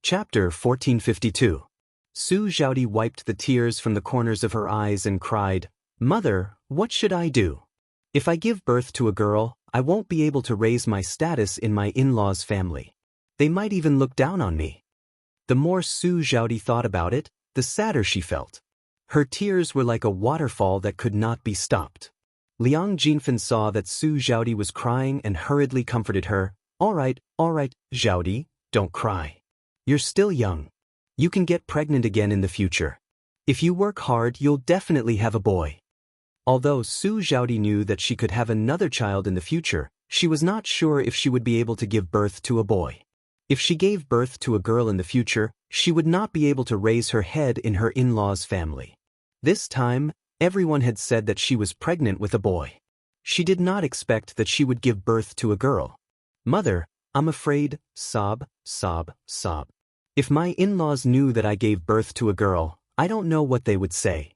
Chapter 1452. Su Xiaodi wiped the tears from the corners of her eyes and cried, "Mother, what should I do? If I give birth to a girl, I won't be able to raise my status in my in-laws' family. They might even look down on me." The more Su Xiaodi thought about it, the sadder she felt. Her tears were like a waterfall that could not be stopped. Liang Jinfen saw that Su Xiaodi was crying and hurriedly comforted her. All right, Xiaodi, don't cry. You're still young. You can get pregnant again in the future. If you work hard, you'll definitely have a boy." Although Su Xiaodi knew that she could have another child in the future, she was not sure if she would be able to give birth to a boy. If she gave birth to a girl in the future, she would not be able to raise her head in her in-laws' family. This time, everyone had said that she was pregnant with a boy. She did not expect that she would give birth to a girl. "Mother, I'm afraid," sob. "If my in-laws knew that I gave birth to a girl, I don't know what they would say.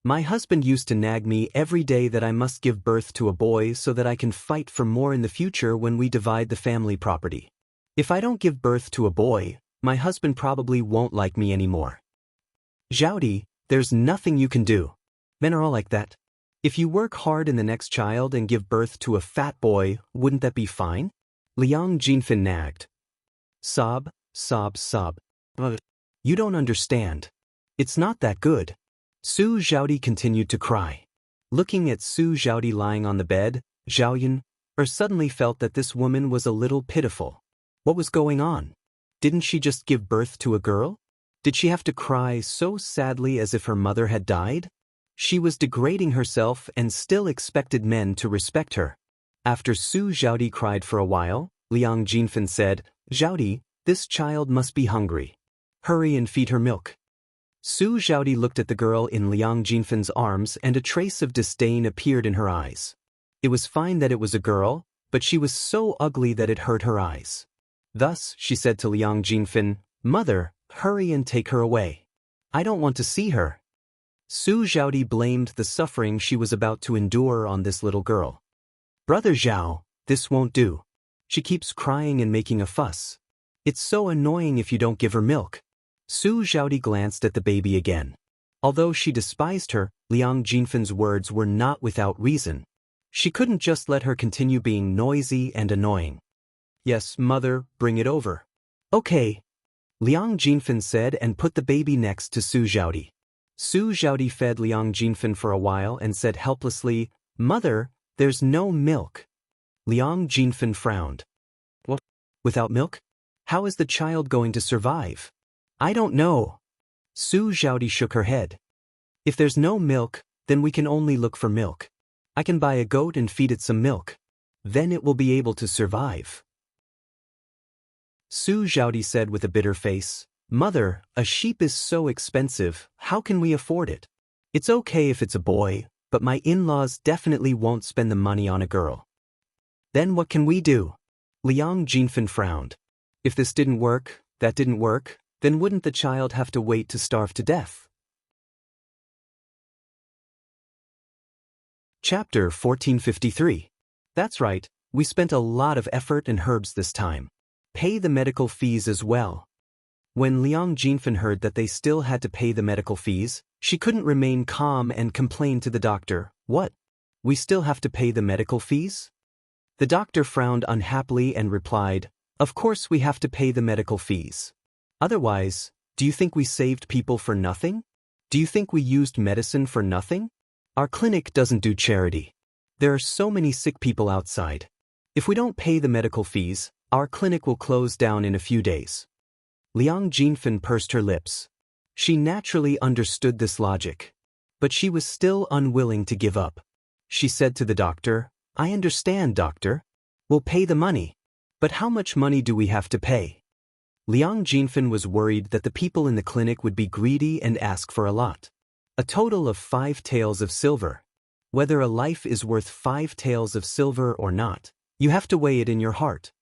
My husband used to nag me every day that I must give birth to a boy so that I can fight for more in the future when we divide the family property. If I don't give birth to a boy, my husband probably won't like me anymore." "Xiaodi, there's nothing you can do. Men are all like that. If you work hard in the next child and give birth to a fat boy, wouldn't that be fine?" Liang Jinfen nagged. Sob. "You don't understand. It's not that good." Su Xiaodi continued to cry. Looking at Su Xiaodi lying on the bed, Xiaoyan suddenly felt that this woman was a little pitiful. What was going on? Didn't she just give birth to a girl? Did she have to cry so sadly as if her mother had died? She was degrading herself and still expected men to respect her. After Su Xiaodi cried for a while, Liang Jinfen said, "Xiaodi, this child must be hungry. Hurry and feed her milk." Su Xiaodi looked at the girl in Liang Jinfen's arms and a trace of disdain appeared in her eyes. It was fine that it was a girl, but she was so ugly that it hurt her eyes. Thus, she said to Liang Jinfen, "Mother, hurry and take her away. I don't want to see her." Su Xiaodi blamed the suffering she was about to endure on this little girl. "Brother Zhao, this won't do. She keeps crying and making a fuss. It's so annoying if you don't give her milk." Su Xiaodi glanced at the baby again. Although she despised her, Liang Jinfen's words were not without reason. She couldn't just let her continue being noisy and annoying. "Yes, mother, bring it over." "Okay," Liang Jinfen said and put the baby next to Su Xiaodi. Su Xiaodi fed Liang Jinfen for a while and said helplessly, "Mother, there's no milk." Liang Jinfen frowned. "What? Without milk? How is the child going to survive?" "I don't know." Su Xiaodi shook her head. "If there's no milk, then we can only look for milk. I can buy a goat and feed it some milk. Then it will be able to survive." Su Xiaodi said with a bitter face, "Mother, a sheep is so expensive, how can we afford it? It's okay if it's a boy, but my in-laws definitely won't spend the money on a girl." "Then what can we do?" Liang Jinfen frowned. "If this didn't work, that didn't work, then wouldn't the child have to wait to starve to death?" Chapter 1453. That's right, we spent a lot of effort and herbs this time. Pay the medical fees as well. When Liang Jinfen heard that they still had to pay the medical fees, she couldn't remain calm and complained to the doctor. "What? We still have to pay the medical fees?" The doctor frowned unhappily and replied, "Of course we have to pay the medical fees. Otherwise, do you think we saved people for nothing? Do you think we used medicine for nothing? Our clinic doesn't do charity. There are so many sick people outside. If we don't pay the medical fees, our clinic will close down in a few days." Liang Jinfen pursed her lips. She naturally understood this logic. But she was still unwilling to give up. She said to the doctor, "I understand, doctor. We'll pay the money. But how much money do we have to pay?" Liang Jinfen was worried that the people in the clinic would be greedy and ask for a lot. A total of 5 taels of silver. Whether a life is worth 5 taels of silver or not, you have to weigh it in your heart.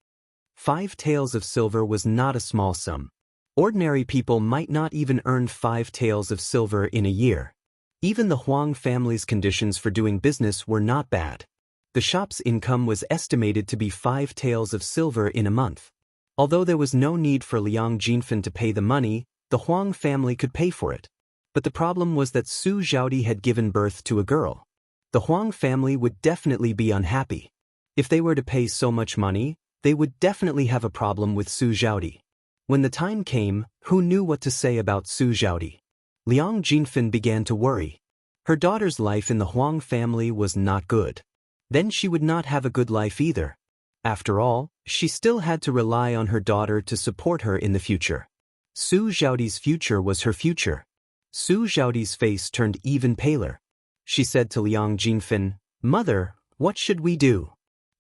5 taels of silver was not a small sum. Ordinary people might not even earn 5 taels of silver in a year. Even the Huang family's conditions for doing business were not bad. The shop's income was estimated to be 5 taels of silver in a month. Although there was no need for Liang Jinfen to pay the money, the Huang family could pay for it. But the problem was that Su Zhaodi had given birth to a girl. The Huang family would definitely be unhappy. If they were to pay so much money, they would definitely have a problem with Su Zhaodi. When the time came, who knew what to say about Su Zhaodi? Liang Jinfen began to worry. Her daughter's life in the Huang family was not good. Then she would not have a good life either. After all, she still had to rely on her daughter to support her in the future. Su Zhaodi's future was her future. Su Zhaodi's face turned even paler. She said to Liang Jinfen, "Mother, what should we do?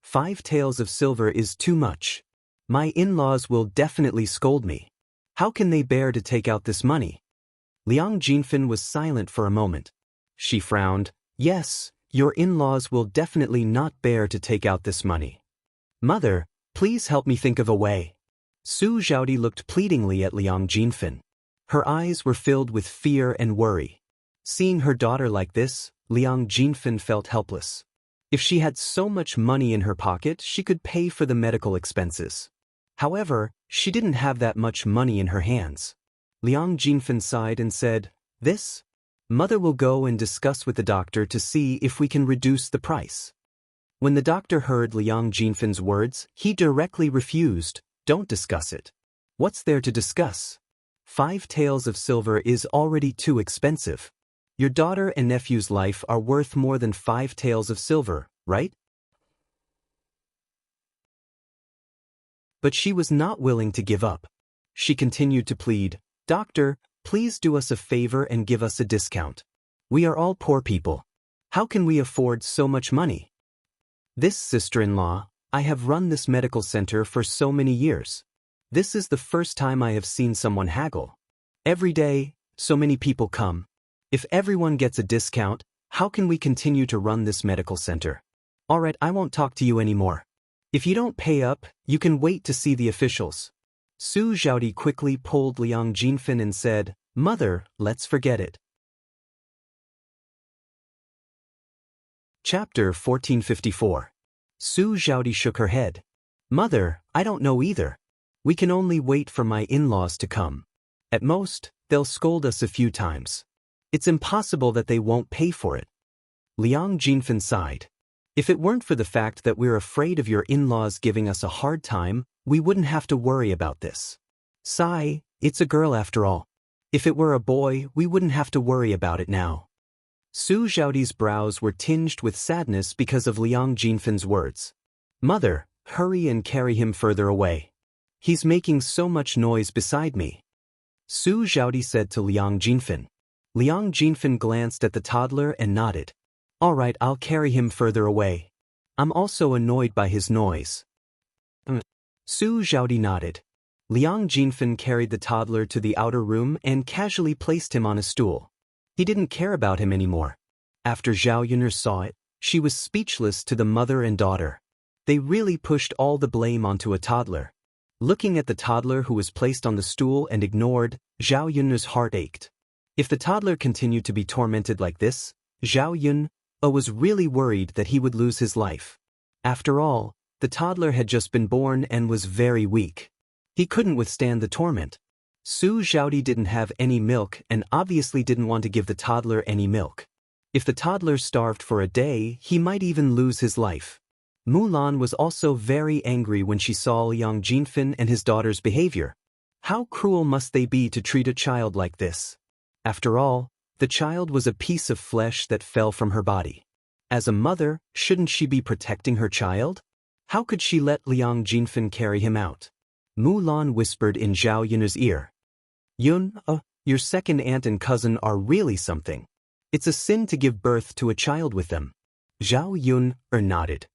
5 taels of silver is too much. My in-laws will definitely scold me. How can they bear to take out this money?" Liang Jinfen was silent for a moment. She frowned. "Yes, your in-laws will definitely not bear to take out this money. Mother, please help me think of a way." Su Zhaodi looked pleadingly at Liang Jinfen. Her eyes were filled with fear and worry. Seeing her daughter like this, Liang Jinfen felt helpless. If she had so much money in her pocket, she could pay for the medical expenses. However, she didn't have that much money in her hands. Liang Jinfen sighed and said, "This? Mother will go and discuss with the doctor to see if we can reduce the price." When the doctor heard Liang Jinfen's words, he directly refused. "Don't discuss it. What's there to discuss? 5 taels of silver is already too expensive. Your daughter and nephew's life are worth more than 5 taels of silver, right?" But she was not willing to give up. She continued to plead, "Doctor, please do us a favor and give us a discount. We are all poor people. How can we afford so much money? This sister-in-law, I have run this medical center for so many years. This is the first time I have seen someone haggle. Every day, so many people come. If everyone gets a discount, how can we continue to run this medical center? Alright, I won't talk to you anymore. If you don't pay up, you can wait to see the officials." Su Zhaodi quickly pulled Liang Jinfen and said, "Mother, let's forget it." Chapter 1454. Su Zhaodi shook her head. "Mother, I don't know either. We can only wait for my in-laws to come. At most, they'll scold us a few times. It's impossible that they won't pay for it." Liang Jinfen sighed. "If it weren't for the fact that we're afraid of your in-laws giving us a hard time, we wouldn't have to worry about this. Sigh, it's a girl after all. If it were a boy, we wouldn't have to worry about it now." Su Zhaodi's brows were tinged with sadness because of Liang Jinfen's words. "Mother, hurry and carry him further away. He's making so much noise beside me." Su Zhaodi said to Liang Jinfen. Liang Jinfen glanced at the toddler and nodded. "Alright, I'll carry him further away. I'm also annoyed by his noise." Su Zhaodi nodded. Liang Jinfen carried the toddler to the outer room and casually placed him on a stool. He didn't care about him anymore. After Zhao Yun'er saw it, she was speechless to the mother and daughter. They really pushed all the blame onto a toddler. Looking at the toddler who was placed on the stool and ignored, Zhao Yun'er's heart ached. If the toddler continued to be tormented like this, Zhao Yun was really worried that he would lose his life. After all, the toddler had just been born and was very weak. He couldn't withstand the torment. Su Zhaodi didn't have any milk and obviously didn't want to give the toddler any milk. If the toddler starved for a day, he might even lose his life. Mulan was also very angry when she saw Liang Jinfen and his daughter's behavior. How cruel must they be to treat a child like this? After all, the child was a piece of flesh that fell from her body. As a mother, shouldn't she be protecting her child? How could she let Liang Jinfen carry him out? Mulan whispered in Zhao Yun's ear. "Yun, your second aunt and cousin are really something. It's a sin to give birth to a child with them." Zhao Yun nodded.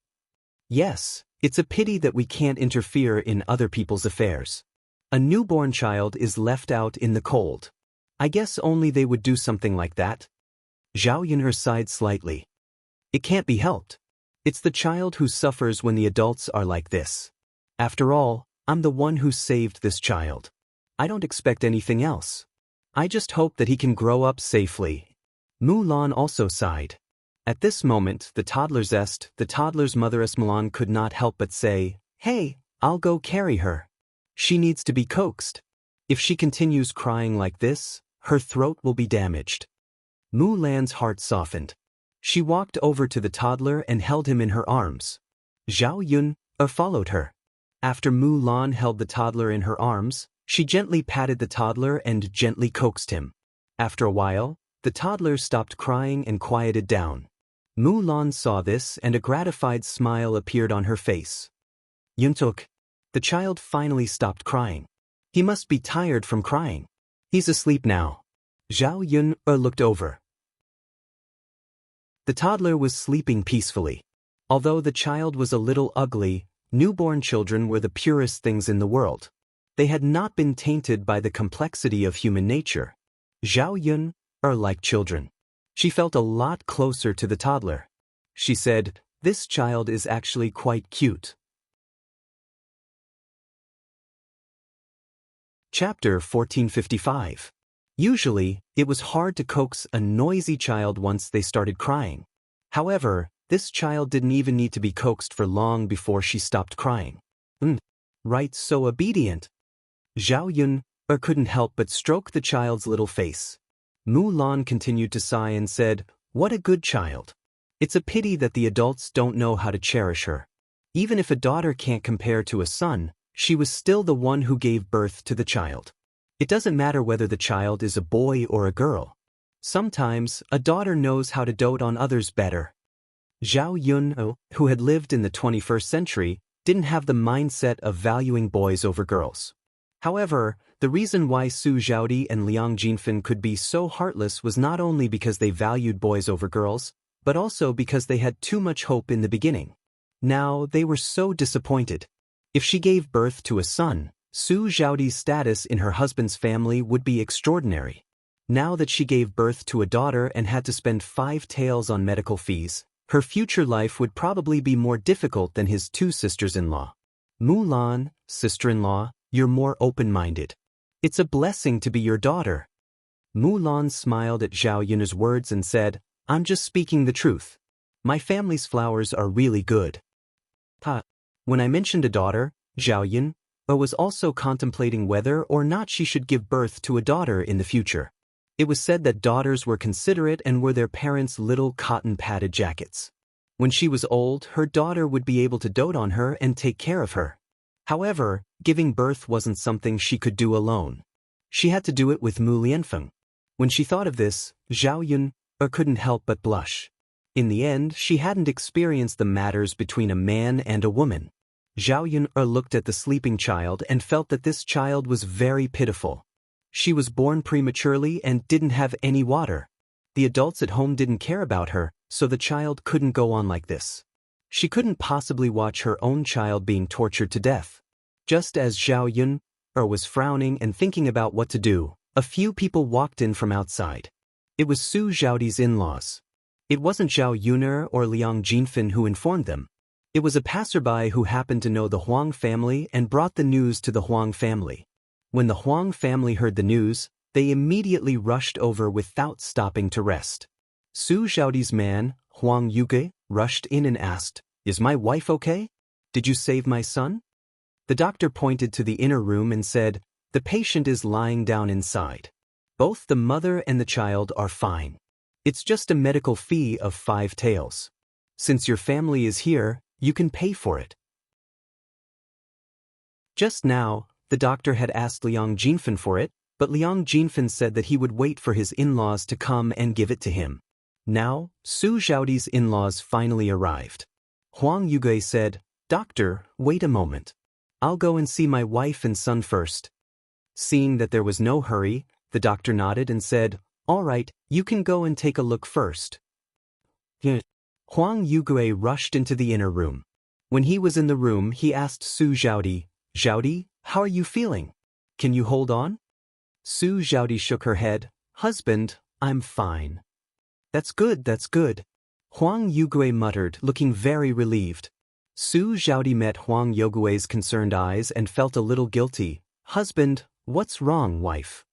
"Yes, it's a pity that we can't interfere in other people's affairs. A newborn child is left out in the cold. I guess only they would do something like that." Zhao Yun sighed slightly. "It can't be helped. It's the child who suffers when the adults are like this. After all, I'm the one who saved this child. I don't expect anything else. I just hope that he can grow up safely." Mulan also sighed. At this moment, the toddler's mother Mulan could not help but say, "Hey, I'll go carry her." She needs to be coaxed. If she continues crying like this, her throat will be damaged. Mu Lan's heart softened. She walked over to the toddler and held him in her arms. Zhao Yun followed her. After Mu Lan held the toddler in her arms, she gently patted the toddler and gently coaxed him. After a while, the toddler stopped crying and quieted down. Mu Lan saw this and a gratified smile appeared on her face. Yuntuk. The child finally stopped crying. He must be tired from crying. He's asleep now. Zhao Yun looked over. The toddler was sleeping peacefully. Although the child was a little ugly, newborn children were the purest things in the world. They had not been tainted by the complexity of human nature. Zhao Yun are like children. She felt a lot closer to the toddler. She said, "This child is actually quite cute." Chapter 1455. Usually, it was hard to coax a noisy child once they started crying. However, this child didn't even need to be coaxed for long before she stopped crying. Right, so obedient. Zhao Yun couldn't help but stroke the child's little face. Mu Lan continued to sigh and said, "What a good child. It's a pity that the adults don't know how to cherish her. Even if a daughter can't compare to a son, she was still the one who gave birth to the child. It doesn't matter whether the child is a boy or a girl. Sometimes, a daughter knows how to dote on others better." Zhao Yun, who had lived in the 21st century, didn't have the mindset of valuing boys over girls. However, the reason why Su Zhaodi and Liang Jinfen could be so heartless was not only because they valued boys over girls, but also because they had too much hope in the beginning. Now, they were so disappointed. If she gave birth to a son, Su Zhaodi's status in her husband's family would be extraordinary. Now that she gave birth to a daughter and had to spend 5 taels on medical fees, her future life would probably be more difficult than his 2 sisters-in-law. Mu Lan, sister-in-law, you're more open-minded. It's a blessing to be your daughter. Mu Lan smiled at Zhao Yun's words and said, "I'm just speaking the truth. My family's flowers are really good." When I mentioned a daughter, Zhao Yun was also contemplating whether or not she should give birth to a daughter in the future. It was said that daughters were considerate and were their parents' little cotton-padded jackets. When she was old, her daughter would be able to dote on her and take care of her. However, giving birth wasn't something she could do alone. She had to do it with Mu Lianfeng. When she thought of this, Zhao Yun couldn't help but blush. In the end, she hadn't experienced the matters between a man and a woman. Zhao Yun looked at the sleeping child and felt that this child was very pitiful. She was born prematurely and didn't have any water. The adults at home didn't care about her, so the child couldn't go on like this. She couldn't possibly watch her own child being tortured to death. Just as Zhao Yun was frowning and thinking about what to do, a few people walked in from outside. It was Su Zhaodi's in-laws. It wasn't Zhao Yuner or Liang Jinfen who informed them. It was a passerby who happened to know the Huang family and brought the news to the Huang family. When the Huang family heard the news, they immediately rushed over without stopping to rest. Su Zhaodi's man, Huang Yuge, rushed in and asked, "Is my wife okay? Did you save my son?" The doctor pointed to the inner room and said, "The patient is lying down inside. Both the mother and the child are fine. It's just a medical fee of 5 taels. Since your family is here, you can pay for it." Just now, the doctor had asked Liang Jinfen for it, but Liang Jinfen said that he would wait for his in-laws to come and give it to him. Now, Su Zhaodi's in-laws finally arrived. Huang Yuge said, "Doctor, wait a moment. I'll go and see my wife and son first." Seeing that there was no hurry, the doctor nodded and said, "All right, you can go and take a look first." Huang Yuge rushed into the inner room. When he was in the room, he asked Su Zhaodi, "Zhaodi, how are you feeling? Can you hold on?" Su Zhaodi shook her head, "Husband, I'm fine." That's good, that's good." Huang Yuge muttered, looking very relieved. Su Zhaodi met Huang Yuge's concerned eyes and felt a little guilty. "Husband, what's wrong, wife?"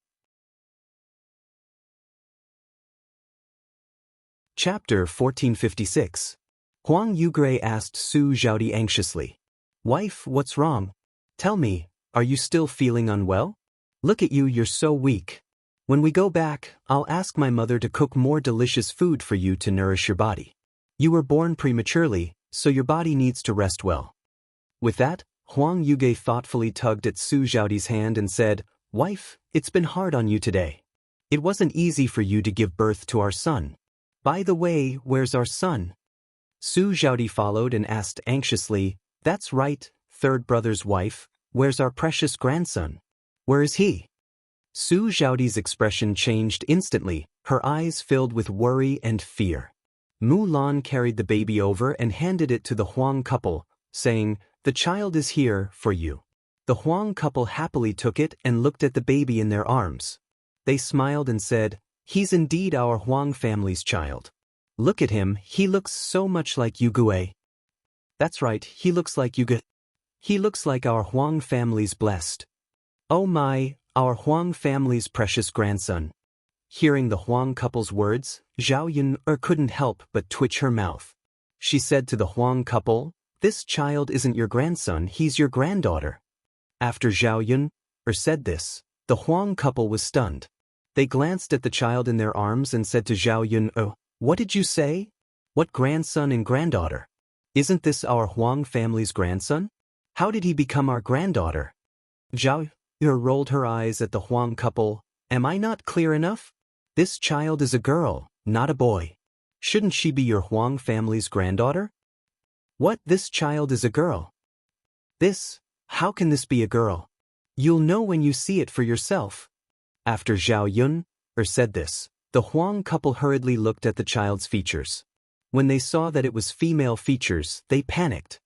Chapter 1456. Huang Yuge asked Su Zhaodi anxiously, "Wife, what's wrong? Tell me, Are you still feeling unwell? Look at you, you're so weak. When we go back, I'll ask my mother to cook more delicious food for you to nourish your body. You were born prematurely, so your body needs to rest well. With that, Huang Yuge thoughtfully tugged at Su Zhaodi's hand and said, Wife, it's been hard on you today. It wasn't easy for you to give birth to our son. By the way, where's our son? Su Zhaodi followed and asked anxiously, That's right, third brother's wife, where's our precious grandson? Where is he? Su Zhaodi's expression changed instantly, her eyes filled with worry and fear. Mulan carried the baby over and handed it to the Huang couple, saying, The child is here for you. The Huang couple happily took it and looked at the baby in their arms. They smiled and said, He's indeed our Huang family's child. Look at him, he looks so much like Yugue. That's right, he looks like Yugue. He looks like our Huang family's blessed. Oh my, our Huang family's precious grandson. Hearing the Huang couple's words, Zhao Yun couldn't help but twitch her mouth. She said to the Huang couple, This child isn't your grandson, he's your granddaughter. After Zhao Yun said this, the Huang couple was stunned. They glanced at the child in their arms and said to Zhao Yun, What did you say? What grandson and granddaughter? Isn't this our Huang family's grandson? How did he become our granddaughter? Zhao Yun rolled her eyes at the Huang couple. Am I not clear enough? This child is a girl, not a boy. Shouldn't she be your Huang family's granddaughter? What, this child is a girl? How can this be a girl? You'll know when you see it for yourself. After Zhao Yun said this, the Huang couple hurriedly looked at the child's features. When they saw that it was female features, they panicked.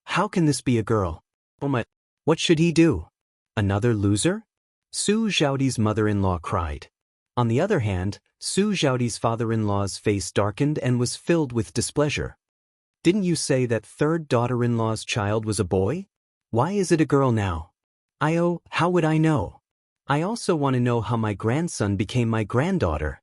How can this be a girl? Oh my, what should he do? Another loser? Su Zhaodi's mother-in-law cried. On the other hand, Su Zhaodi's father-in-law's face darkened and was filled with displeasure. Didn't you say that third daughter-in-law's child was a boy? Why is it a girl now? How would I know? I also want to know how my grandson became my granddaughter.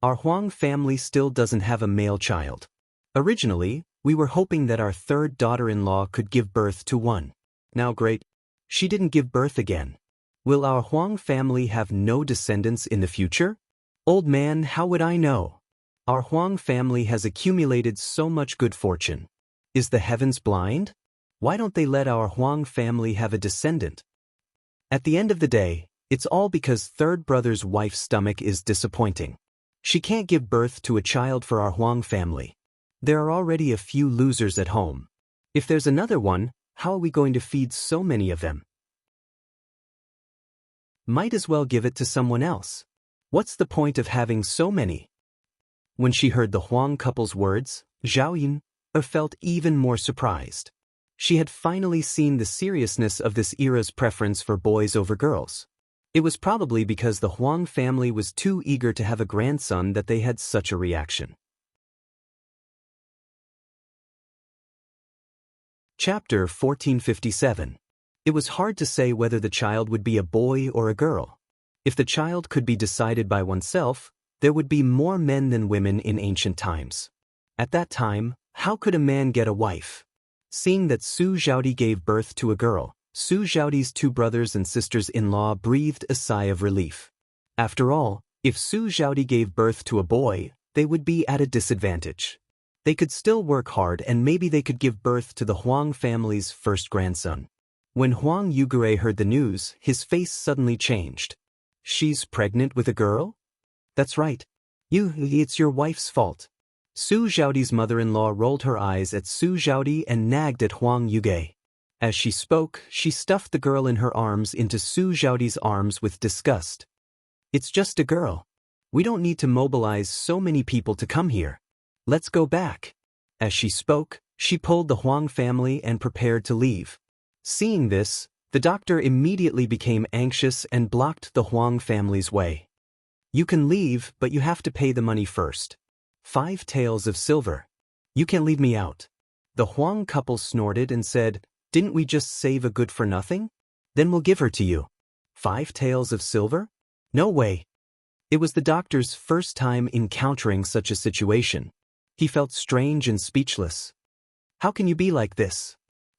Our Huang family still doesn't have a male child. Originally, we were hoping that our third daughter-in-law could give birth to one. Now great, she didn't give birth again. Will our Huang family have no descendants in the future? Old man, how would I know? Our Huang family has accumulated so much good fortune. Is the heavens blind? Why don't they let our Huang family have a descendant? At the end of the day, it's all because third brother's wife's stomach is disappointing. She can't give birth to a child for our Huang family. There are already a few losers at home. If there's another one, how are we going to feed so many of them? Might as well give it to someone else. What's the point of having so many? When she heard the Huang couple's words, Zhao Yun felt even more surprised. She had finally seen the seriousness of this era's preference for boys over girls. It was probably because the Huang family was too eager to have a grandson that they had such a reaction. Chapter 1457. It was hard to say whether the child would be a boy or a girl. If the child could be decided by oneself, there would be more men than women in ancient times. At that time, how could a man get a wife? Seeing that Su Zhaodi gave birth to a girl, Su Zhaodi's two brothers and sisters-in-law breathed a sigh of relief. After all, if Su Zhaodi gave birth to a boy, they would be at a disadvantage. They could still work hard and maybe they could give birth to the Huang family's first grandson. When Huang Yugure heard the news, his face suddenly changed. She's pregnant with a girl? That's right. It's your wife's fault. Su Zhaodi's mother-in-law rolled her eyes at Su Zhaodi and nagged at Huang Yuge. As she spoke, she stuffed the girl in her arms into Su Zhaodi's arms with disgust. It's just a girl. We don't need to mobilize so many people to come here. Let's go back. As she spoke, she pulled the Huang family and prepared to leave. Seeing this, the doctor immediately became anxious and blocked the Huang family's way. You can leave, but you have to pay the money first. 5 taels of silver. You can't leave me out. The Huang couple snorted and said, Didn't we just save a good for nothing? Then we'll give her to you. 5 taels of silver? No way. It was the doctor's first time encountering such a situation. He felt strange and speechless. How can you be like this?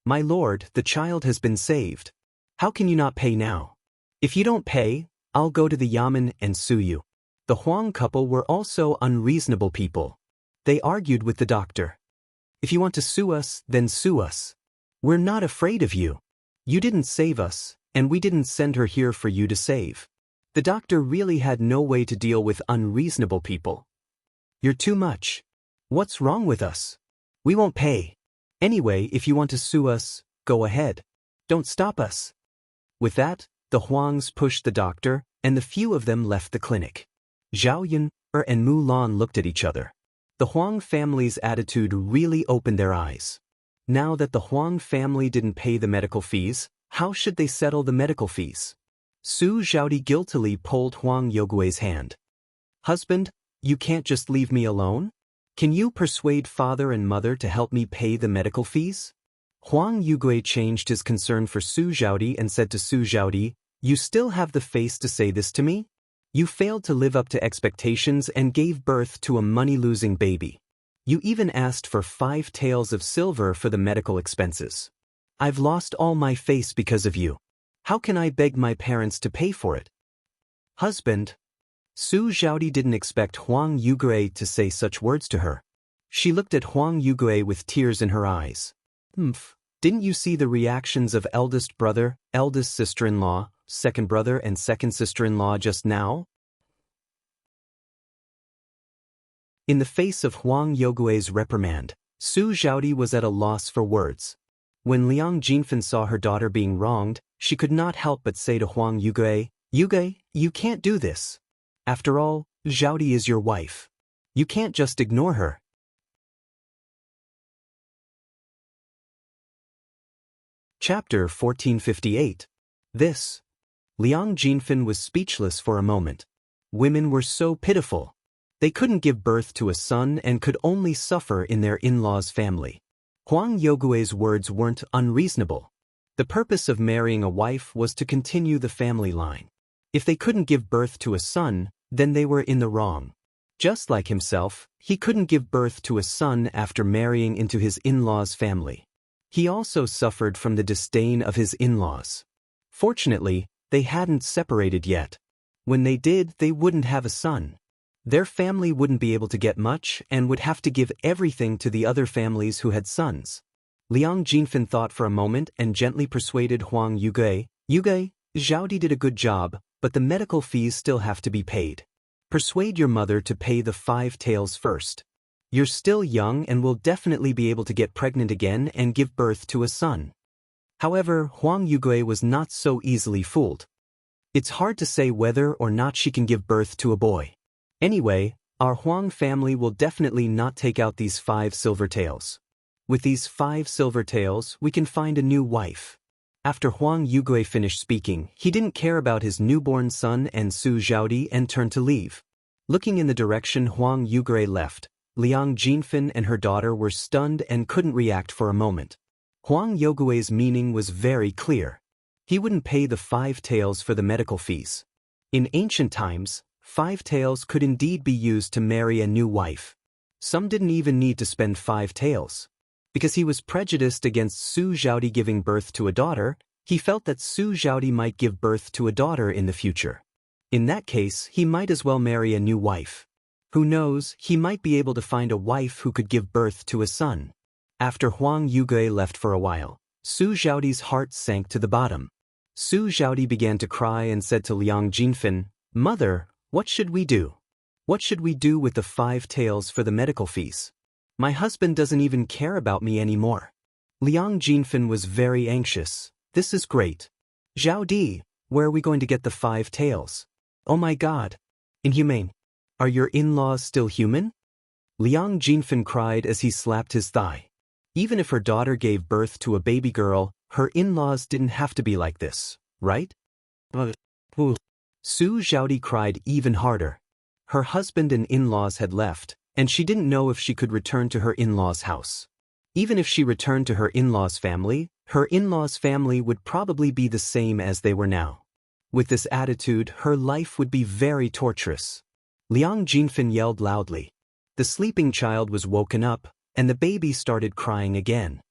"My lord, the child has been saved. How can you not pay now? If you don't pay, I'll go to the yamen and sue you." The Huang couple were also unreasonable people. They argued with the doctor. "If you want to sue us, then sue us. We're not afraid of you. You didn't save us, and we didn't send her here for you to save." The doctor really had no way to deal with unreasonable people. "You're too much. What's wrong with us? We won't pay. Anyway, if you want to sue us, go ahead. Don't stop us." With that, the Huangs pushed the doctor, and the few of them left the clinic. Zhao Yun and Mu Lan looked at each other. The Huang family's attitude really opened their eyes. Now that the Huang family didn't pay the medical fees, how should they settle the medical fees? Su Zhaodi guiltily pulled Huang Yogui's hand. "Husband, you can't just leave me alone? Can you persuade father and mother to help me pay the medical fees?" Huang Yugui changed his concern for Su Zhaodi and said to Su Zhaodi, "You still have the face to say this to me? You failed to live up to expectations and gave birth to a money-losing baby. You even asked for 5 taels of silver for the medical expenses. I've lost all my face because of you. How can I beg my parents to pay for it?" "Husband." Su Zhaodi didn't expect Huang Yugui to say such words to her. She looked at Huang Yugui with tears in her eyes. Didn't you see the reactions of eldest brother, eldest sister-in-law, second brother and second sister-in-law just now?" In the face of Huang Yogui's reprimand, Su Zhaodi was at a loss for words. When Liang Jinfen saw her daughter being wronged, she could not help but say to Huang Yugui, "Yugui, you can't do this. After all, Zhaodi is your wife. You can't just ignore her." Chapter 1458. This. Liang Jinfen was speechless for a moment. Women were so pitiful. They couldn't give birth to a son and could only suffer in their in-laws' family. Huang Yogui's words weren't unreasonable. The purpose of marrying a wife was to continue the family line. If they couldn't give birth to a son, then they were in the wrong. Just like himself, he couldn't give birth to a son after marrying into his in-laws' family. He also suffered from the disdain of his in-laws. Fortunately, they hadn't separated yet. When they did, they wouldn't have a son. Their family wouldn't be able to get much and would have to give everything to the other families who had sons. Liang Jinfen thought for a moment and gently persuaded Huang Yugui, "Yugui, Zhaodi did a good job, but the medical fees still have to be paid. Persuade your mother to pay the 5 taels first. You're still young and will definitely be able to get pregnant again and give birth to a son." However, Huang Yugui was not so easily fooled. It's hard to say whether or not she can give birth to a boy. Anyway, our Huang family will definitely not take out these 5 silver taels. With these 5 silver taels, we can find a new wife. After Huang Yugui finished speaking, he didn't care about his newborn son and Su Zhaodi and turned to leave. Looking in the direction Huang Yugui left, Liang Jinfen and her daughter were stunned and couldn't react for a moment. Huang Yogui's meaning was very clear. He wouldn't pay the 5 taels for the medical fees. In ancient times, 5 taels could indeed be used to marry a new wife. Some didn't even need to spend 5 taels. Because he was prejudiced against Su Zhaodi giving birth to a daughter, he felt that Su Zhaodi might give birth to a daughter in the future. In that case, he might as well marry a new wife. Who knows, he might be able to find a wife who could give birth to a son. After Huang Yugui left for a while, Su Zhaodi's heart sank to the bottom. Su Zhaodi began to cry and said to Liang Jinfen, "Mother, what should we do? What should we do with the 5 taels for the medical fees? My husband doesn't even care about me anymore." Liang Jinfen was very anxious. "This is great. Zhaodi, where are we going to get the 5 taels? Oh my God. Inhumane. Are your in-laws still human?" Liang Jinfen cried as he slapped his thigh. Even if her daughter gave birth to a baby girl, her in-laws didn't have to be like this, right? Su Zhaodi cried even harder. Her husband and in-laws had left, and she didn't know if she could return to her in-laws' house. Even if she returned to her in-laws' family would probably be the same as they were now. With this attitude, her life would be very torturous. Liang Jinfen yelled loudly. The sleeping child was woken up, and the baby started crying again.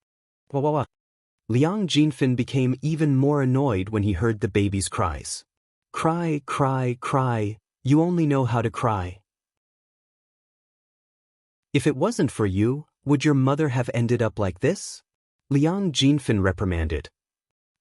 Liang Jinfin became even more annoyed when he heard the baby's cries. Cry, cry, cry, you only know how to cry. If it wasn't for you, would your mother have ended up like this? Liang Jinfin reprimanded.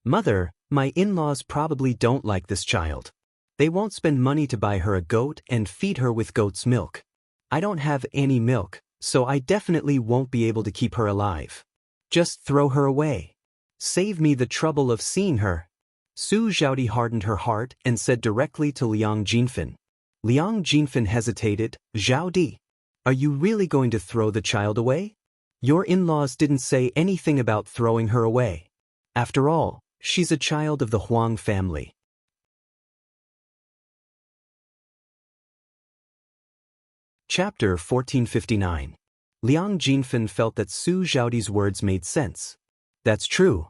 Mother, my in-laws probably don't like this child. They won't spend money to buy her a goat and feed her with goat's milk. I don't have any milk, so I definitely won't be able to keep her alive. Just throw her away. Save me the trouble of seeing her. Su Zhaodi hardened her heart and said directly to Liang Jinfin. Liang Jinfin hesitated. Zhaodi, are you really going to throw the child away? Your in-laws didn't say anything about throwing her away. After all, she's a child of the Huang family. Chapter 1459. Liang Jinfin felt that Su Zhaodi's words made sense. That's true.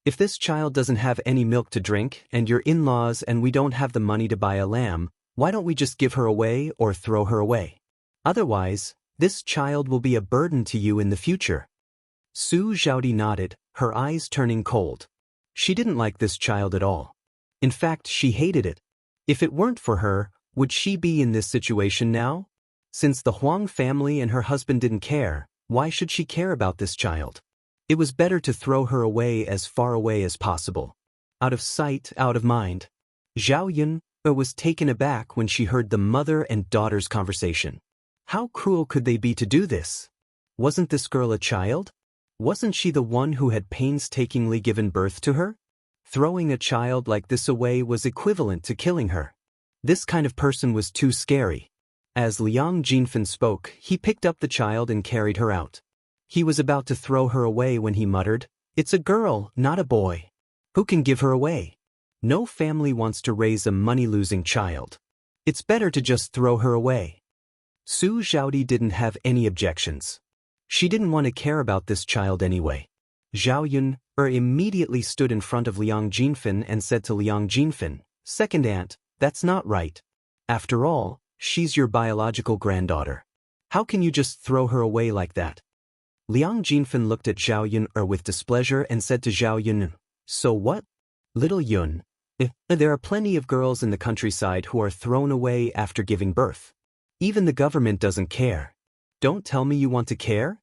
If this child doesn't have any milk to drink and your in-laws and we don't have the money to buy a lamb, why don't we just give her away or throw her away? Otherwise, this child will be a burden to you in the future. Su Zhaodi nodded, her eyes turning cold. She didn't like this child at all. In fact, she hated it. If it weren't for her, would she be in this situation now? Since the Huang family and her husband didn't care, why should she care about this child? It was better to throw her away as far away as possible. Out of sight, out of mind. Zhao Yun was taken aback when she heard the mother and daughter's conversation. How cruel could they be to do this? Wasn't this girl a child? Wasn't she the one who had painstakingly given birth to her? Throwing a child like this away was equivalent to killing her. This kind of person was too scary. As Liang Jinfin spoke, he picked up the child and carried her out. He was about to throw her away when he muttered, "It's a girl, not a boy. Who can give her away? No family wants to raise a money-losing child. It's better to just throw her away." Su Zhaodi didn't have any objections. She didn't want to care about this child anyway. Zhao Yun immediately stood in front of Liang Jinfin and said to Liang Jinfin, "Second aunt, that's not right. After all, she's your biological granddaughter. How can you just throw her away like that?" Liang Jinfin looked at Zhao Yun with displeasure and said to Zhao Yun, "So what? Little Yun, there are plenty of girls in the countryside who are thrown away after giving birth. Even the government doesn't care. Don't tell me you want to care?"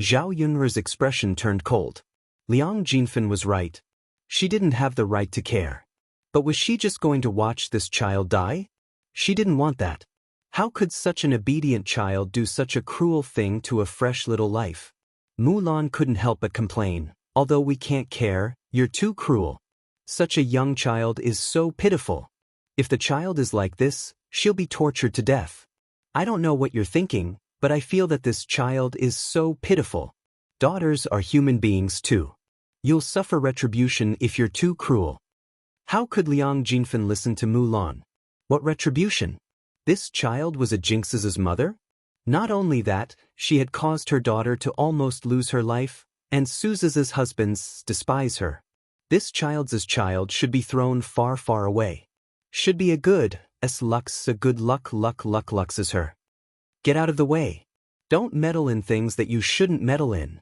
Zhao Yun's expression turned cold. Liang Jinfin was right. She didn't have the right to care. But was she just going to watch this child die? She didn't want that. How could such an obedient child do such a cruel thing to a fresh little life? Mulan couldn't help but complain, "Although we can't care, you're too cruel. Such a young child is so pitiful. If the child is like this, she'll be tortured to death. I don't know what you're thinking, but I feel that this child is so pitiful. Daughters are human beings too. You'll suffer retribution if you're too cruel." How could Liang Jinfin listen to Mulan? What retribution? This child was a Jinx's mother? Not only that, she had caused her daughter to almost lose her life, and Suza's husbands despise her. This child's child should be thrown far, far away. Should be a good luck as her. Get out of the way. Don't meddle in things that you shouldn't meddle in.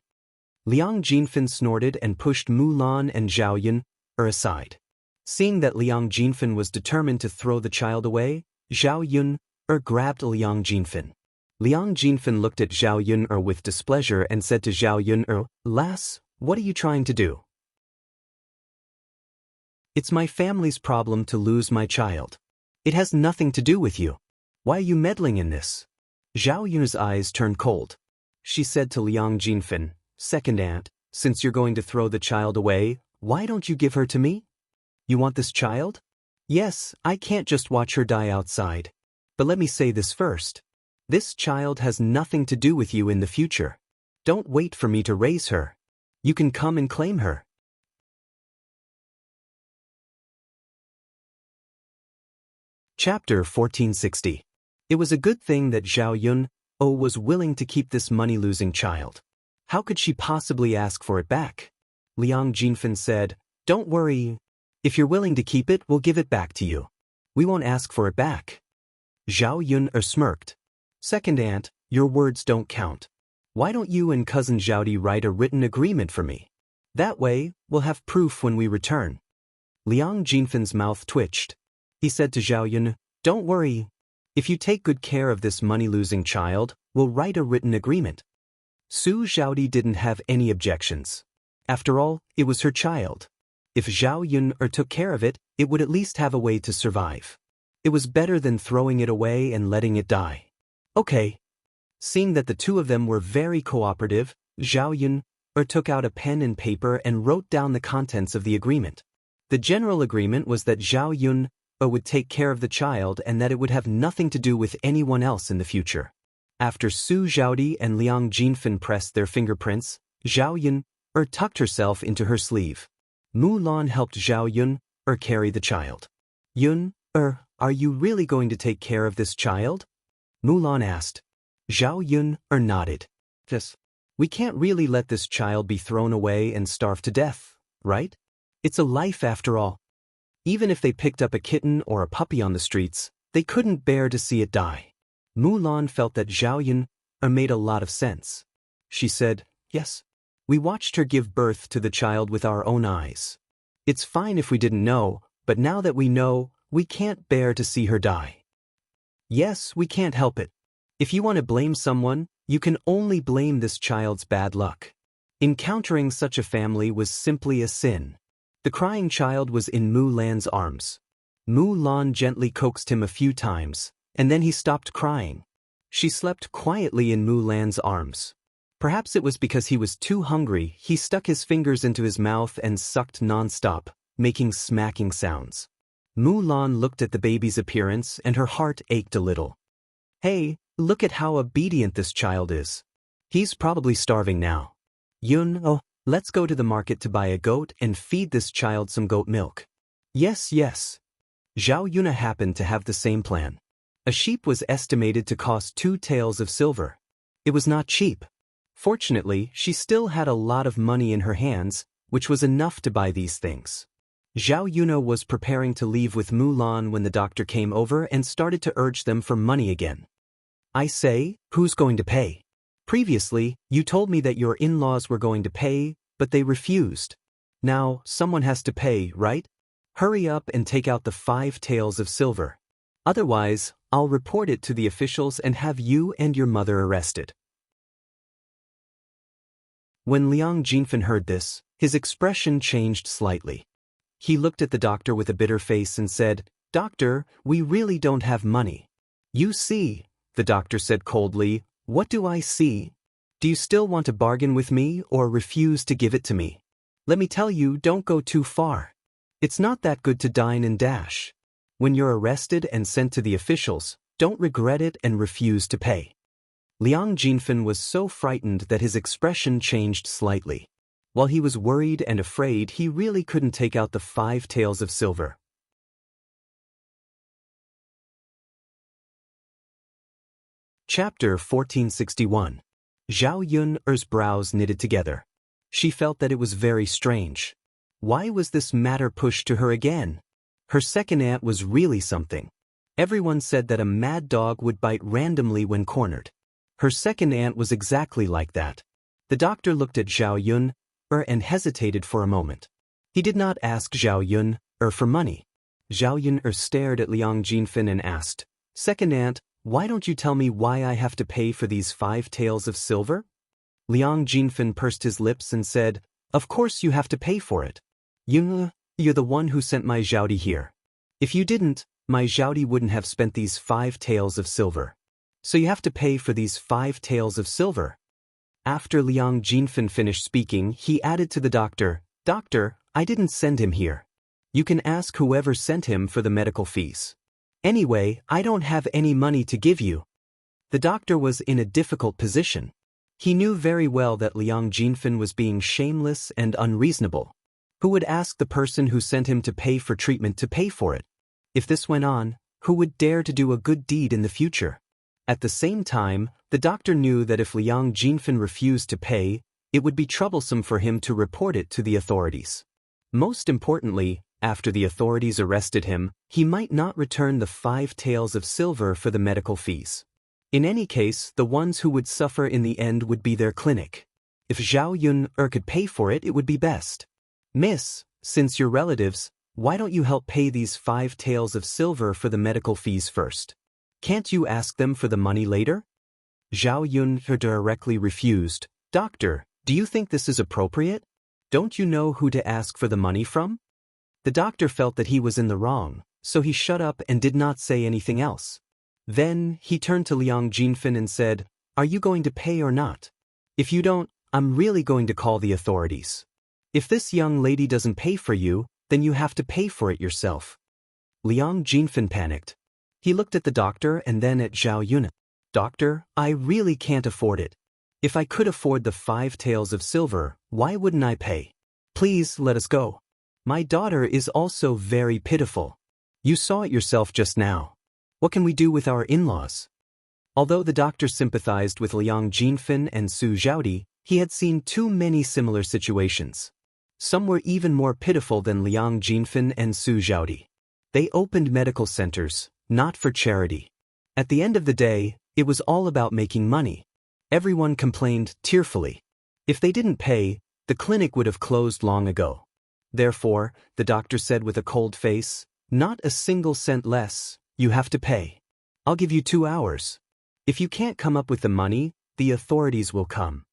Liang Jinfin snorted and pushed Mulan and Zhao Yun aside. Seeing that Liang Jinfin was determined to throw the child away, Zhao Yun grabbed Liang Jinfin. Liang Jinfin looked at Zhao Yun with displeasure and said to Zhao Yun, "Lass, what are you trying to do? It's my family's problem to lose my child. It has nothing to do with you. Why are you meddling in this?" Zhao Yun's eyes turned cold. She said to Liang Jinfin, "Second aunt, since you're going to throw the child away, why don't you give her to me? You want this child? Yes, I can't just watch her die outside. But let me say this first. This child has nothing to do with you in the future. Don't wait for me to raise her. You can come and claim her." Chapter 1460. It was a good thing that Zhao Yun was willing to keep this money-losing child. How could she possibly ask for it back? Liang Jinfin said, "Don't worry. If you're willing to keep it, we'll give it back to you. We won't ask for it back." Zhao Yun smirked. "Second aunt, your words don't count. Why don't you and cousin Zhaodi write a written agreement for me? That way, we'll have proof when we return. Liang Jinfan's mouth twitched. He said to Zhao Yun, "Don't worry. If you take good care of this money-losing child, we'll write a written agreement." Su Zhaodi didn't have any objections. After all, it was her child. If Zhao Yun took care of it, it would at least have a way to survive. It was better than throwing it away and letting it die. Okay. Seeing that the two of them were very cooperative, Zhao Yun took out a pen and paper and wrote down the contents of the agreement. The general agreement was that Zhao Yun would take care of the child and that it would have nothing to do with anyone else in the future. After Su Zhaodi and Liang Jinfan pressed their fingerprints, Zhao Yun tucked herself into her sleeve. Mu Lan helped Zhao Yun carry the child. "Yun, are you really going to take care of this child?" Mu Lan asked. Zhao Yun nodded. "Yes. We can't really let this child be thrown away and starve to death, right? It's a life after all. Even if they picked up a kitten or a puppy on the streets, they couldn't bear to see it die." Mu Lan felt that Zhao Yun made a lot of sense. She said, "Yes. We watched her give birth to the child with our own eyes. It's fine if we didn't know, but now that we know, we can't bear to see her die. Yes, we can't help it. If you want to blame someone, you can only blame this child's bad luck. Encountering such a family was simply a sin." The crying child was in Mu Lan's arms. Mu Lan gently coaxed him a few times, and then he stopped crying. She slept quietly in Mu Lan's arms. Perhaps it was because he was too hungry, he stuck his fingers into his mouth and sucked non-stop, making smacking sounds. Mu Lan looked at the baby's appearance and her heart ached a little. "Hey, look at how obedient this child is. He's probably starving now. Yun, let's go to the market to buy a goat and feed this child some goat milk." Yes. Zhao Yuna happened to have the same plan. A sheep was estimated to cost 2 taels of silver. It was not cheap. Fortunately, she still had a lot of money in her hands, which was enough to buy these things. Zhao Yuna was preparing to leave with Mu Lan when the doctor came over and started to urge them for money again. "I say, who's going to pay? Previously, you told me that your in-laws were going to pay, but they refused. Now, someone has to pay, right? Hurry up and take out the 5 taels of silver. Otherwise, I'll report it to the officials and have you and your mother arrested." When Liang Jinfan heard this, his expression changed slightly. He looked at the doctor with a bitter face and said, "Doctor, we really don't have money." "You see," the doctor said coldly. "What do I see? Do you still want to bargain with me or refuse to give it to me? Let me tell you, don't go too far. It's not that good to dine and dash. When you're arrested and sent to the officials, don't regret it and refuse to pay." Liang Jinfan was so frightened that his expression changed slightly. While he was worried and afraid, he really couldn't take out the 5 taels of silver. Chapter 1461. Zhao Yun's brows knitted together. She felt that it was very strange. Why was this matter pushed to her again? Her second aunt was really something. Everyone said that a mad dog would bite randomly when cornered. Her second aunt was exactly like that. The doctor looked at Zhao Yun and hesitated for a moment. He did not ask Zhao Yun for money. Zhao Yun stared at Liang Jinfan and asked, "Second aunt, why don't you tell me why I have to pay for these 5 taels of silver?" Liang Jinfan pursed his lips and said, "Of course you have to pay for it. You're the one who sent my Zhaodi here. If you didn't, my Zhaodi wouldn't have spent these 5 taels of silver. So you have to pay for these 5 taels of silver." After Liang Jinfan finished speaking, he added to the doctor, "Doctor, I didn't send him here. You can ask whoever sent him for the medical fees. Anyway, I don't have any money to give you." The doctor was in a difficult position. He knew very well that Liang Jinfan was being shameless and unreasonable. Who would ask the person who sent him to pay for treatment to pay for it? If this went on, who would dare to do a good deed in the future? At the same time, the doctor knew that if Liang Jinfan refused to pay, it would be troublesome for him to report it to the authorities. Most importantly, after the authorities arrested him, he might not return the 5 taels of silver for the medical fees. In any case, the ones who would suffer in the end would be their clinic. If Zhao Yun could pay for it, it would be best. Miss, since you're relatives, why don't you help pay these 5 taels of silver for the medical fees first? Can't you ask them for the money later? Zhao Yun directly refused. Doctor, do you think this is appropriate? Don't you know who to ask for the money from? The doctor felt that he was in the wrong, so he shut up and did not say anything else. Then, he turned to Liang Jinfen and said, "Are you going to pay or not? If you don't, I'm really going to call the authorities. If this young lady doesn't pay for you, then you have to pay for it yourself." Liang Jinfen panicked. He looked at the doctor and then at Zhao Yun. "Doctor, I really can't afford it. If I could afford the 5 taels of silver, why wouldn't I pay? Please let us go. My daughter is also very pitiful. You saw it yourself just now. What can we do with our in-laws?" Although the doctor sympathized with Liang Jinfen and Su Zhaodi, he had seen too many similar situations. Some were even more pitiful than Liang Jinfen and Su Zhaodi. They opened medical centers, not for charity. At the end of the day, it was all about making money. Everyone complained tearfully. If they didn't pay, the clinic would have closed long ago. Therefore, the doctor said with a cold face, "Not a single cent less, you have to pay. I'll give you 2 hours. If you can't come up with the money, the authorities will come."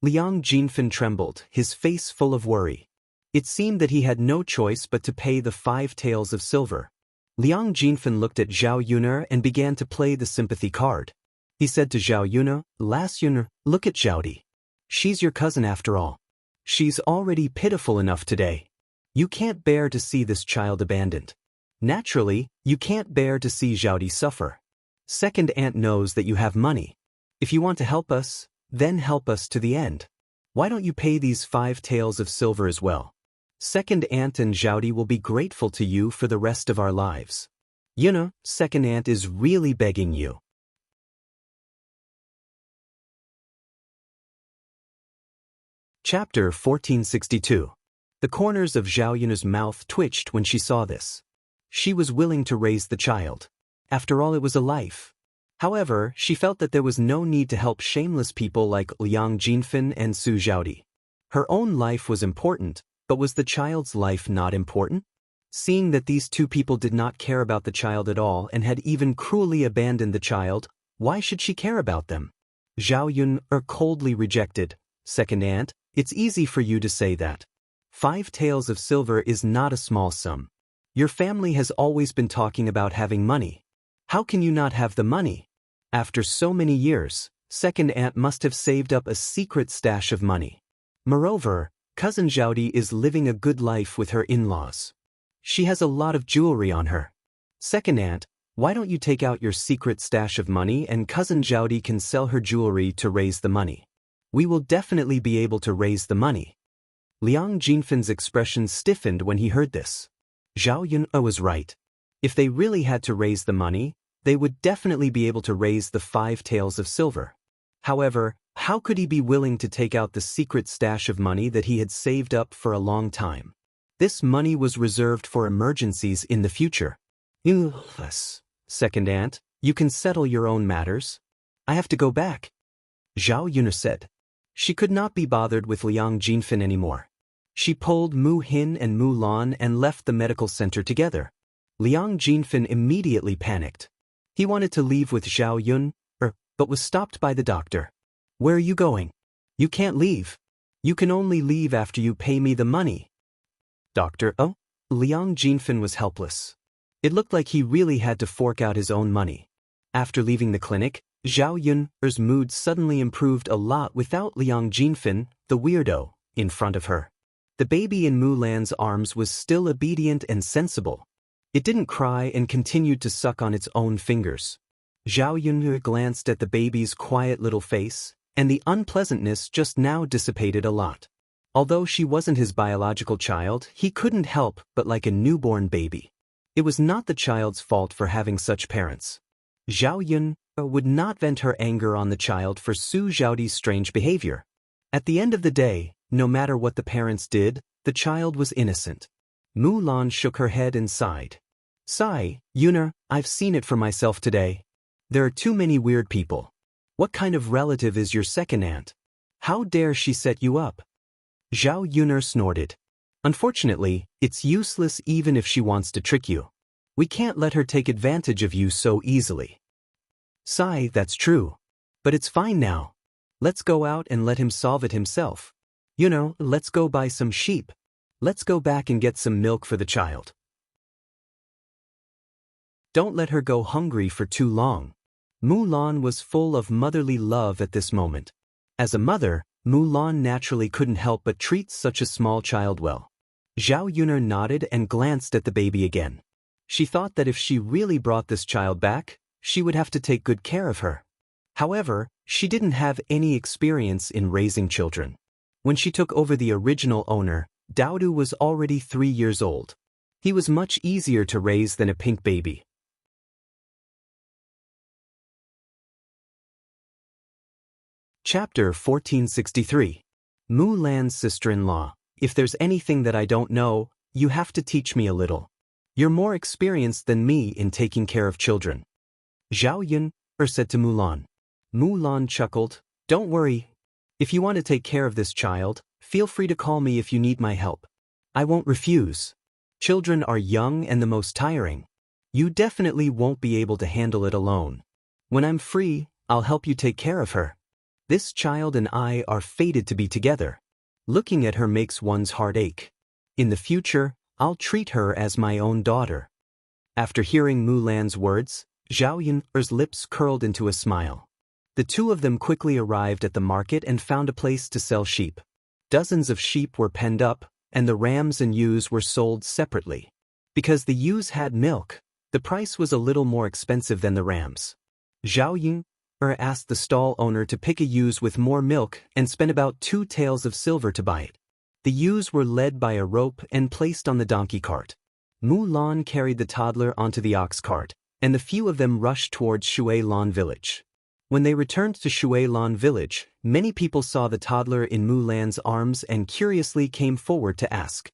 Liang Jinfen trembled, his face full of worry. It seemed that he had no choice but to pay the 5 taels of silver. Liang Jinfen looked at Zhao Yuner and began to play the sympathy card. He said to Zhao Yuner, "Last Yuner, look at Zhaodi. She's your cousin after all. She's already pitiful enough today. You can't bear to see this child abandoned. Naturally, you can't bear to see Zhaodi suffer. Second aunt knows that you have money. If you want to help us, then help us to the end. Why don't you pay these 5 taels of silver as well? Second aunt and Zhaodi will be grateful to you for the rest of our lives. Second aunt is really begging you." Chapter 1462. The corners of Zhao Yun's mouth twitched when she saw this. She was willing to raise the child. After all, it was a life. However, she felt that there was no need to help shameless people like Liang Jinfen and Su Zhaodi. Her own life was important, but was the child's life not important? Seeing that these 2 people did not care about the child at all and had even cruelly abandoned the child, why should she care about them? Zhao Yun coldly rejected. "Second aunt, it's easy for you to say that. 5 taels of silver is not a small sum. Your family has always been talking about having money. How can you not have the money? After so many years, second aunt must have saved up a secret stash of money. Moreover, cousin Zhaodi is living a good life with her in-laws. She has a lot of jewelry on her. Second aunt, why don't you take out your secret stash of money and cousin Zhaodi can sell her jewelry to raise the money? We will definitely be able to raise the money." Liang Jinfen's expression stiffened when he heard this. Zhao Yun was right. If they really had to raise the money, they would definitely be able to raise the 5 taels of silver. However, how could he be willing to take out the secret stash of money that he had saved up for a long time? This money was reserved for emergencies in the future. "Yes, second aunt, you can settle your own matters. I have to go back," Zhao Yun said. She could not be bothered with Liang Jinfen anymore. She pulled Mu Hin and Mu Lan and left the medical center together. Liang Jinfen immediately panicked. He wanted to leave with Zhao Yun, but was stopped by the doctor. "Where are you going? You can't leave. You can only leave after you pay me the money." "Doctor, Liang Jinfen was helpless. It looked like he really had to fork out his own money. After leaving the clinic, Zhao Yun's mood suddenly improved a lot without Liang Jinfen, the weirdo, in front of her. The baby in Mulan's arms was still obedient and sensible. It didn't cry and continued to suck on its own fingers. Zhao Yun glanced at the baby's quiet little face, and the unpleasantness just now dissipated a lot. Although she wasn't his biological child, he couldn't help but like a newborn baby. It was not the child's fault for having such parents. Zhao Yun would not vent her anger on the child for Su Zhaodi's strange behavior. At the end of the day, no matter what the parents did, the child was innocent. Mu Lan shook her head and sighed. "Sigh, Yuner, I've seen it for myself today. There are too many weird people. What kind of relative is your second aunt? How dare she set you up? Zhao Yun'er snorted. Unfortunately, it's useless even if she wants to trick you. We can't let her take advantage of you so easily. Sigh, that's true. But it's fine now. Let's go out and let him solve it himself. Let's go buy some sheep. Let's go back and get some milk for the child. Don't let her go hungry for too long. Mulan was full of motherly love at this moment. As a mother, Mulan naturally couldn't help but treat such a small child well. Zhao Yun'er nodded and glanced at the baby again. She thought that if she really brought this child back, she would have to take good care of her. However, she didn't have any experience in raising children. When she took over the original owner, Daodu was already 3 years old. He was much easier to raise than a pink baby. Chapter 1463. Mulan's sister-in-law. If there's anything that I don't know, you have to teach me a little. You're more experienced than me in taking care of children. Zhao Yun'er said to Mulan. Mulan chuckled. Don't worry. If you want to take care of this child, feel free to call me if you need my help. I won't refuse. Children are young and the most tiring. You definitely won't be able to handle it alone. When I'm free, I'll help you take care of her. This child and I are fated to be together. Looking at her makes one's heart ache. In the future, I'll treat her as my own daughter. After hearing Mulan's words, Zhao Yun'er's lips curled into a smile. The two of them quickly arrived at the market and found a place to sell sheep. Dozens of sheep were penned up, and the rams and ewes were sold separately. Because the ewes had milk, the price was a little more expensive than the rams. Zhao Yun'er asked the stall owner to pick a ewe with more milk and spent about 2 taels of silver to buy it. The ewes were led by a rope and placed on the donkey cart. Mulan carried the toddler onto the ox cart, and the few of them rushed towards Shuilan village. When they returned to Shuilan village, many people saw the toddler in Mulan's arms and curiously came forward to ask.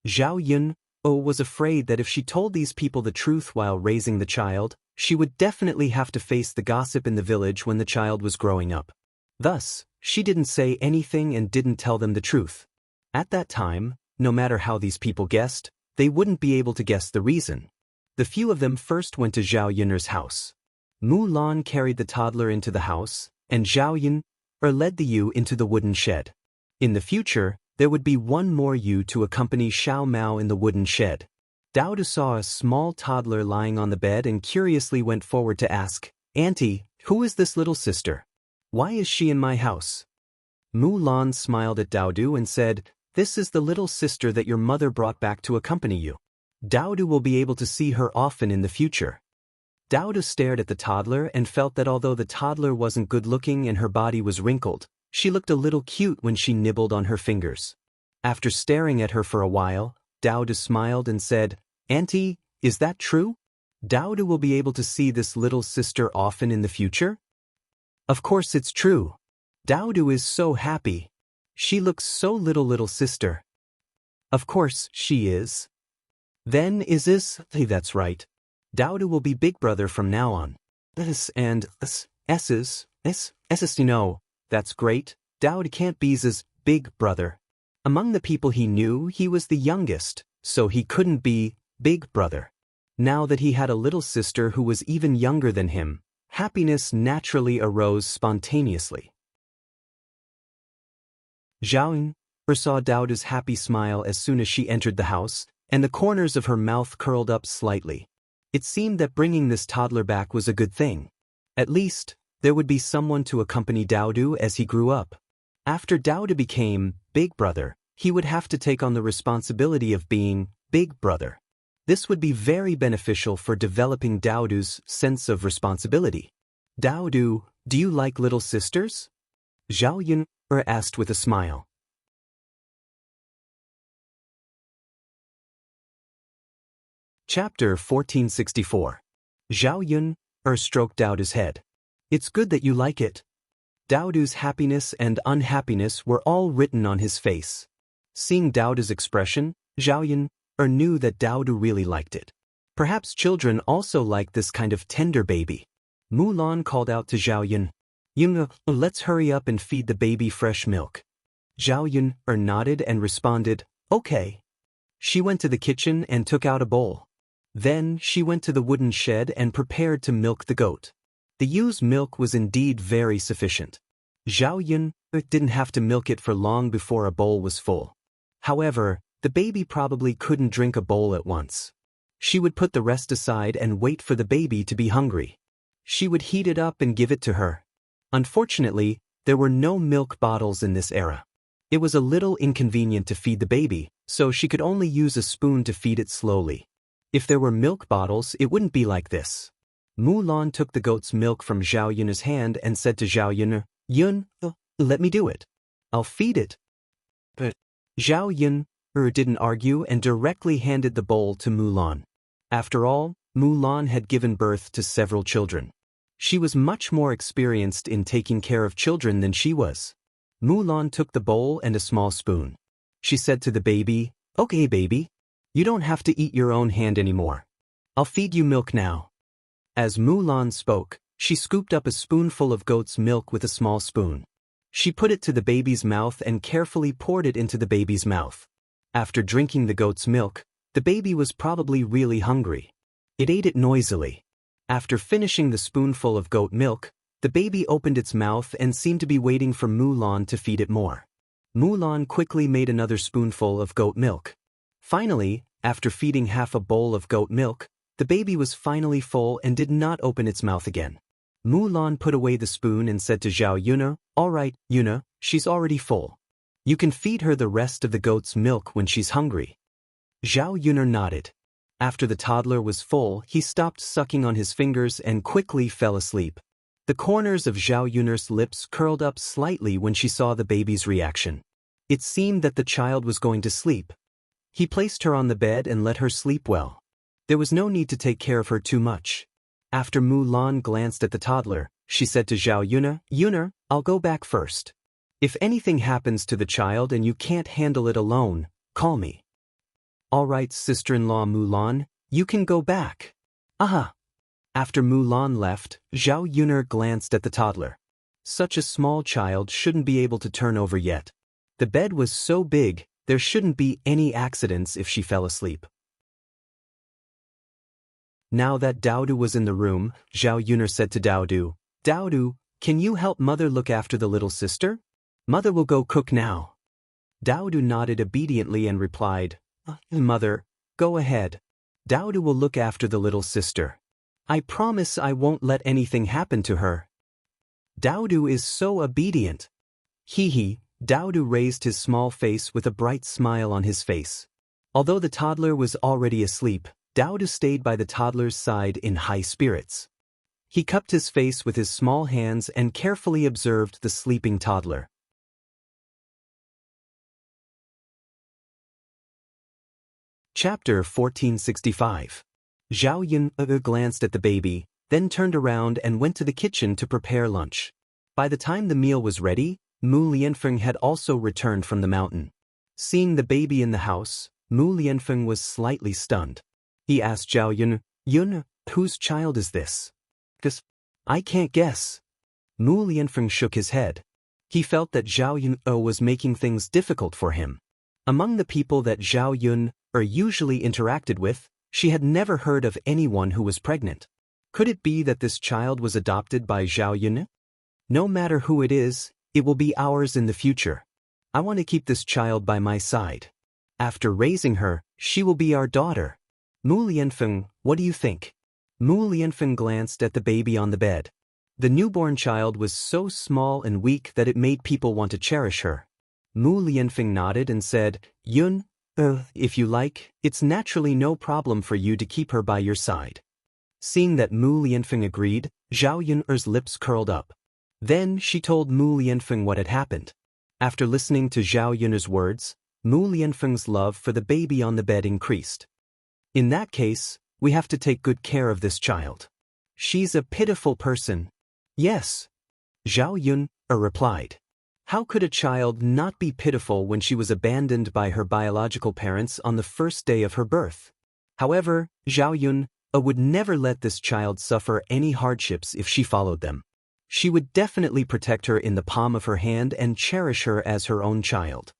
Zhao Yun'er was afraid that if she told these people the truth while raising the child, she would definitely have to face the gossip in the village when the child was growing up. Thus, she didn't say anything and didn't tell them the truth. At that time, no matter how these people guessed, they wouldn't be able to guess the reason. The few of them first went to Zhao Yun'er's house. Mulan carried the toddler into the house, and Zhao Yun'er led the ewe into the wooden shed. In the future, there would be one more ewe to accompany Xiao Mao in the wooden shed. Daodu saw a small toddler lying on the bed and curiously went forward to ask, Auntie, who is this little sister? Why is she in my house? Mulan smiled at Daodu and said, This is the little sister that your mother brought back to accompany you. Daodu will be able to see her often in the future. Daodu stared at the toddler and felt that although the toddler wasn't good-looking and her body was wrinkled, she looked a little cute when she nibbled on her fingers. After staring at her for a while, Daodu smiled and said, Auntie, is that true? Daodu will be able to see this little sister often in the future? Of course it's true. Daodu is so happy. She looks so little sister. Of course she is. Then is this? That's right. Daodu will be big brother from now on. S's, that's great. Daodu can't be his big brother. Among the people he knew, he was the youngest, so he couldn't be big brother. Now that he had a little sister who was even younger than him, happiness naturally arose spontaneously. Zhao Yun'er saw Daodu's happy smile as soon as she entered the house, and the corners of her mouth curled up slightly. It seemed that bringing this toddler back was a good thing. At least, there would be someone to accompany Daodu as he grew up. After Daodu became big brother, he would have to take on the responsibility of being big brother. This would be very beneficial for developing Daodu's sense of responsibility. Daodu, do you like little sisters? Zhao Yun'er asked with a smile. Chapter 1464. Zhao Yun'er stroked Daodu's head. It's good that you like it. Daodu's happiness and unhappiness were all written on his face. Seeing Daodu's expression, Zhao Yun'er knew that Daodu really liked it. Perhaps children also like this kind of tender baby. Mulan called out to Zhao Yun'er. Yun, let's hurry up and feed the baby fresh milk. Zhao Yun nodded and responded, okay. She went to the kitchen and took out a bowl. Then she went to the wooden shed and prepared to milk the goat. The ewe's milk was indeed very sufficient. Zhao Yun didn't have to milk it for long before a bowl was full. However, the baby probably couldn't drink a bowl at once. She would put the rest aside and wait for the baby to be hungry. She would heat it up and give it to her. Unfortunately, there were no milk bottles in this era. It was a little inconvenient to feed the baby, so she could only use a spoon to feed it slowly. If there were milk bottles, it wouldn't be like this. Mulan took the goat's milk from Zhao Yun's hand and said to Zhao Yun, Yun, let me do it. I'll feed it. But Zhao Yun didn't argue and directly handed the bowl to Mulan. After all, Mulan had given birth to several children. She was much more experienced in taking care of children than she was. Mulan took the bowl and a small spoon. She said to the baby, okay baby, you don't have to eat your own hand anymore. I'll feed you milk now. As Mulan spoke, she scooped up a spoonful of goat's milk with a small spoon. She put it to the baby's mouth and carefully poured it into the baby's mouth. After drinking the goat's milk, the baby was probably really hungry. It ate it noisily. After finishing the spoonful of goat milk, the baby opened its mouth and seemed to be waiting for Mulan to feed it more. Mulan quickly made another spoonful of goat milk. Finally, after feeding half a bowl of goat milk, the baby was finally full and did not open its mouth again. Mulan put away the spoon and said to Zhao Yun, all right, Yuna, she's already full. You can feed her the rest of the goat's milk when she's hungry. Zhao Yun nodded. After the toddler was full, he stopped sucking on his fingers and quickly fell asleep. The corners of Zhao Yun's lips curled up slightly when she saw the baby's reaction. It seemed that the child was going to sleep. He placed her on the bed and let her sleep well. There was no need to take care of her too much. After Mulan glanced at the toddler, she said to Zhao Yun, Yuna, I'll go back first. If anything happens to the child and you can't handle it alone, call me. All right, sister-in-law Mulan, you can go back. Aha. After Mulan left, Zhao Yun glanced at the toddler. Such a small child shouldn't be able to turn over yet. The bed was so big, there shouldn't be any accidents if she fell asleep. Now that Daodu was in the room, Zhao Yun said to Daodu, Daodu, can you help mother look after the little sister? Mother will go cook now. Daodu nodded obediently and replied, Mother, go ahead. Daodu will look after the little sister. I promise I won't let anything happen to her. Daodu is so obedient. Hee. Daodu raised his small face with a bright smile on his face. Although the toddler was already asleep, Daodu stayed by the toddler's side in high spirits. He cupped his face with his small hands and carefully observed the sleeping toddler. Chapter 1465. Zhao Yun glanced at the baby, then turned around and went to the kitchen to prepare lunch. By the time the meal was ready, Mu Lianfeng had also returned from the mountain. Seeing the baby in the house, Mu Lianfeng was slightly stunned. He asked Zhao Yun, Yun, whose child is this? I can't guess. Mu Lianfeng shook his head. He felt that Zhao Yun was making things difficult for him. Among the people that Zhao Yun usually interacted with, she had never heard of anyone who was pregnant. Could it be that this child was adopted by Zhao Yun? No matter who it is, it will be ours in the future. I want to keep this child by my side. After raising her, she will be our daughter. Mu Lianfeng, what do you think? Mu Lianfeng glanced at the baby on the bed. The newborn child was so small and weak that it made people want to cherish her. Mu Lianfeng nodded and said, Yun, if you like, it's naturally no problem for you to keep her by your side. Seeing that Mu Lianfeng agreed, Zhao Yun's lips curled up. Then she told Mu Lianfeng what had happened. After listening to Zhao Yun's words, Mu Lianfeng's love for the baby on the bed increased. In that case, we have to take good care of this child. She's a pitiful person. Yes. Zhao Yun replied. How could a child not be pitiful when she was abandoned by her biological parents on the first day of her birth? However, Zhao Yun would never let this child suffer any hardships if she followed them. She would definitely protect her in the palm of her hand and cherish her as her own child.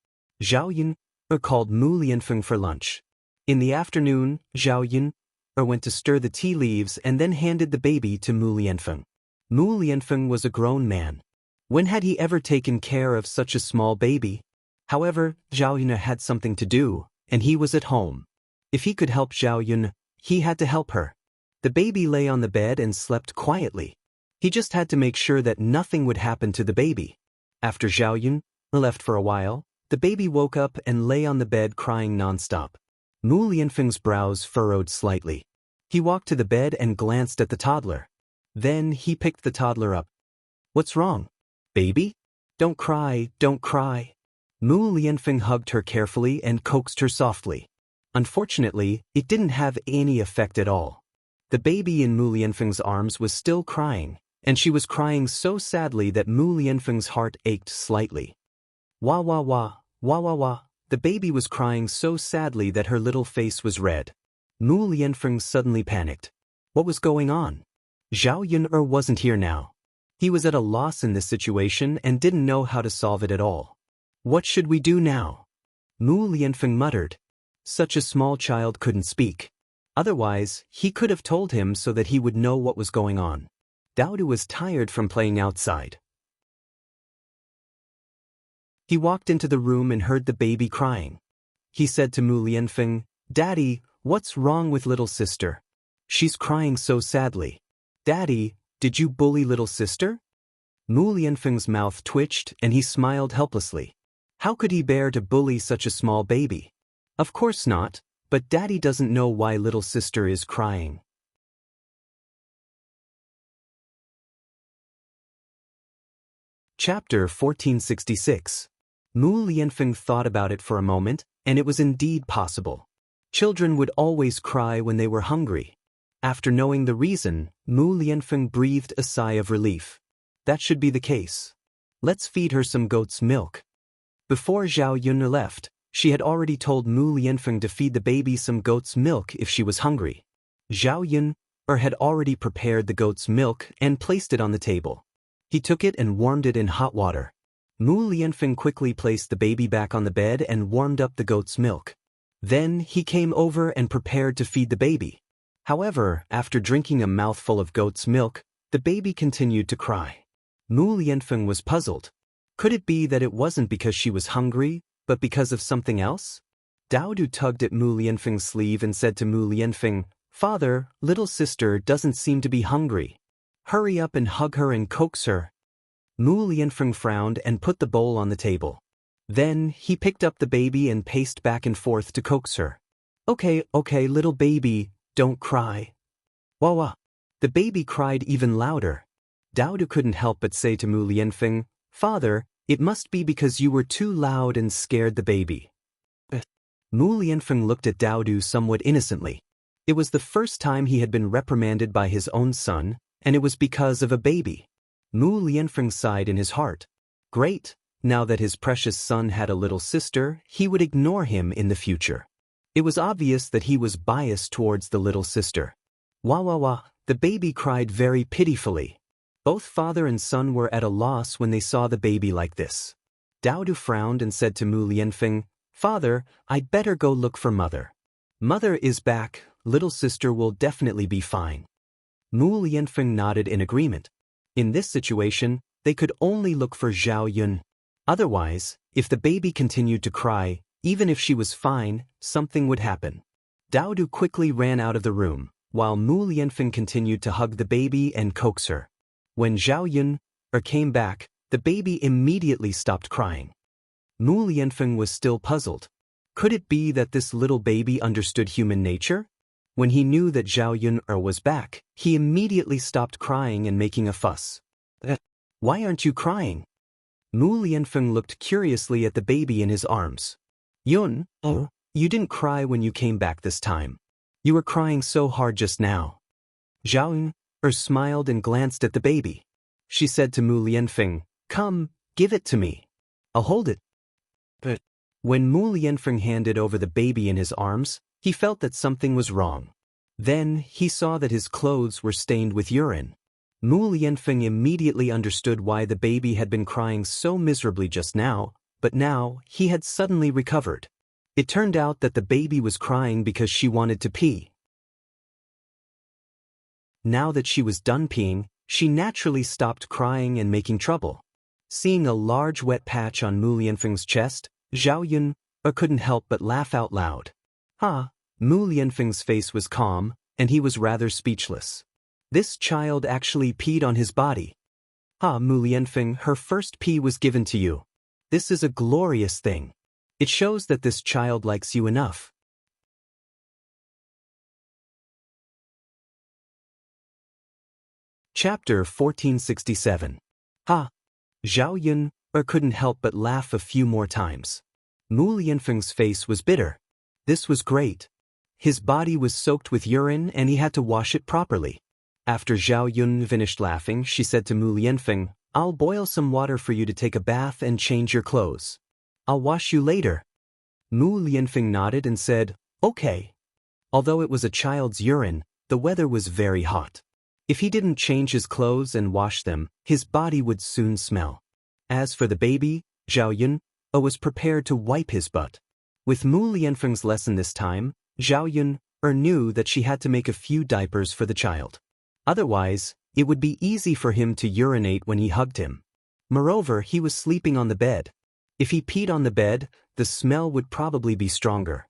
Zhao Yun called Mu Lianfeng for lunch. In the afternoon, Zhao Yun went to stir the tea leaves and then handed the baby to Mu Lianfeng. Mu Lianfeng was a grown man. When had he ever taken care of such a small baby? However, Zhao Yun had something to do, and he was at home. If he could help Zhao Yun, he had to help her. The baby lay on the bed and slept quietly. He just had to make sure that nothing would happen to the baby. After Zhao Yun left for a while, the baby woke up and lay on the bed crying nonstop. Mu Lianfeng's brows furrowed slightly. He walked to the bed and glanced at the toddler. Then he picked the toddler up. "What's wrong, baby? Don't cry, don't cry." Mu Lianfeng hugged her carefully and coaxed her softly. Unfortunately, it didn't have any effect at all. The baby in Mu Lianfeng's arms was still crying, and she was crying so sadly that Mu Lianfeng's heart ached slightly. Wah wah wah, wah wah wah. The baby was crying so sadly that her little face was red. Mu Lianfeng suddenly panicked. What was going on? Zhao Yun wasn't here now. He was at a loss in this situation and didn't know how to solve it at all. What should we do now? Mu Lianfeng muttered. Such a small child couldn't speak. Otherwise, he could have told him so that he would know what was going on. Daodu was tired from playing outside. He walked into the room and heard the baby crying. He said to Mu Lianfeng, "Daddy, what's wrong with little sister? She's crying so sadly." "Daddy, did you bully little sister?" Mu Lianfeng's mouth twitched and he smiled helplessly. How could he bear to bully such a small baby? Of course not, but Daddy doesn't know why little sister is crying. Chapter 1466. Mu Lianfeng thought about it for a moment, and it was indeed possible. Children would always cry when they were hungry. After knowing the reason, Mu Lianfeng breathed a sigh of relief. That should be the case. Let's feed her some goat's milk. Before Zhao Yun left, she had already told Mu Lianfeng to feed the baby some goat's milk if she was hungry. Zhao Yun had already prepared the goat's milk and placed it on the table. He took it and warmed it in hot water. Mu Lianfeng quickly placed the baby back on the bed and warmed up the goat's milk. Then he came over and prepared to feed the baby. However, after drinking a mouthful of goat's milk, the baby continued to cry. Mu Lianfeng was puzzled. Could it be that it wasn't because she was hungry, but because of something else? Daodu tugged at Mu Lianfeng's sleeve and said to Mu Lianfeng, "Father, little sister doesn't seem to be hungry. Hurry up and hug her and coax her." Mu Lianfeng frowned and put the bowl on the table. Then he picked up the baby and paced back and forth to coax her. Okay, little baby, don't cry." Wah wah. The baby cried even louder. Daodu couldn't help but say to Mu Lianfeng, "Father, it must be because you were too loud and scared the baby." Mu Lianfeng looked at Daodu somewhat innocently. It was the first time he had been reprimanded by his own son, and it was because of a baby. Mu Lianfeng sighed in his heart. Great, now that his precious son had a little sister, he would ignore him in the future. It was obvious that he was biased towards the little sister. Wah wah wah, the baby cried very pitifully. Both father and son were at a loss when they saw the baby like this. Daodu frowned and said to Mu Lianfeng, "Father, I'd better go look for mother. Mother is back, little sister will definitely be fine." Mu Lianfeng nodded in agreement. In this situation, they could only look for Zhao Yun. Otherwise, if the baby continued to cry, even if she was fine, something would happen. Daodu quickly ran out of the room, while Mu Lianfeng continued to hug the baby and coax her. When Zhao Yun came back, the baby immediately stopped crying. Mu Lianfeng was still puzzled. Could it be that this little baby understood human nature? When he knew that Zhao Yun was back, he immediately stopped crying and making a fuss. Why aren't you crying? Mu Lianfeng looked curiously at the baby in his arms. Yun, you didn't cry when you came back this time. You were crying so hard just now. Zhao Yun smiled and glanced at the baby. She said to Mu Lianfeng, "Come, give it to me. I'll hold it." But when Mu Lianfeng handed over the baby in his arms, he felt that something was wrong. Then he saw that his clothes were stained with urine. Mu Lianfeng immediately understood why the baby had been crying so miserably just now, but now he had suddenly recovered. It turned out that the baby was crying because she wanted to pee. Now that she was done peeing, she naturally stopped crying and making trouble. Seeing a large wet patch on Mu Lianfeng's chest, Zhao Yun couldn't help but laugh out loud. Mu Lianfeng's face was calm, and he was rather speechless. This child actually peed on his body. Mu Lianfeng, her first pee was given to you. This is a glorious thing. It shows that this child likes you enough. Chapter 1467. Zhao Yun couldn't help but laugh a few more times. Mu Lianfeng's face was bitter. This was great. His body was soaked with urine and he had to wash it properly. After Zhao Yun finished laughing, she said to Mu Lianfeng, "I'll boil some water for you to take a bath and change your clothes. I'll wash you later." Mu Lianfeng nodded and said, "Okay." Although it was a child's urine, the weather was very hot. If he didn't change his clothes and wash them, his body would soon smell. As for the baby, Zhao Yun was prepared to wipe his butt. With Mu Lianfeng's lesson this time, Zhao Yun knew that she had to make a few diapers for the child. Otherwise, it would be easy for him to urinate when he hugged him. Moreover, he was sleeping on the bed. If he peed on the bed, the smell would probably be stronger.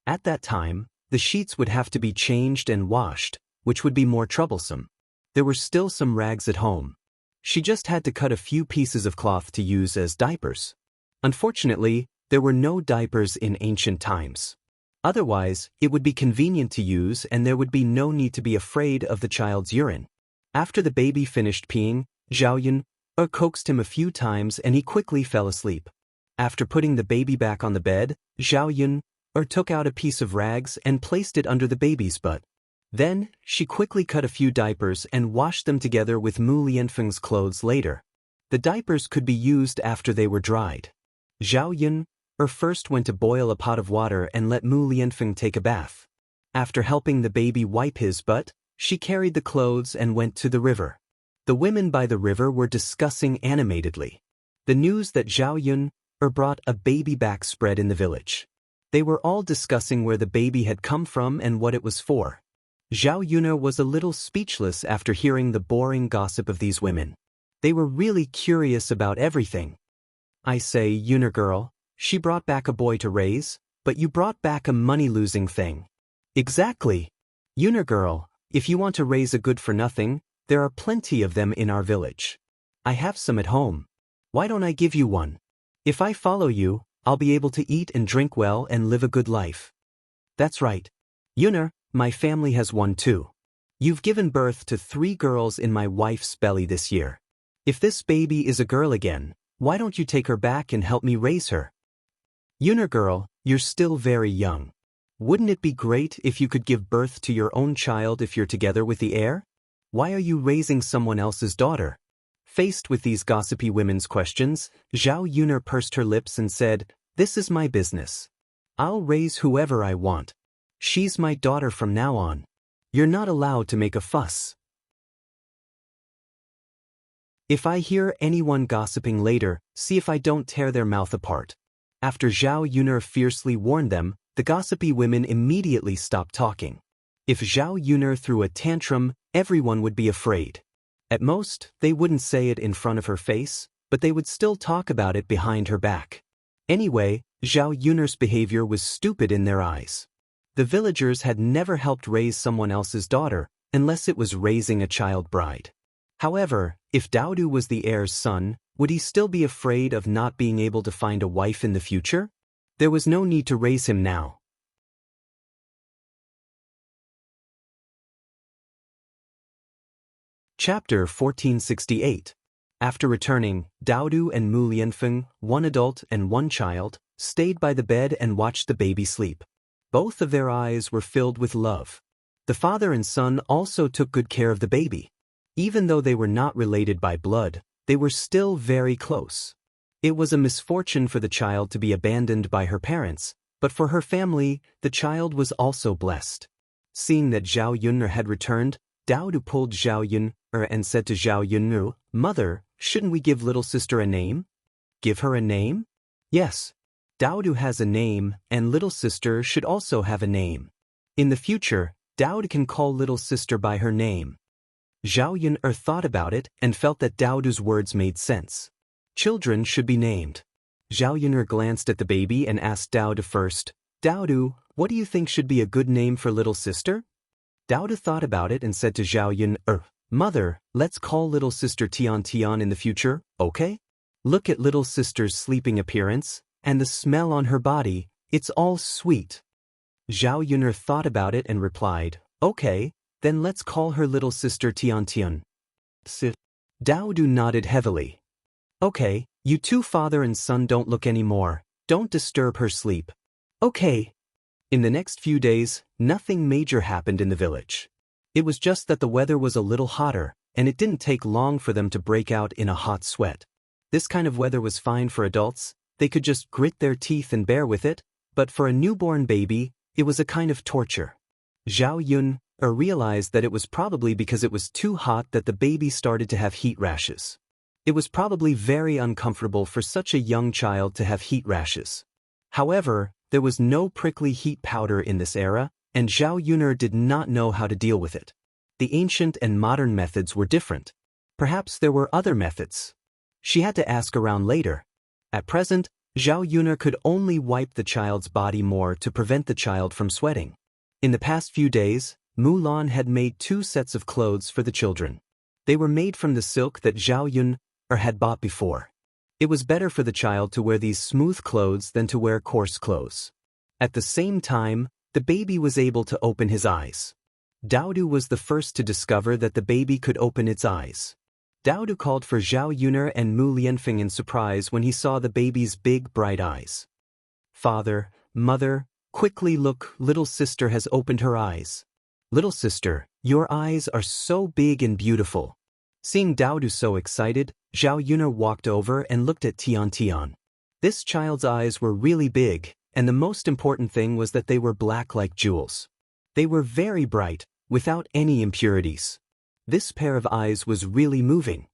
At that time, the sheets would have to be changed and washed, which would be more troublesome. There were still some rags at home. She just had to cut a few pieces of cloth to use as diapers. Unfortunately, there were no diapers in ancient times. Otherwise, it would be convenient to use and there would be no need to be afraid of the child's urine. After the baby finished peeing, Zhao Yun coaxed him a few times and he quickly fell asleep. After putting the baby back on the bed, Zhao Yun took out a piece of rags and placed it under the baby's butt. Then, she quickly cut a few diapers and washed them together with Mu Lianfeng's clothes later. The diapers could be used after they were dried. Zhao Yun first went to boil a pot of water and let Mu Lianfeng take a bath. After helping the baby wipe his butt, she carried the clothes and went to the river. The women by the river were discussing animatedly. The news that Zhao Yun brought a baby back spread in the village. They were all discussing where the baby had come from and what it was for. Zhao Yun was a little speechless after hearing the boring gossip of these women. They were really curious about everything. "I say, Yun girl, she brought back a boy to raise, but you brought back a money-losing thing." "Exactly. Yun girl, if you want to raise a good-for-nothing, there are plenty of them in our village. I have some at home. Why don't I give you one? If I follow you, I'll be able to eat and drink well and live a good life." "That's right. Yun, my family has one too. You've given birth to 3 girls in my wife's belly this year. If this baby is a girl again, why don't you take her back and help me raise her? Yun girl, you're still very young. Wouldn't it be great if you could give birth to your own child if you're together with the heir? Why are you raising someone else's daughter?" Faced with these gossipy women's questions, Zhao Yun pursed her lips and said, "This is my business. I'll raise whoever I want. She's my daughter from now on. You're not allowed to make a fuss. If I hear anyone gossiping later, see if I don't tear their mouth apart." After Zhao Yun fiercely warned them, the gossipy women immediately stopped talking. If Zhao Yun threw a tantrum, everyone would be afraid. At most, they wouldn't say it in front of her face, but they would still talk about it behind her back. Anyway, Zhao Yun's behavior was stupid in their eyes. The villagers had never helped raise someone else's daughter, unless it was raising a child bride. However, if Daodu was the heir's son, would he still be afraid of not being able to find a wife in the future? There was no need to raise him now. Chapter 1468. After returning, Daodu and Mu Lianfeng, one adult and one child, stayed by the bed and watched the baby sleep. Both of their eyes were filled with love. The father and son also took good care of the baby. Even though they were not related by blood, they were still very close. It was a misfortune for the child to be abandoned by her parents, but for her family, the child was also blessed. Seeing that Zhao Yun had returned, Daodu pulled Zhao Yun and said to Zhao Yunru, "Mother, shouldn't we give little sister a name?" "Give her a name?" "Yes. Daodu has a name, and little sister should also have a name. In the future, Daodu can call little sister by her name." Zhao Yun'er thought about it and felt that Daodu's words made sense. Children should be named. Zhao Yun'er glanced at the baby and asked Daodu first, "Daodu, what do you think should be a good name for little sister?" Daodu thought about it and said to Zhao Yun'er, "Mother, let's call little sister Tian Tian in the future, okay? Look at little sister's sleeping appearance, and the smell on her body, it's all sweet." Zhao Yun'er thought about it and replied, "Okay, then let's call her little sister Tian Tian." Daodu nodded heavily. "Okay, you two father and son don't look anymore, don't disturb her sleep." "Okay." In the next few days, nothing major happened in the village. It was just that the weather was a little hotter, and it didn't take long for them to break out in a hot sweat. This kind of weather was fine for adults, they could just grit their teeth and bear with it, but for a newborn baby, it was a kind of torture. Zhao Yun'er realized that it was probably because it was too hot that the baby started to have heat rashes. It was probably very uncomfortable for such a young child to have heat rashes. However, there was no prickly heat powder in this era, and Zhao Yun'er did not know how to deal with it. The ancient and modern methods were different. Perhaps there were other methods. She had to ask around later. At present, Zhao Yun'er could only wipe the child's body more to prevent the child from sweating. In the past few days, Mulan had made 2 sets of clothes for the children. They were made from the silk that Zhao Yun'er had bought before. It was better for the child to wear these smooth clothes than to wear coarse clothes. At the same time, the baby was able to open his eyes. Daodu was the first to discover that the baby could open its eyes. Daodu called for Zhao Yun'er and Mu Lianfeng in surprise when he saw the baby's big, bright eyes. "Father, mother, quickly look, little sister has opened her eyes. Little sister, your eyes are so big and beautiful." Seeing Daodu so excited, Zhao Yun'er walked over and looked at Tian Tian. This child's eyes were really big, and the most important thing was that they were black like jewels. They were very bright, without any impurities. This pair of eyes was really moving.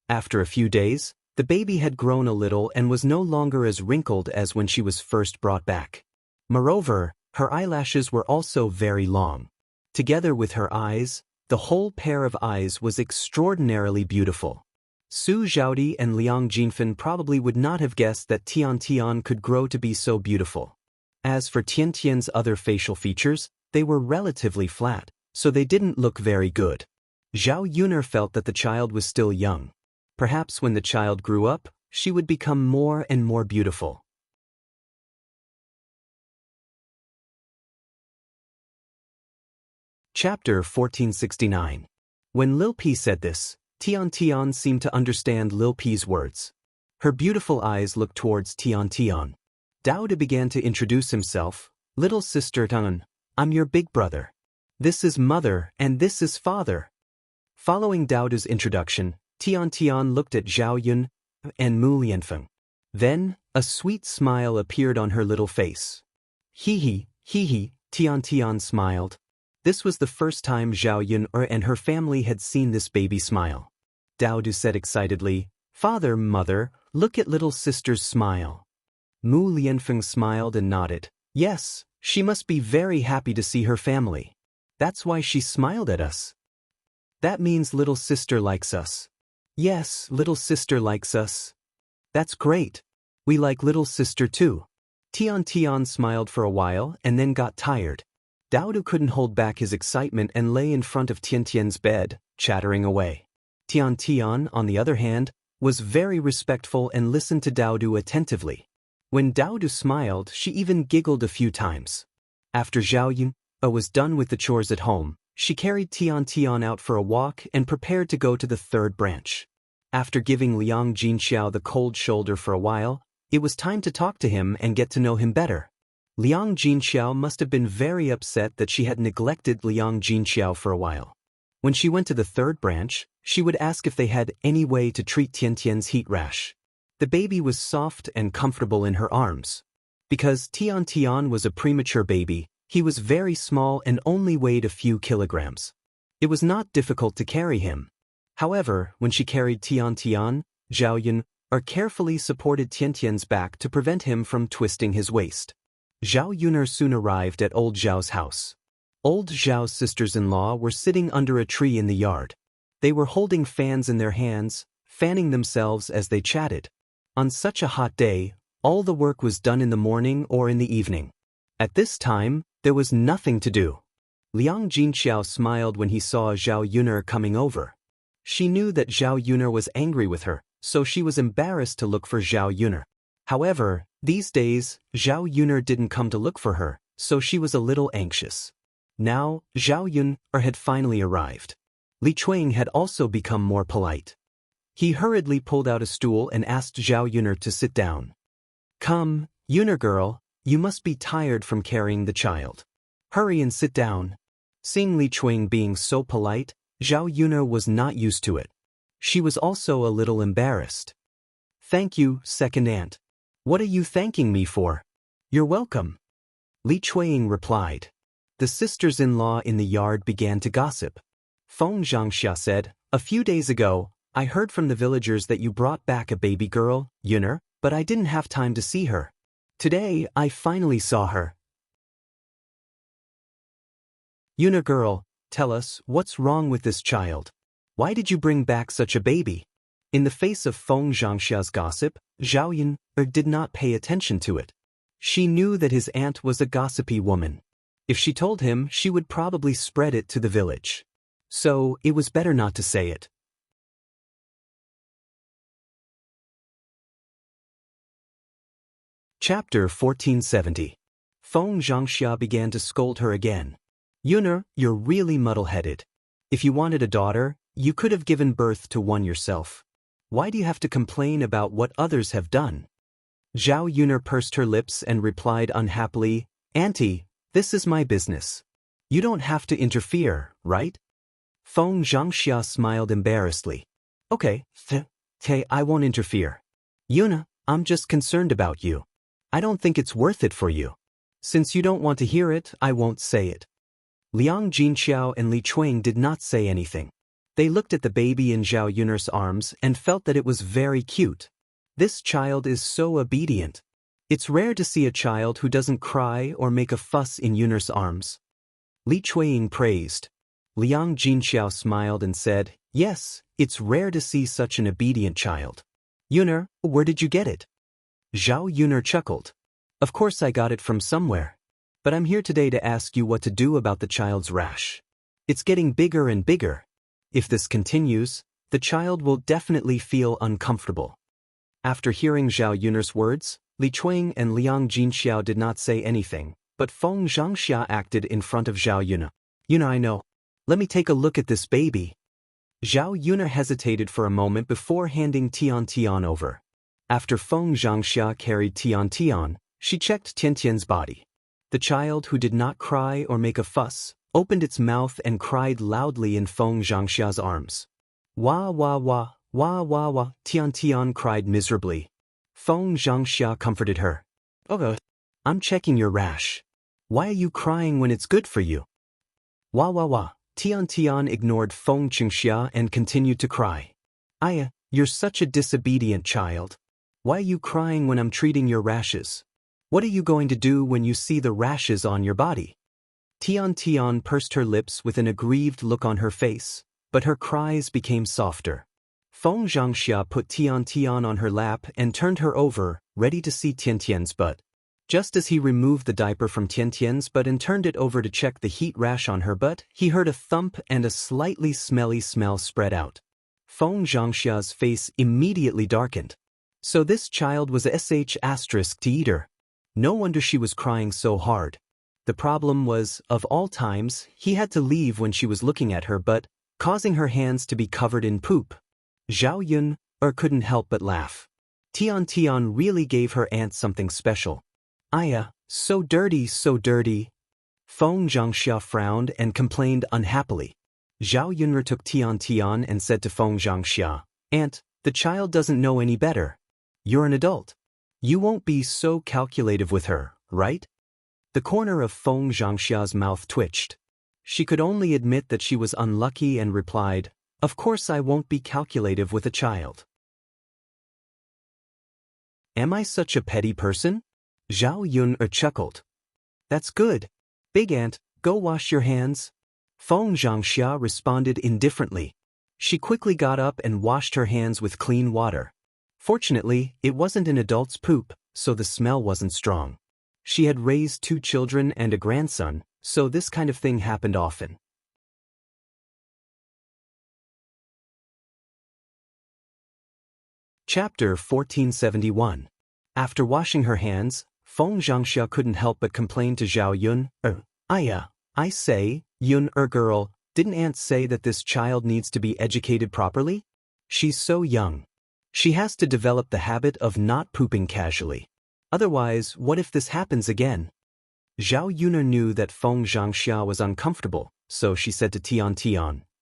After a few days, the baby had grown a little and was no longer as wrinkled as when she was first brought back. Moreover, her eyelashes were also very long. Together with her eyes, the whole pair of eyes was extraordinarily beautiful. Su Zhaodi and Liang Jinfen probably would not have guessed that Tian Tian could grow to be so beautiful. As for Tian Tian's other facial features, they were relatively flat, so they didn't look very good. Zhao Yun'er felt that the child was still young. Perhaps when the child grew up, she would become more and more beautiful. Chapter 1469. When Lil Pi said this, Tian Tian seemed to understand Lil Pi's words. Her beautiful eyes looked towards Tian Tian. Daodu began to introduce himself. "Little sister Tian, I'm your big brother. This is mother and this is father." Following Daodu's introduction, Tian Tian looked at Zhao Yun and Mu Lianfeng. Then, a sweet smile appeared on her little face. Hee hee, Tian Tian smiled. This was the first time Zhao Yun'er and her family had seen this baby smile. Daodu said excitedly, "Father, mother, look at little sister's smile." Mu Lianfeng smiled and nodded. "Yes, she must be very happy to see her family. That's why she smiled at us. That means little sister likes us." "Yes, little sister likes us." "That's great. We like little sister too." Tian Tian smiled for a while and then got tired. Daodu couldn't hold back his excitement and lay in front of Tian Tian's bed, chattering away. Tian Tian, on the other hand, was very respectful and listened to Daodu attentively. When Daodu smiled, she even giggled a few times. After Zhao Yun was done with the chores at home, she carried Tian Tian out for a walk and prepared to go to the 3rd branch. After giving Liang Jinxiao the cold shoulder for a while, it was time to talk to him and get to know him better. Liang Jinxiao must have been very upset that she had neglected Liang Jinxiao for a while. When she went to the 3rd branch, she would ask if they had any way to treat Tian Tian's heat rash. The baby was soft and comfortable in her arms. Because Tian Tian was a premature baby, he was very small and only weighed a few kilograms. It was not difficult to carry him. However, when she carried Tian, Zhao Yun carefully supported Tian's back to prevent him from twisting his waist. Zhao Yun soon arrived at old Zhao's house. Old Zhao's sisters-in-law were sitting under a tree in the yard. They were holding fans in their hands, fanning themselves as they chatted. On such a hot day, all the work was done in the morning or in the evening. At this time, there was nothing to do. Liang Jinxiao smiled when he saw Zhao Yun coming over. She knew that Zhao Yun was angry with her, so she was embarrassed to look for Zhao Yun. However, these days, Zhao Yun didn't come to look for her, so she was a little anxious. Now, Zhao Yun had finally arrived. Li Chuang had also become more polite. He hurriedly pulled out a stool and asked Zhao Yun to sit down. "Come, Yun girl, you must be tired from carrying the child. Hurry and sit down." Seeing Li Chuang being so polite, Zhao Yun was not used to it. She was also a little embarrassed. "Thank you, second aunt. What are you thanking me for?" "You're welcome," Li Chuang replied. The sisters-in-law in the yard began to gossip. Feng Zhangxia said, "A few days ago, I heard from the villagers that you brought back a baby girl, Yun, but I didn't have time to see her. Today, I finally saw her." "Yun girl, tell us, what's wrong with this child? Why did you bring back such a baby?" In the face of Feng Zhangxia's gossip, Zhao Yun did not pay attention to it. She knew that his aunt was a gossipy woman. If she told him, she would probably spread it to the village. So, it was better not to say it. Chapter 1470. Feng Zhangxia began to scold her again. "Yun, you're really muddle-headed. If you wanted a daughter, you could have given birth to one yourself. Why do you have to complain about what others have done?" Zhao Yun pursed her lips and replied unhappily, "Auntie, this is my business. You don't have to interfere, right?" Feng Zhangxia smiled embarrassedly. "Okay, I won't interfere. Yun, I'm just concerned about you. I don't think it's worth it for you. Since you don't want to hear it, I won't say it." Liang Jinxiao and Li Chuang did not say anything. They looked at the baby in Zhao Yun's arms and felt that it was very cute. This child is so obedient. It's rare to see a child who doesn't cry or make a fuss in Yun's arms. Li Chuang praised. Liang Jinxiao smiled and said, "Yes, it's rare to see such an obedient child. Yun, where did you get it?" Zhao Yun chuckled. "Of course I got it from somewhere. But I'm here today to ask you what to do about the child's rash. It's getting bigger and bigger. If this continues, the child will definitely feel uncomfortable." After hearing Zhao Yun's words, Li Chuang and Liang Jinxiao did not say anything, but Feng Zhangxia acted in front of Zhao Yun. "Yun, I know. Let me take a look at this baby." Zhao Yun hesitated for a moment before handing Tian over. After Feng Zhangxia carried Tian, she checked Tian's body. The child, who did not cry or make a fuss, opened its mouth and cried loudly in Feng Zhangxia's arms. "Wah wah wah, wah wah wah," Tian cried miserably. Feng Zhangxia comforted her. "Oh, I'm checking your rash. Why are you crying when it's good for you?" "Wah wah wah." Tian ignored Feng Zhangxia and continued to cry. You're such a disobedient child. Why are you crying when I'm treating your rashes? What are you going to do when you see the rashes on your body?" Tian pursed her lips with an aggrieved look on her face, but her cries became softer. Feng Zhangxia put Tian on her lap and turned her over, ready to see Tian's butt. Just as he removed the diaper from Tian's butt and turned it over to check the heat rash on her butt, he heard a thump and a slightly smelly smell spread out. Feng Zhangxia's face immediately darkened. So this child was a sh** to eat her. No wonder she was crying so hard. The problem was, of all times, he had to leave when she was looking at her butt, causing her hands to be covered in poop. Zhao Yun couldn't help but laugh. Tian really gave her aunt something special. So dirty, so dirty." Feng Zhangxia frowned and complained unhappily. Zhao Yun took Tian and said to Feng Zhangxia, "Aunt, the child doesn't know any better. You're an adult. You won't be so calculative with her, right?" The corner of Feng Zhangxia's mouth twitched. She could only admit that she was unlucky and replied, "Of course I won't be calculative with a child." Am I such a petty person? Zhao Yun chuckled. That's good. Big Ant, go wash your hands. Feng Zhangxia responded indifferently. She quickly got up and washed her hands with clean water. Fortunately, it wasn't an adult's poop, so the smell wasn't strong. She had raised 2 children and a grandson, so this kind of thing happened often. Chapter 1471. After washing her hands, Feng Zhangxia couldn't help but complain to Zhao Yun, I say, Yun girl, didn't Aunt say that this child needs to be educated properly? She's so young. She has to develop the habit of not pooping casually. Otherwise, what if this happens again? Zhao Yun knew that Feng Zhangxia was uncomfortable, so she said to Tian,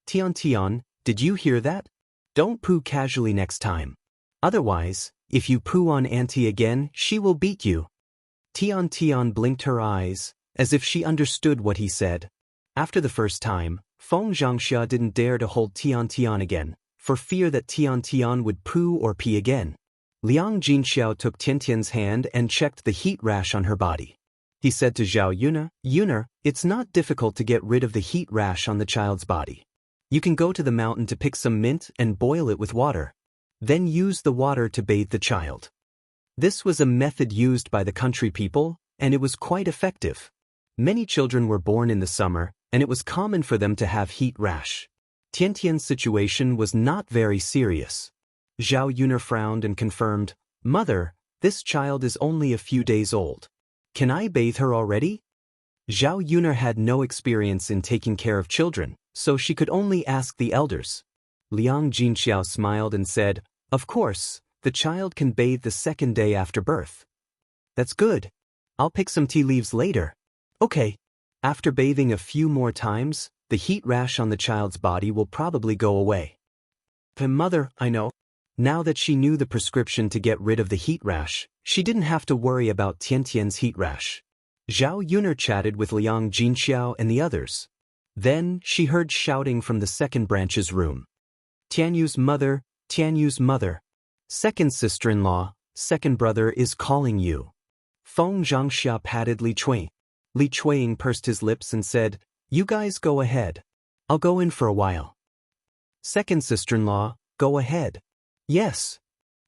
Tian, did you hear that? Don't poo casually next time. Otherwise, if you poo on Auntie again, she will beat you. Tian blinked her eyes, as if she understood what he said. After the first time, Feng Zhangxia didn't dare to hold Tian again, for fear that Tian would poo or pee again. Liang Jinxiao took Tian's hand and checked the heat rash on her body. He said to Zhao Yun, it's not difficult to get rid of the heat rash on the child's body. You can go to the mountain to pick some mint and boil it with water. Then use the water to bathe the child. This was a method used by the country people, and it was quite effective. Many children were born in the summer, and it was common for them to have heat rash. Tian's situation was not very serious. Zhao Yun frowned and confirmed, Mother, this child is only a few days old. Can I bathe her already? Zhao Yun had no experience in taking care of children, so she could only ask the elders. Liang Jinxiao smiled and said, Of course, the child can bathe the 2nd day after birth. That's good. I'll pick some tea leaves later. Okay. After bathing a few more times, the heat rash on the child's body will probably go away. Mother, I know. Now that she knew the prescription to get rid of the heat rash, she didn't have to worry about Tian's heat rash. Zhao Yun chatted with Liang Jinxiao and the others. Then, she heard shouting from the 2nd branch's room. Tianyu's mother, 2nd sister-in-law, 2nd brother is calling you. Feng Zhangxia patted Li Chuang. Li Chuang pursed his lips and said, You guys go ahead. I'll go in for a while. 2nd sister-in-law, go ahead. Yes.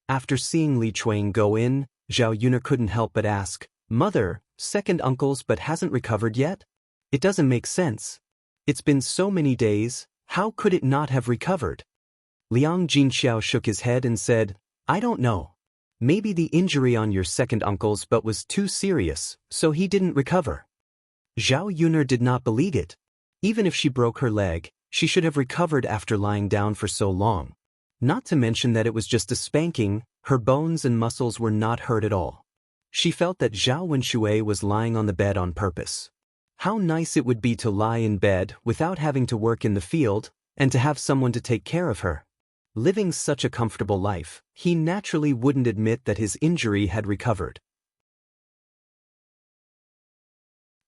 After seeing Li Chuang go in, Zhao Yun couldn't help but ask, Mother, 2nd uncle's but hasn't recovered yet? It doesn't make sense. It's been so many days, how could it not have recovered? Liang Jinxiao shook his head and said, I don't know. Maybe the injury on your 2nd uncle's butt was too serious, so he didn't recover. Zhao Yun did not believe it. Even if she broke her leg, she should have recovered after lying down for so long. Not to mention that it was just a spanking, her bones and muscles were not hurt at all. She felt that Zhao Wenshui was lying on the bed on purpose. How nice it would be to lie in bed without having to work in the field, and to have someone to take care of her. Living such a comfortable life, he naturally wouldn't admit that his injury had recovered.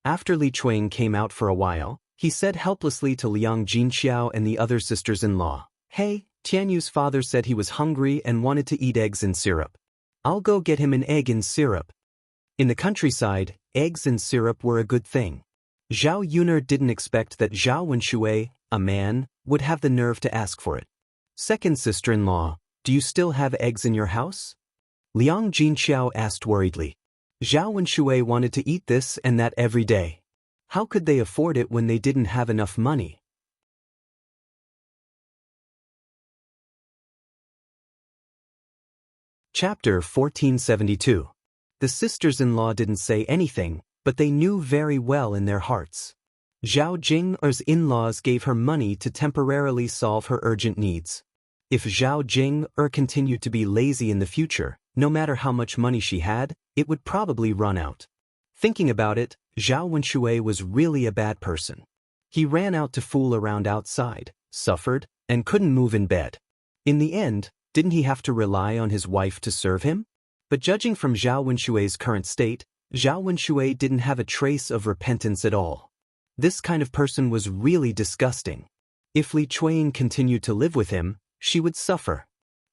After Li Chuang came out for a while, he said helplessly to Liang Jinxiao and the other sisters-in-law, Hey, Tianyu's father said he was hungry and wanted to eat eggs in syrup. I'll go get him an egg in syrup. In the countryside, eggs in syrup were a good thing. Zhao Yun didn't expect that Zhao Wenshui, a man, would have the nerve to ask for it. 2nd sister-in-law, do you still have eggs in your house? Liang Jinxiao asked worriedly. Zhao Wenshui wanted to eat this and that every day. How could they afford it when they didn't have enough money? Chapter 1472. The sisters-in-law didn't say anything, but they knew very well in their hearts. Zhao Jing's in-laws gave her money to temporarily solve her urgent needs. If Zhao Jing continued to be lazy in the future, no matter how much money she had, it would probably run out. Thinking about it, Zhao Wenshui was really a bad person. He ran out to fool around outside, suffered, and couldn't move in bed. In the end, didn't he have to rely on his wife to serve him? But judging from Zhao Wenshui's current state, Zhao Wenshui didn't have a trace of repentance at all. This kind of person was really disgusting. If Li Chuiying continued to live with him, she would suffer.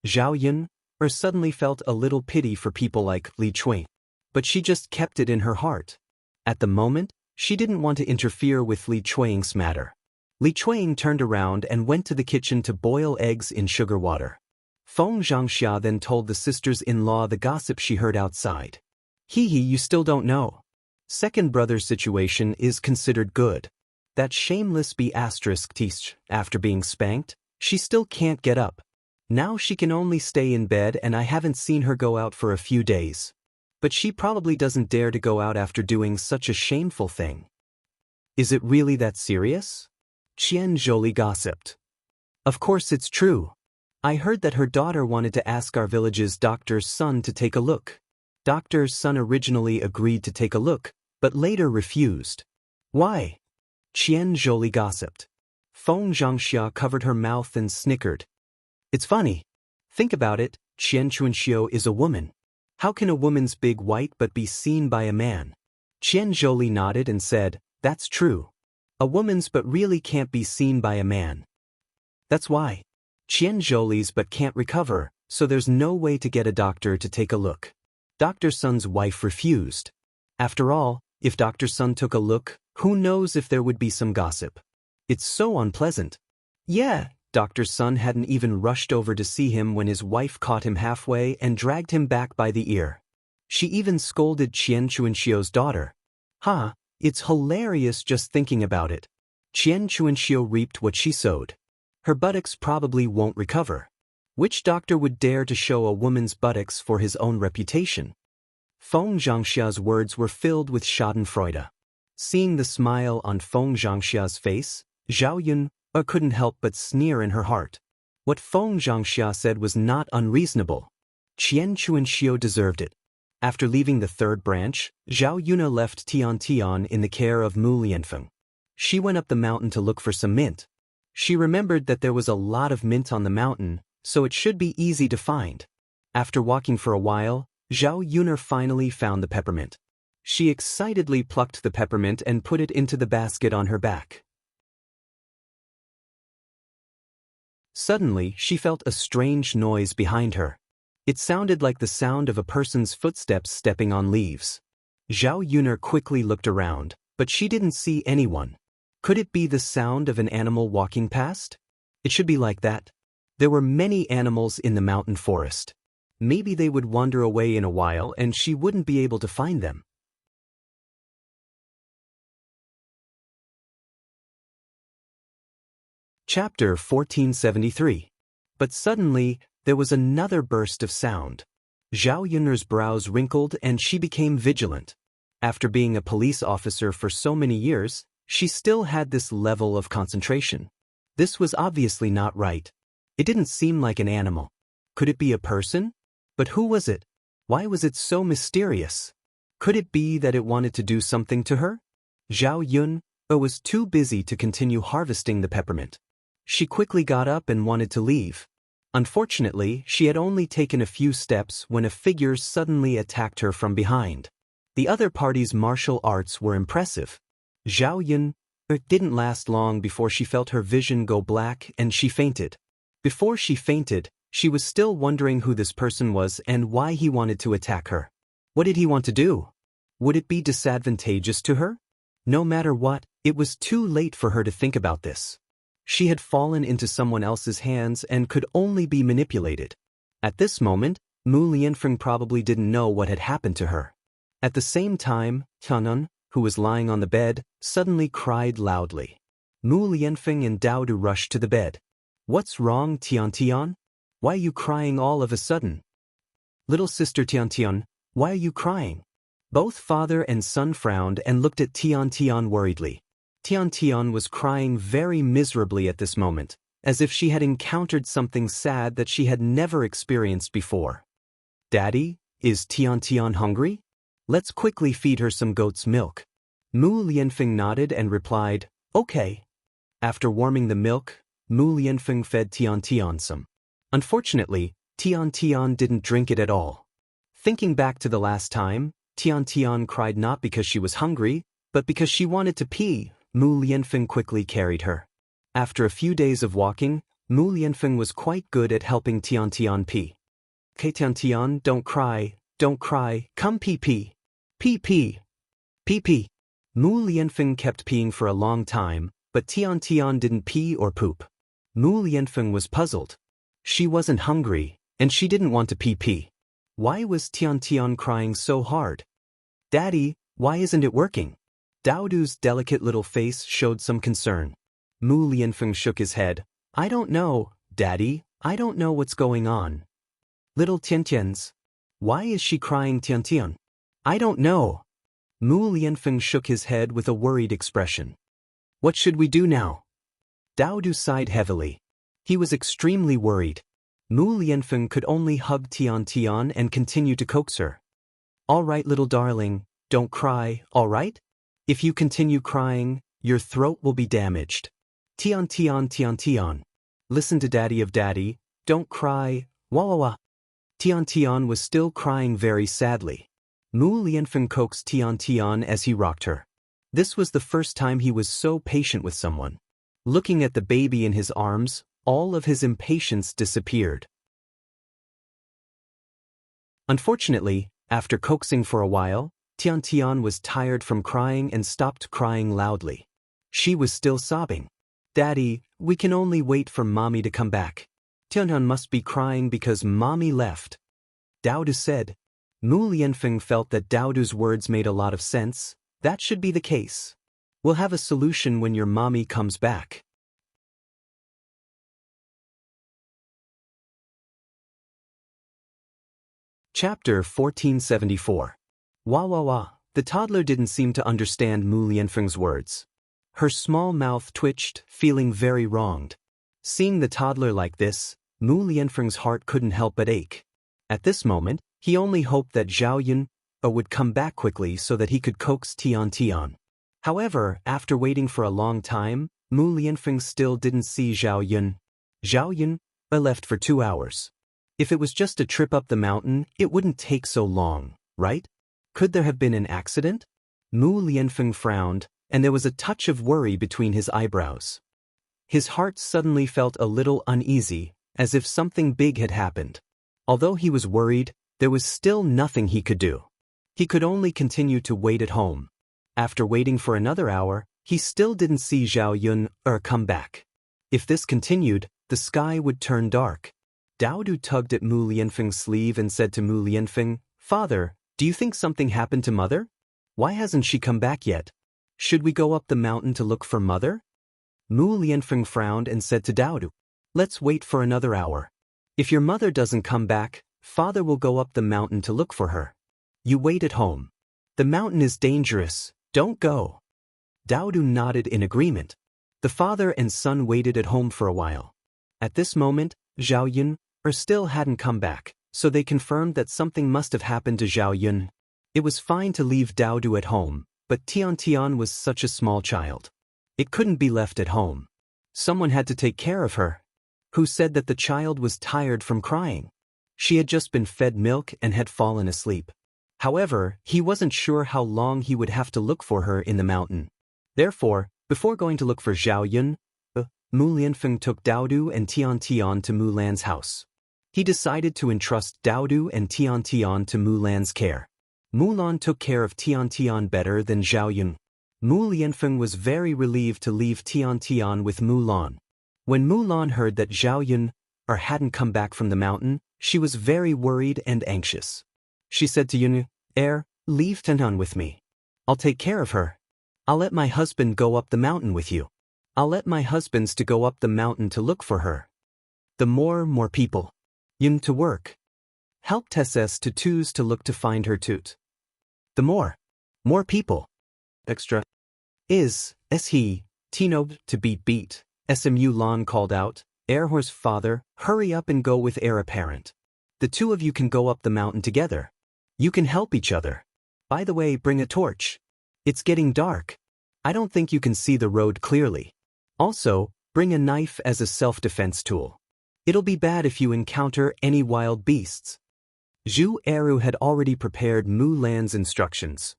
Zhao Yun suddenly felt a little pity for people like Li Chuiying, but she just kept it in her heart. At the moment, she didn't want to interfere with Li Chuiying's matter. Li Chuiying turned around and went to the kitchen to boil eggs in sugar water. Feng Zhangxia then told the sisters-in-law the gossip she heard outside. Hee, you still don't know. Second brother's situation is considered good. That shameless B***teach, after being spanked, she still can't get up. Now she can only stay in bed and I haven't seen her go out for a few days. But she probably doesn't dare to go out after doing such a shameful thing. Is it really that serious? Qian Zholi gossiped. Of course it's true. I heard that her daughter wanted to ask our village's doctor's son to take a look. Doctor's son originally agreed to take a look, but later refused. Why? Qian Zholi gossiped. Feng Zhangxia covered her mouth and snickered. It's funny. Think about it, Qian Chuanxiu is a woman. How can a woman's big white butt be seen by a man? Qian Zholi nodded and said, that's true. A woman's butt really can't be seen by a man. That's why. Qian Zholi's butt can't recover, so there's no way to get a doctor to take a look. Dr. Sun's wife refused. After all, if Dr. Sun took a look, who knows if there would be some gossip. It's so unpleasant. Yeah, Dr. Sun hadn't even rushed over to see him when his wife caught him halfway and dragged him back by the ear. She even scolded Qian Chuanxiu's daughter. It's hilarious just thinking about it. Qian Chuanxiu reaped what she sowed. Her buttocks probably won't recover. Which doctor would dare to show a woman's buttocks for his own reputation? Feng Zhangxia's words were filled with schadenfreude. Seeing the smile on Feng Zhangxia's face, Zhao Yun couldn't help but sneer in her heart. What Feng Zhangxia said was not unreasonable. Qian Chuanxiu deserved it. After leaving the third branch, Zhao Yuna left Tian in the care of Mu Lianfeng. She went up the mountain to look for some mint. She remembered that there was a lot of mint on the mountain, so it should be easy to find. After walking for a while, Zhao Yuna finally found the peppermint. She excitedly plucked the peppermint and put it into the basket on her back. Suddenly, she felt a strange noise behind her. It sounded like the sound of a person's footsteps stepping on leaves. Zhao Yuna quickly looked around, but she didn't see anyone. Could it be the sound of an animal walking past? It should be like that. There were many animals in the mountain forest. Maybe they would wander away in a while and she wouldn't be able to find them. Chapter 1473. But suddenly, there was another burst of sound. Zhao Yun's brows wrinkled and she became vigilant. After being a police officer for so many years, she still had this level of concentration. This was obviously not right. It didn't seem like an animal. Could it be a person? But who was it? Why was it so mysterious? Could it be that it wanted to do something to her? Zhao Yun was too busy to continue harvesting the peppermint. She quickly got up and wanted to leave. Unfortunately, she had only taken a few steps when a figure suddenly attacked her from behind. The other party's martial arts were impressive. Zhao Yun didn't last long before she felt her vision go black and she fainted. Before she fainted, she was still wondering who this person was and why he wanted to attack her. What did he want to do? Would it be disadvantageous to her? No matter what, it was too late for her to think about this. She had fallen into someone else's hands and could only be manipulated. At this moment, Mu Lianfeng probably didn't know what had happened to her. At the same time, Tianan, who was lying on the bed, suddenly cried loudly. Mu Lianfeng and Dao Du rushed to the bed. What's wrong, Tian? Why are you crying all of a sudden? Little sister Tian, why are you crying? Both father and son frowned and looked at Tian worriedly. Tian was crying very miserably at this moment, as if she had encountered something sad that she had never experienced before. Daddy, is Tian hungry? Let's quickly feed her some goat's milk. Mu Lianfeng nodded and replied, okay. After warming the milk, Mu Lianfeng fed Tian some. Unfortunately, Tian didn't drink it at all. Thinking back to the last time, Tian cried not because she was hungry, but because she wanted to pee. Mu Lianfeng quickly carried her. After a few days of walking, Mu Lianfeng was quite good at helping Tian Tian pee. "Okay, Tian Tian, don't cry, come pee pee. Pee pee. Pee pee." Mu Lianfeng kept peeing for a long time, but Tian Tian didn't pee or poop. Mu Lianfeng was puzzled. She wasn't hungry, and she didn't want to pee pee. Why was Tian Tian crying so hard? "Daddy, why isn't it working?" Daodu's delicate little face showed some concern. Mu Lianfeng shook his head. "I don't know, Daddy, I don't know what's going on." "Little Tiantian's. Why is she crying, Tiantian?" "I don't know." Mu Lianfeng shook his head with a worried expression. "What should we do now?" Daodu sighed heavily. He was extremely worried. Mu Lianfeng could only hug Tian Tian and continue to coax her. "All right, little darling, don't cry, all right? If you continue crying, your throat will be damaged. Tian Tian Tian Tian. Listen to Daddy of Daddy, don't cry, wah wah wah." Tian Tian was still crying very sadly. Mu Lianfeng coaxed Tian Tian as he rocked her. This was the first time he was so patient with someone. Looking at the baby in his arms, all of his impatience disappeared. Unfortunately, after coaxing for a while, Tian Tian was tired from crying and stopped crying loudly. She was still sobbing. "Daddy, we can only wait for Mommy to come back. Tiantian must be crying because Mommy left." Daodu said. Mu Lianfeng felt that Daodu's words made a lot of sense. That should be the case. "We'll have a solution when your Mommy comes back." Chapter 1474. Wah wah wah. The toddler didn't seem to understand Mu Lianfeng's words. Her small mouth twitched, feeling very wronged. Seeing the toddler like this, Mu Lianfeng's heart couldn't help but ache. At this moment, he only hoped that Zhao Yun would come back quickly so that he could coax Tian Tian. However, after waiting for a long time, Mu Lianfeng still didn't see Zhao Yun. Zhao Yun left for 2 hours. If it was just a trip up the mountain, it wouldn't take so long, right? Could there have been an accident? Mu Lianfeng frowned, and there was a touch of worry between his eyebrows. His heart suddenly felt a little uneasy, as if something big had happened. Although he was worried, there was still nothing he could do. He could only continue to wait at home. After waiting for another hour, he still didn't see Zhao Yun come back. If this continued, the sky would turn dark. Daodu tugged at Mu Lianfeng's sleeve and said to Mu Lianfeng, "Father, do you think something happened to Mother? Why hasn't she come back yet? Should we go up the mountain to look for Mother?" Mu Lianfeng frowned and said to Daodu, "Let's wait for another hour. If your mother doesn't come back, Father will go up the mountain to look for her. You wait at home. The mountain is dangerous, don't go." Daodu nodded in agreement. The father and son waited at home for a while. At this moment, Zhao Yun still hadn't come back, so they confirmed that something must have happened to Zhao Yun. It was fine to leave Daodu at home, but Tian Tian was such a small child. It couldn't be left at home. Someone had to take care of her. Who said that the child was tired from crying? She had just been fed milk and had fallen asleep. However, he wasn't sure how long he would have to look for her in the mountain. Therefore, before going to look for Zhao Yun, Mu Lianfeng took Daodu and Tian Tian to Mulan's house. He decided to entrust Daodu and Tian Tian to Mulan's care. Mulan took care of Tian Tian better than Zhao Yun. Mu Lianfeng was very relieved to leave Tian Tian with Mulan. When Mulan heard that Zhao Yun hadn't come back from the mountain, she was very worried and anxious. She said to Yun, "Leave Tian with me. I'll take care of her. I'll let my husband go up the mountain with you. I'll let my husbands to go up the mountain to look for her. The more people. Yun to work. Help Tesses to choose to look to find her toot. The more people. Extra. He, Tino to beat. SMU Lon called out, Horse father, hurry up and go with heir apparent. The two of you can go up the mountain together. You can help each other. By the way, bring a torch. It's getting dark. I don't think you can see the road clearly. Also, bring a knife as a self-defense tool. It'll be bad if you encounter any wild beasts." Zhu Eru had already prepared Mulan's instructions.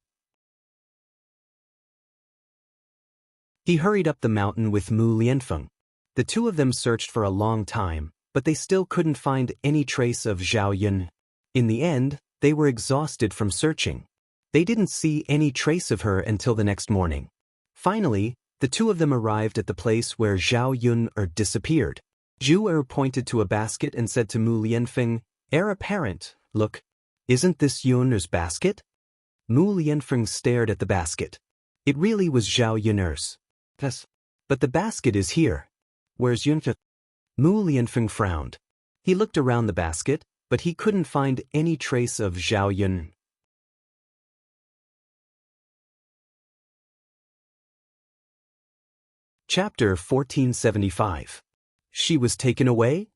He hurried up the mountain with Mu Lianfeng. The two of them searched for a long time, but they still couldn't find any trace of Zhao Yun. In the end, they were exhausted from searching. They didn't see any trace of her until the next morning. Finally, the two of them arrived at the place where Zhao Yun disappeared. Zhu pointed to a basket and said to Mu Lianfeng, "Heir apparent, look, isn't this Yun's basket?" Mu Lianfeng stared at the basket. It really was Zhao Yun's. Yes, but the basket is here. Where's Yun? Mu Lianfeng frowned. He looked around the basket, but he couldn't find any trace of Zhao Yun. Chapter 1475. She was taken away?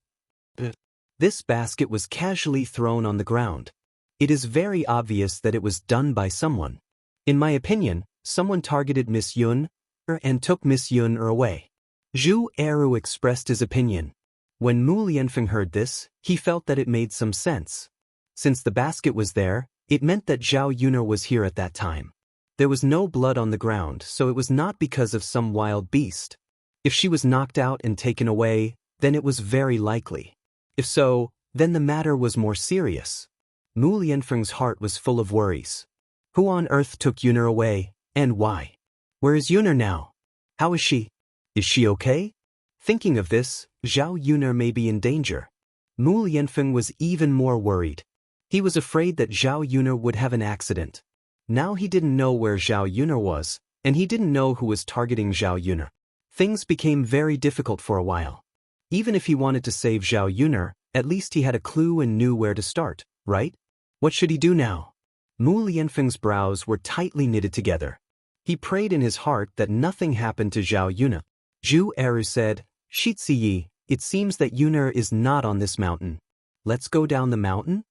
This basket was casually thrown on the ground. It is very obvious that it was done by someone. In my opinion, someone targeted Miss Yun and took Miss Yun away. Zhu Eru expressed his opinion. When Mu Lianfeng heard this, he felt that it made some sense. Since the basket was there, it meant that Zhao Yun was here at that time. There was no blood on the ground, so it was not because of some wild beast. If she was knocked out and taken away, then it was very likely. If so, then the matter was more serious. Mu Lianfeng's heart was full of worries. Who on earth took Yun away, and why? Where is Yun now? How is she? Is she okay? Thinking of this, Zhao Yun may be in danger. Mu Lianfeng was even more worried. He was afraid that Zhao Yun would have an accident. Now he didn't know where Zhao Yun was, and he didn't know who was targeting Zhao Yun. Things became very difficult for a while. Even if he wanted to save Zhao Yun, at least he had a clue and knew where to start, right? What should he do now? Mu Lianfeng's brows were tightly knitted together. He prayed in his heart that nothing happened to Zhao Yun. Zhu Eru said, "Shiziyi, it seems that Yun is not on this mountain. Let's go down the mountain?"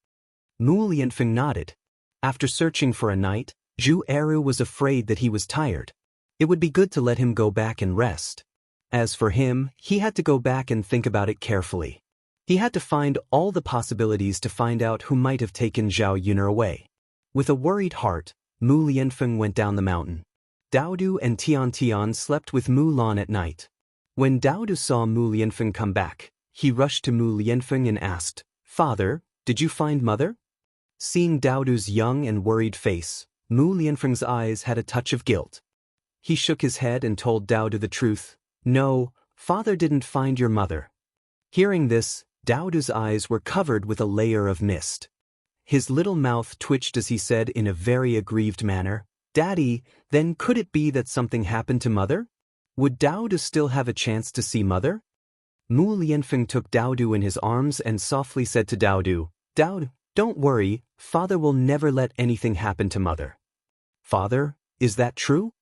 Mu Lianfeng nodded. After searching for a night, Zhu Eru was afraid that he was tired. It would be good to let him go back and rest. As for him, he had to go back and think about it carefully. He had to find all the possibilities to find out who might have taken Zhao Yun away. With a worried heart, Mu Lianfeng went down the mountain. Daodu and Tian slept with Mu Lan at night. When Daodu saw Mu Lianfeng come back, he rushed to Mu Lianfeng and asked, "Father, did you find mother?" Seeing Daodu's young and worried face, Mu Lianfeng's eyes had a touch of guilt. He shook his head and told Daodu the truth. "No, father didn't find your mother." Hearing this, Daodu's eyes were covered with a layer of mist. His little mouth twitched as he said in a very aggrieved manner, "Daddy, then could it be that something happened to mother? Would Daodu still have a chance to see mother?" Mu Lianfeng took Daodu in his arms and softly said to Daodu, "Daodu, don't worry, father will never let anything happen to mother." "Father, is that true?"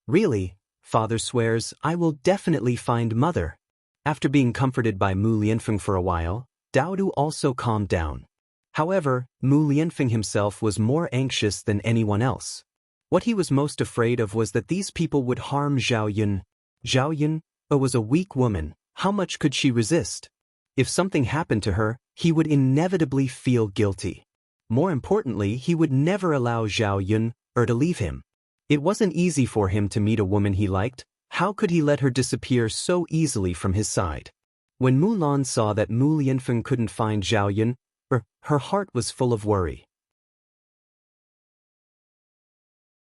"Really, father swears I will definitely find mother." After being comforted by Mu Lianfeng for a while, Daodu also calmed down. However, Mu Lianfeng himself was more anxious than anyone else. What he was most afraid of was that these people would harm Zhao Yun. Zhao Yun was a weak woman. How much could she resist? If something happened to her, he would inevitably feel guilty. More importantly, he would never allow Zhao Yun to leave him. It wasn't easy for him to meet a woman he liked. How could he let her disappear so easily from his side? When Mu Lan saw that Mu Lianfeng couldn't find Zhao Yun, her heart was full of worry.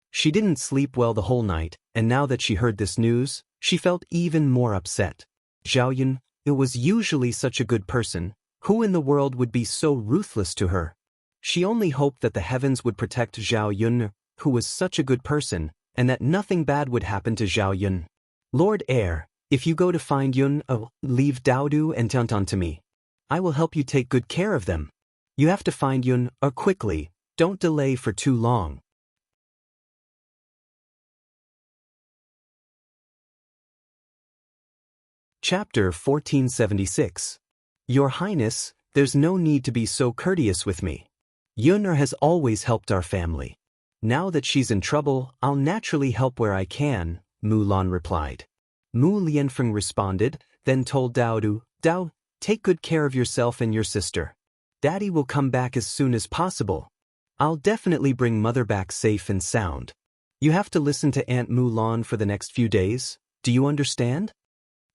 She didn't sleep well the whole night, and now that she heard this news, she felt even more upset. Zhao Yun, it was usually such a good person. Who in the world would be so ruthless to her? She only hoped that the heavens would protect Zhao Yun, who was such a good person, and that nothing bad would happen to Zhao Yun. "Lord Heir, if you go to find Yun, leave Daodu and Tian to me. I will help you take good care of them. You have to find Yun quickly. Don't delay for too long." Chapter 1476. Your Highness, there's no need to be so courteous with me. Yun has always helped our family. Now that she's in trouble, I'll naturally help where I can, Mu Lan replied. Mu Lianfeng responded, then told Daodu, "Dao, take good care of yourself and your sister. Daddy will come back as soon as possible. I'll definitely bring mother back safe and sound." You have to listen to Aunt Mulan for the next few days. Do you understand?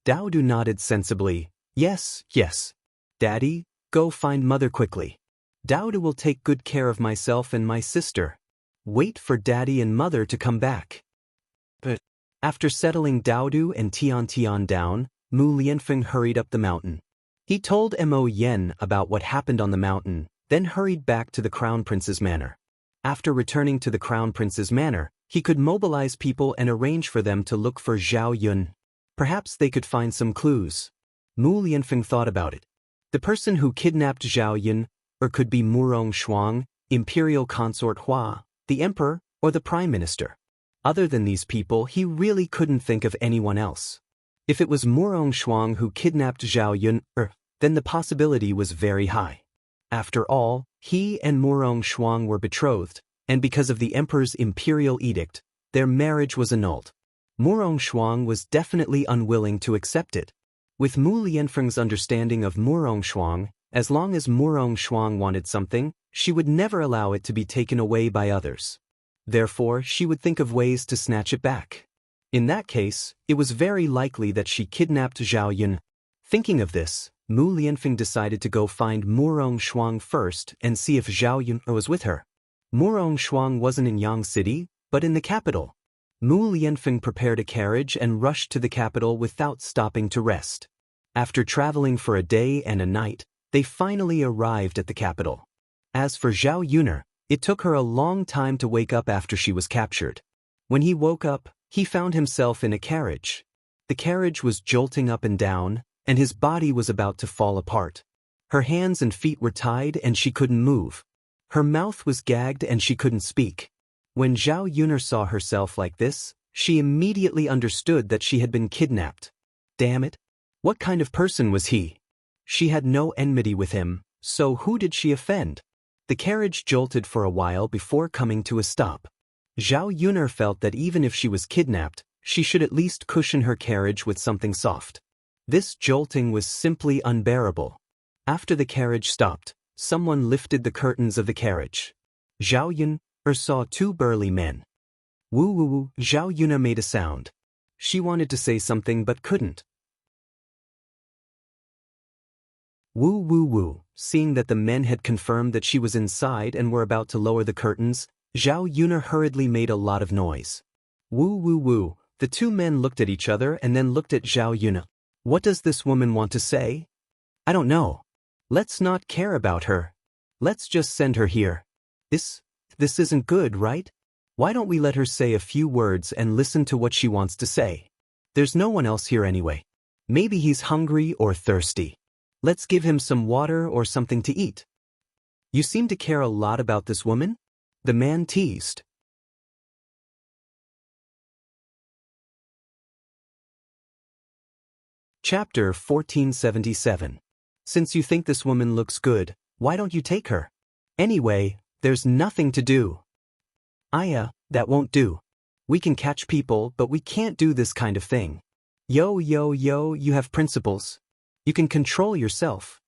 Daodu nodded sensibly. Yes, yes. Daddy, go find mother quickly. Daodu will take good care of myself and my sister. Wait for daddy and mother to come back. But after settling Daodu and Tian down, Mu Lianfeng hurried up the mountain. He told Mo Yen about what happened on the mountain, then hurried back to the Crown Prince's manor. After returning to the Crown Prince's manor, he could mobilize people and arrange for them to look for Zhao Yun. Perhaps they could find some clues. Mu Lianfeng thought about it. The person who kidnapped Zhao Yun, or could be Murong Shuang, Imperial Consort Hua, the Emperor, or the Prime Minister. Other than these people, he really couldn't think of anyone else. If it was Murong Shuang who kidnapped Zhao Yun, then the possibility was very high. After all, he and Murong Shuang were betrothed, and because of the Emperor's imperial edict, their marriage was annulled. Murong Shuang was definitely unwilling to accept it. With Mu Lianfeng's understanding of Murong Shuang, as long as Murong Shuang wanted something, she would never allow it to be taken away by others. Therefore, she would think of ways to snatch it back. In that case, it was very likely that she kidnapped Zhao Yun. Thinking of this, Mu Lianfeng decided to go find Murong Shuang first and see if Zhao Yun was with her. Murong Shuang wasn't in Yang City, but in the capital. Mu Lianfeng prepared a carriage and rushed to the capital without stopping to rest. After traveling for a day and a night, they finally arrived at the capital. As for Zhao Yun, it took her a long time to wake up after she was captured. When he woke up, he found himself in a carriage. The carriage was jolting up and down, and his body was about to fall apart. Her hands and feet were tied and she couldn't move. Her mouth was gagged and she couldn't speak. When Zhao Yun saw herself like this, she immediately understood that she had been kidnapped. Damn it! What kind of person was he? She had no enmity with him, so who did she offend? The carriage jolted for a while before coming to a stop. Zhao Yun felt that even if she was kidnapped, she should at least cushion her carriage with something soft. This jolting was simply unbearable. After the carriage stopped, someone lifted the curtains of the carriage. Zhao Yun saw two burly men. Woo woo woo, Zhao Yun made a sound. She wanted to say something but couldn't. Woo woo woo, seeing that the men had confirmed that she was inside and were about to lower the curtains, Zhao Yun hurriedly made a lot of noise. Woo woo woo, the two men looked at each other and then looked at Zhao Yun. What does this woman want to say? I don't know. Let's not care about her. Let's just send her here. This isn't good, right? Why don't we let her say a few words and listen to what she wants to say? There's no one else here anyway. Maybe he's hungry or thirsty. Let's give him some water or something to eat. You seem to care a lot about this woman? The man teased. Chapter 1477. Since you think this woman looks good, why don't you take her? Anyway, there's nothing to do. That won't do. We can catch people, but we can't do this kind of thing. Yo, you have principles. You can control yourself.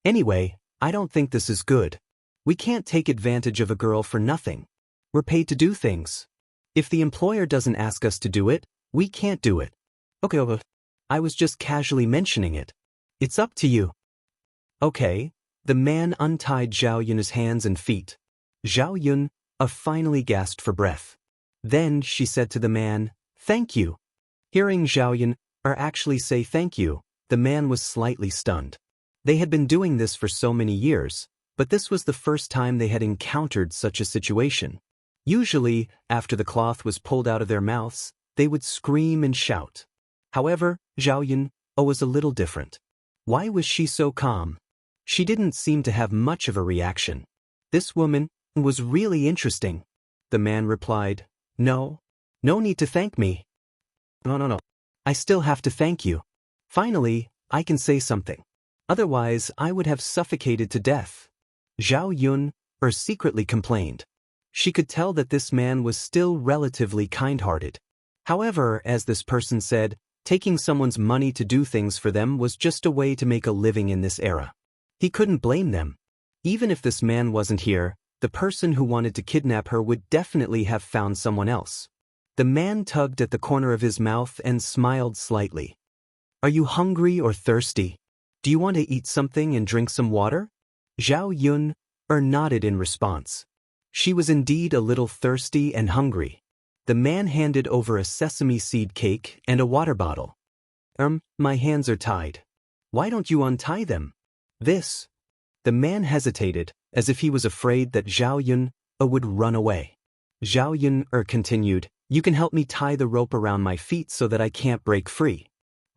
Anyway, I don't think this is good. We can't take advantage of a girl for nothing. We're paid to do things. If the employer doesn't ask us to do it, we can't do it. Okay, I was just casually mentioning it. It's up to you. Okay. The man untied Zhao Yun's hands and feet. Zhao Yun finally gasped for breath. Then she said to the man, "Thank you." Hearing Zhao Yun actually say thank you, the man was slightly stunned. They had been doing this for so many years, but this was the first time they had encountered such a situation. Usually, after the cloth was pulled out of their mouths, they would scream and shout. However, Zhao Yun was a little different. Why was she so calm? She didn't seem to have much of a reaction. This woman was really interesting. The man replied, No need to thank me. No. I still have to thank you. Finally, I can say something. Otherwise, I would have suffocated to death. Zhao Yun secretly complained. She could tell that this man was still relatively kind-hearted. However, as this person said, taking someone's money to do things for them was just a way to make a living in this era. He couldn't blame them. Even if this man wasn't here, the person who wanted to kidnap her would definitely have found someone else. The man tugged at the corner of his mouth and smiled slightly. Are you hungry or thirsty? Do you want to eat something and drink some water? Zhao Yun nodded in response. She was indeed a little thirsty and hungry. The man handed over a sesame seed cake and a water bottle. My hands are tied. Why don't you untie them? This. The man hesitated, as if he was afraid that Zhao Yun would run away. Zhao Yun continued, you can help me tie the rope around my feet so that I can't break free.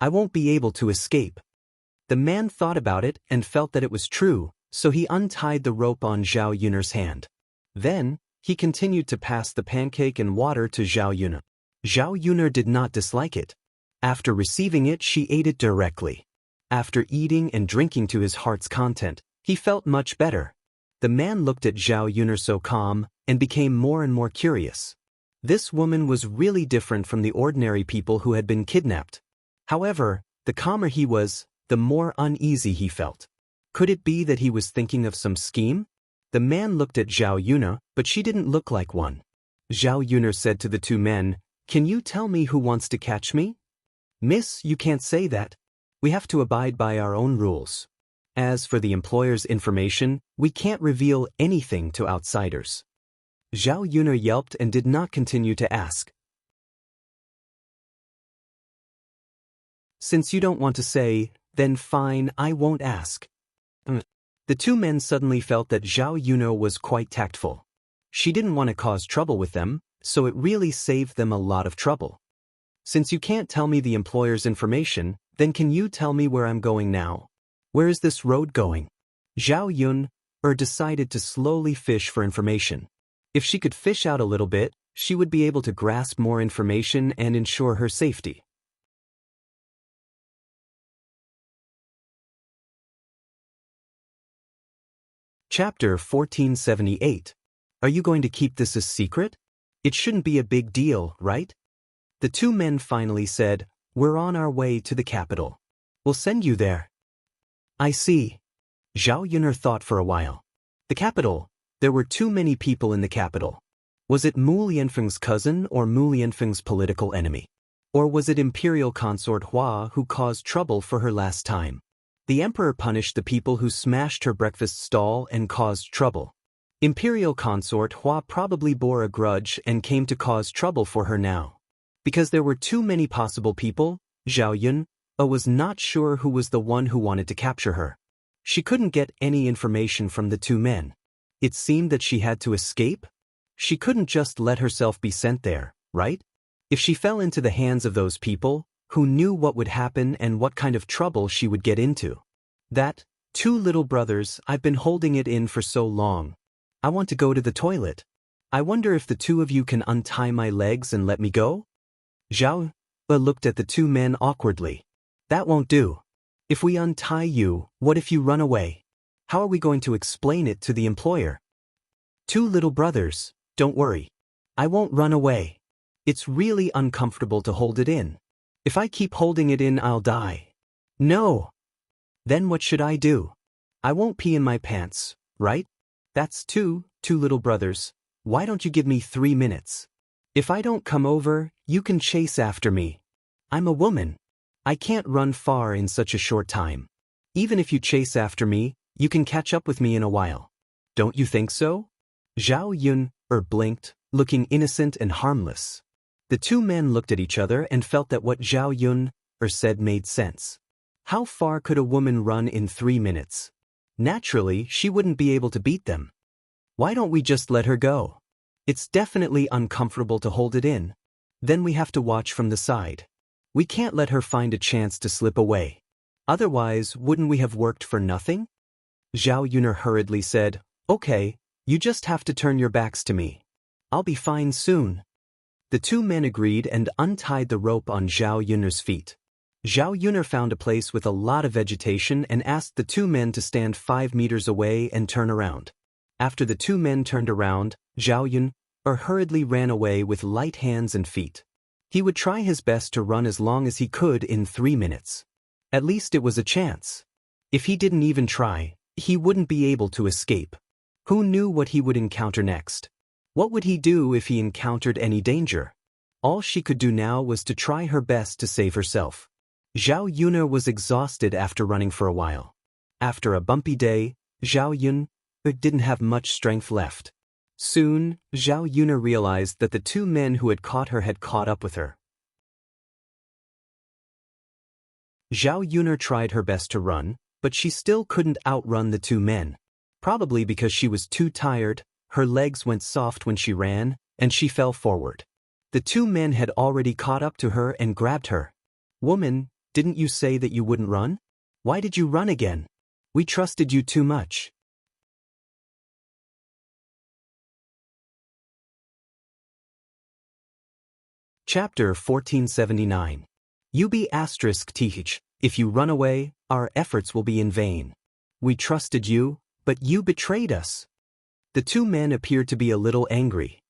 I won't be able to escape. The man thought about it and felt that it was true, so he untied the rope on Zhao Yun's hand. Then, he continued to pass the pancake and water to Zhao Yun. Zhao Yun did not dislike it. After receiving it, she ate it directly. After eating and drinking to his heart's content, he felt much better. The man looked at Zhao Yun so calm and became more and more curious. This woman was really different from the ordinary people who had been kidnapped. However, the calmer he was, the more uneasy he felt. Could it be that he was thinking of some scheme? The man looked at Zhao Yun, but she didn't look like one. Zhao Yun said to the two men, can you tell me who wants to catch me? Miss, you can't say that. We have to abide by our own rules. As for the employer's information, we can't reveal anything to outsiders. Zhao Yun yelped and did not continue to ask. Since you don't want to say, then fine, I won't ask. The two men suddenly felt that Zhao Yun was quite tactful. She didn't want to cause trouble with them, so it really saved them a lot of trouble. Since you can't tell me the employer's information, then can you tell me where I'm going now? Where is this road going? Zhao Yun decided to slowly fish for information. If she could fish out a little bit, she would be able to grasp more information and ensure her safety. Chapter 1478. Are you going to keep this a secret? It shouldn't be a big deal, right? The two men finally said, we're on our way to the capital. We'll send you there. I see. Zhao Yun thought for a while. The capital. There were too many people in the capital. Was it Mu Lianfeng's cousin or Mu Lianfeng's political enemy? Or was it Imperial Consort Hua who caused trouble for her last time? The emperor punished the people who smashed her breakfast stall and caused trouble. Imperial Consort Hua probably bore a grudge and came to cause trouble for her now. Because there were too many possible people, Zhao Yun was not sure who was the one who wanted to capture her. She couldn't get any information from the two men. It seemed that she had to escape? She couldn't just let herself be sent there, right? If she fell into the hands of those people, who knew what would happen and what kind of trouble she would get into? That, two little brothers, I've been holding it in for so long. I want to go to the toilet. I wonder if the two of you can untie my legs and let me go? Zhao looked at the two men awkwardly. That won't do. If we untie you, what if you run away? How are we going to explain it to the employer? Two little brothers, don't worry. I won't run away. It's really uncomfortable to hold it in. If I keep holding it in, I'll die. No. Then what should I do? I won't pee in my pants, right? That's two little brothers. Why don't you give me 3 minutes? If I don't come over, you can chase after me. I'm a woman. I can't run far in such a short time. Even if you chase after me, you can catch up with me in a while. Don't you think so? Zhao Yun blinked, looking innocent and harmless. The two men looked at each other and felt that what Zhao Yun said made sense. How far could a woman run in 3 minutes? Naturally, she wouldn't be able to beat them. Why don't we just let her go? It's definitely uncomfortable to hold it in. Then we have to watch from the side. We can't let her find a chance to slip away. Otherwise, wouldn't we have worked for nothing? Zhao Yun hurriedly said, okay, you just have to turn your backs to me. I'll be fine soon. The two men agreed and untied the rope on Zhao Yun's feet. Zhao Yun found a place with a lot of vegetation and asked the two men to stand 5 meters away and turn around. After the two men turned around, Zhao Yun hurriedly ran away with light hands and feet. He would try his best to run as long as he could in 3 minutes. At least it was a chance. If he didn't even try, he wouldn't be able to escape. Who knew what he would encounter next? What would he do if he encountered any danger? All she could do now was to try her best to save herself. Zhao Yun'er was exhausted after running for a while. After a bumpy day, Zhao Yun didn't have much strength left. Soon, Zhao Yun'er realized that the two men who had caught her had caught up with her. Zhao Yun'er tried her best to run, but she still couldn't outrun the two men. Probably because she was too tired, her legs went soft when she ran, and she fell forward. The two men had already caught up to her and grabbed her. "Woman, didn't you say that you wouldn't run? Why did you run again? We trusted you too much." Chapter 1479. UB*TH. If you run away, our efforts will be in vain. We trusted you, but you betrayed us. The two men appeared to be a little angry.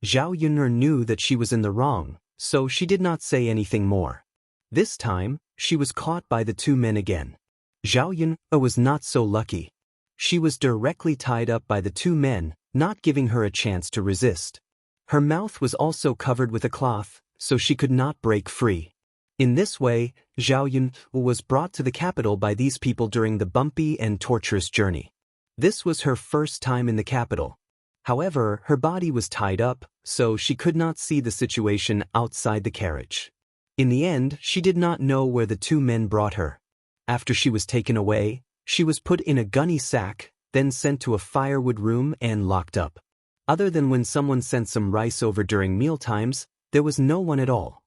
Zhao Yun'er knew that she was in the wrong, so she did not say anything more. This time, she was caught by the two men again. Zhao Yun'er was not so lucky. She was directly tied up by the two men, not giving her a chance to resist. Her mouth was also covered with a cloth, so she could not break free. In this way, Zhao Yun was brought to the capital by these people during the bumpy and torturous journey. This was her first time in the capital. However, her body was tied up, so she could not see the situation outside the carriage. In the end, she did not know where the two men brought her. After she was taken away, she was put in a gunny sack, then sent to a firewood room and locked up. Other than when someone sent some rice over during mealtimes, there was no one at all.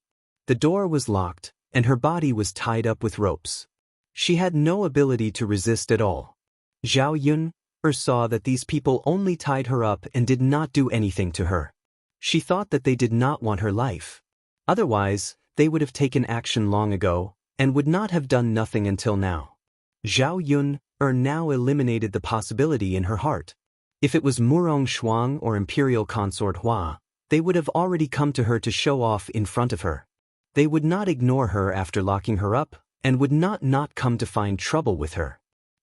The door was locked, and her body was tied up with ropes. She had no ability to resist at all. Zhao Yun'er saw that these people only tied her up and did not do anything to her. She thought that they did not want her life. Otherwise, they would have taken action long ago, and would not have done nothing until now. Zhao Yun'er now eliminated the possibility in her heart. If it was Murong Shuang or Imperial Consort Hua, they would have already come to her to show off in front of her. They would not ignore her after locking her up, and would not come to find trouble with her.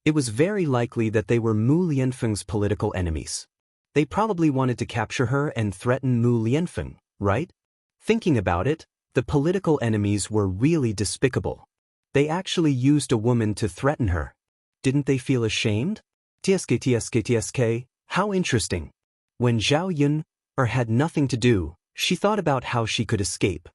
It was very likely that they were Mu Lianfeng's political enemies. They probably wanted to capture her and threaten Mu Lianfeng, right? Thinking about it, the political enemies were really despicable. They actually used a woman to threaten her. Didn't they feel ashamed? TSK, how interesting. When Zhao Yun'er had nothing to do, she thought about how she could escape.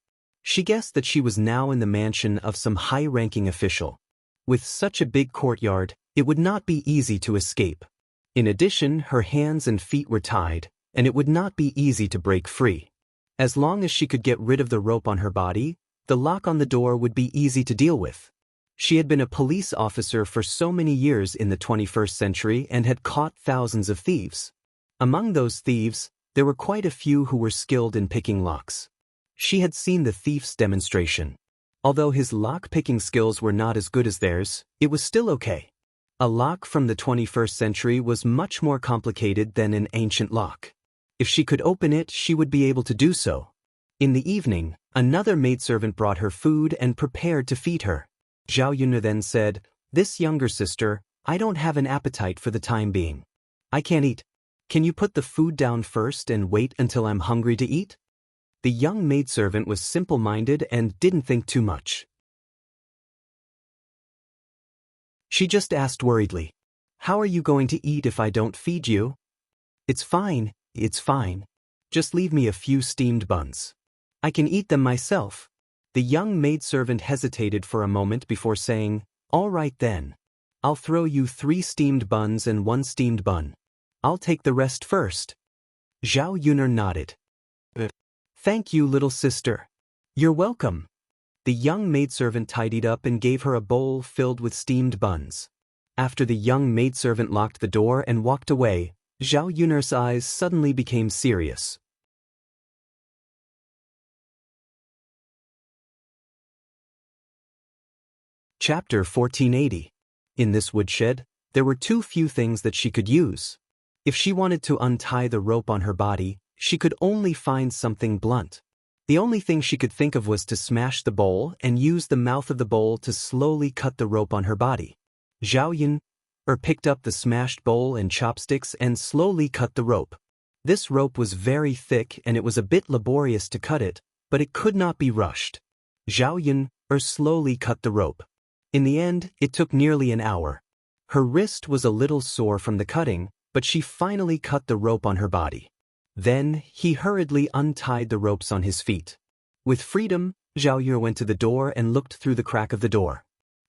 She guessed that she was now in the mansion of some high-ranking official. With such a big courtyard, it would not be easy to escape. In addition, her hands and feet were tied, and it would not be easy to break free. As long as she could get rid of the rope on her body, the lock on the door would be easy to deal with. She had been a police officer for so many years in the 21st century and had caught thousands of thieves. Among those thieves, there were quite a few who were skilled in picking locks. She had seen the thief's demonstration. Although his lock-picking skills were not as good as theirs, it was still okay. A lock from the 21st century was much more complicated than an ancient lock. If she could open it, she would be able to do so. In the evening, another maidservant brought her food and prepared to feed her. Zhao Yun'er then said, "This younger sister, I don't have an appetite for the time being. I can't eat. Can you put the food down first and wait until I'm hungry to eat?" The young maidservant was simple-minded and didn't think too much. She just asked worriedly, "How are you going to eat if I don't feed you?" It's fine. Just leave me a few steamed buns. I can eat them myself." The young maidservant hesitated for a moment before saying, "All right then. I'll throw you 3 steamed buns and 1 steamed bun. I'll take the rest first." Zhao Yun'er nodded. "Thank you, little sister. You're welcome." The young maidservant tidied up and gave her a bowl filled with steamed buns. After the young maidservant locked the door and walked away, Zhao Yun'er's eyes suddenly became serious. Chapter 1480. In this woodshed, there were too few things that she could use. If she wanted to untie the rope on her body, she could only find something blunt. The only thing she could think of was to smash the bowl and use the mouth of the bowl to slowly cut the rope on her body. Zhao picked up the smashed bowl and chopsticks and slowly cut the rope. This rope was very thick and it was a bit laborious to cut it, but it could not be rushed. Zhao Yun slowly cut the rope. In the end, it took nearly an hour. Her wrist was a little sore from the cutting, but she finally cut the rope on her body. Then, he hurriedly untied the ropes on his feet. With freedom, Zhao Yun went to the door and looked through the crack of the door.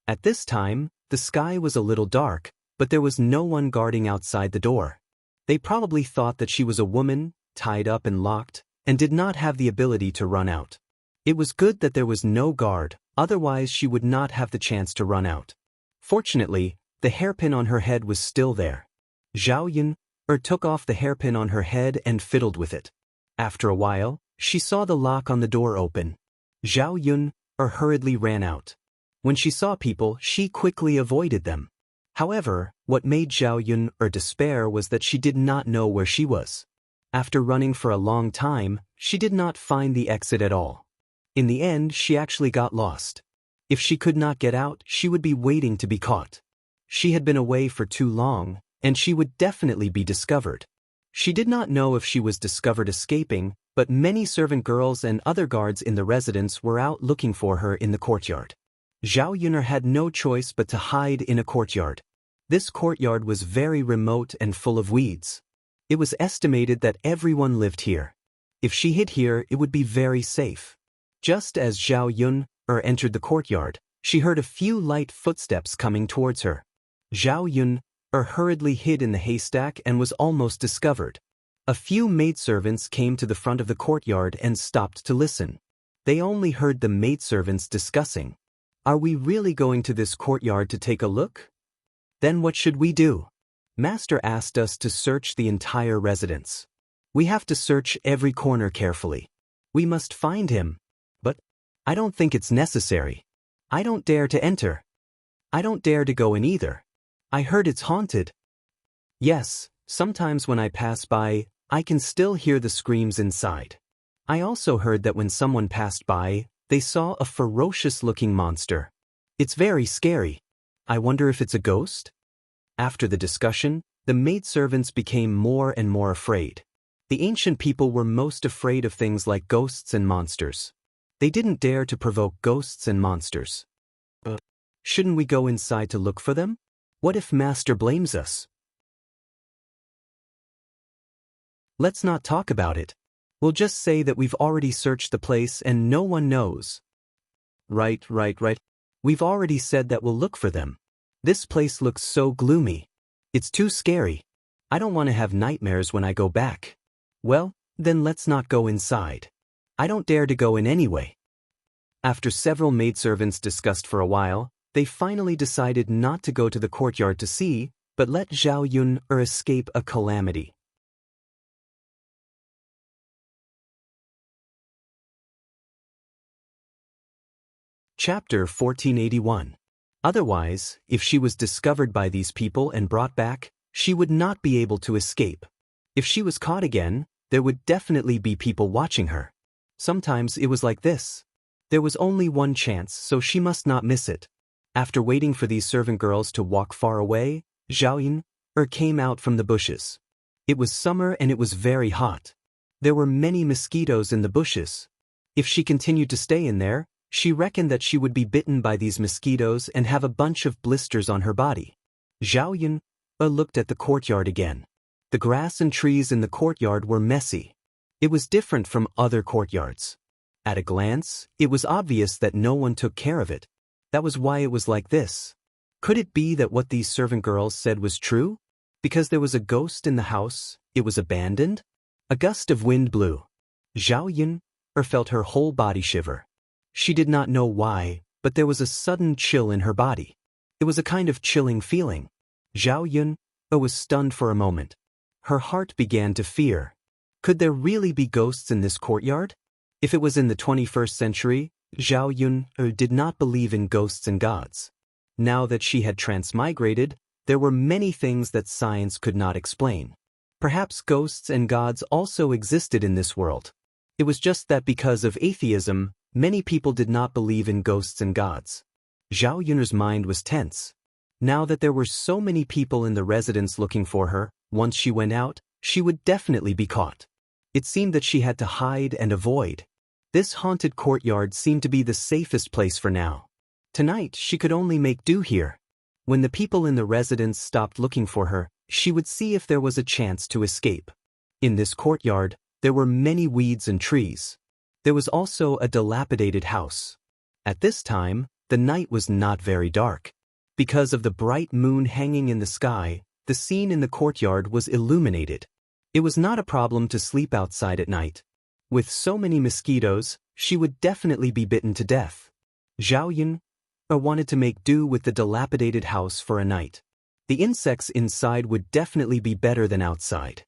At this time, the sky was a little dark, but there was no one guarding outside the door. They probably thought that she was a woman, tied up and locked, and did not have the ability to run out. It was good that there was no guard, otherwise she would not have the chance to run out. Fortunately, the hairpin on her head was still there. Zhao Yun took off the hairpin on her head and fiddled with it. After a while, she saw the lock on the door open. Zhao Yun hurriedly ran out. When she saw people, she quickly avoided them. However, what made Zhao Yun despair was that she did not know where she was. After running for a long time, she did not find the exit at all. In the end, she actually got lost. If she could not get out, she would be waiting to be caught. She had been away for too long, and she would definitely be discovered. She did not know if she was discovered escaping, but many servant girls and other guards in the residence were out looking for her in the courtyard. Zhao Yun had no choice but to hide in a courtyard. This courtyard was very remote and full of weeds. It was estimated that everyone lived here. If she hid here, it would be very safe. Just as Zhao Yun entered the courtyard, she heard a few light footsteps coming towards her. Zhao Yun hurriedly hid in the haystack and was almost discovered. A few maidservants came to the front of the courtyard and stopped to listen. They only heard the maidservants discussing. "Are we really going to this courtyard to take a look? Then what should we do? Master asked us to search the entire residence. We have to search every corner carefully. We must find him. But I don't think it's necessary. I don't dare to enter. I don't dare to go in either. I heard it's haunted." Yes, sometimes when I pass by, I can still hear the screams inside. I also heard that when someone passed by, they saw a ferocious-looking monster. It's very scary. I wonder if it's a ghost? After the discussion, the maidservants became more and more afraid. The ancient people were most afraid of things like ghosts and monsters. They didn't dare to provoke ghosts and monsters. Shouldn't we go inside to look for them? What if Master blames us? Let's not talk about it. We'll just say that we've already searched the place and no one knows. Right. We've already said that we'll look for them. This place looks so gloomy. It's too scary. I don't want to have nightmares when I go back. Well, then let's not go inside. I don't dare to go in anyway. After several maidservants discussed for a while, they finally decided not to go to the courtyard to see, but let Zhao Yun escape a calamity. Chapter 1481. Otherwise, if she was discovered by these people and brought back, she would not be able to escape. If she was caught again, there would definitely be people watching her. Sometimes it was like this. There was only one chance, so she must not miss it. After waiting for these servant girls to walk far away, Zhao Yun came out from the bushes. It was summer and it was very hot. There were many mosquitoes in the bushes. If she continued to stay in there, she reckoned that she would be bitten by these mosquitoes and have a bunch of blisters on her body. Zhao Yun looked at the courtyard again. The grass and trees in the courtyard were messy. It was different from other courtyards. At a glance, it was obvious that no one took care of it. That was why it was like this. Could it be that what these servant girls said was true? Because there was a ghost in the house, it was abandoned? A gust of wind blew. Zhao Yun felt her whole body shiver. She did not know why, but there was a sudden chill in her body. It was a kind of chilling feeling. Zhao Yun was stunned for a moment. Her heart began to fear. Could there really be ghosts in this courtyard? If it was in the 21st century, Zhao Yun did not believe in ghosts and gods. Now that she had transmigrated, there were many things that science could not explain. Perhaps ghosts and gods also existed in this world. It was just that because of atheism, many people did not believe in ghosts and gods. Zhao Yun's mind was tense. Now that there were so many people in the residence looking for her, once she went out, she would definitely be caught. It seemed that she had to hide and avoid. This haunted courtyard seemed to be the safest place for now. Tonight, she could only make do here. When the people in the residence stopped looking for her, she would see if there was a chance to escape. In this courtyard, there were many weeds and trees. There was also a dilapidated house. At this time, the night was not very dark. Because of the bright moon hanging in the sky, the scene in the courtyard was illuminated. It was not a problem to sleep outside at night. With so many mosquitoes, she would definitely be bitten to death. Zhao Yun wanted to make do with the dilapidated house for a night. The insects inside would definitely be better than outside.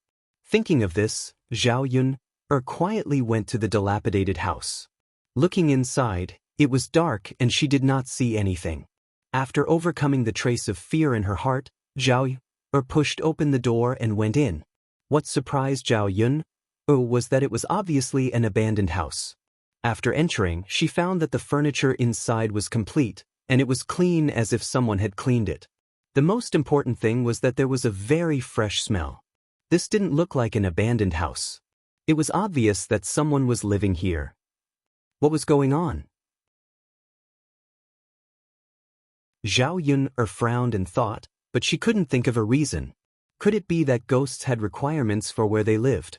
Thinking of this, Zhao Yun quietly went to the dilapidated house. Looking inside, it was dark and she did not see anything. After overcoming the trace of fear in her heart, Zhao Yun pushed open the door and went in. What surprised Zhao Yun was that it was obviously an abandoned house. After entering, she found that the furniture inside was complete, and it was clean as if someone had cleaned it. The most important thing was that there was a very fresh smell. This didn't look like an abandoned house. It was obvious that someone was living here. What was going on? Zhao Yun frowned and thought, but she couldn't think of a reason. Could it be that ghosts had requirements for where they lived?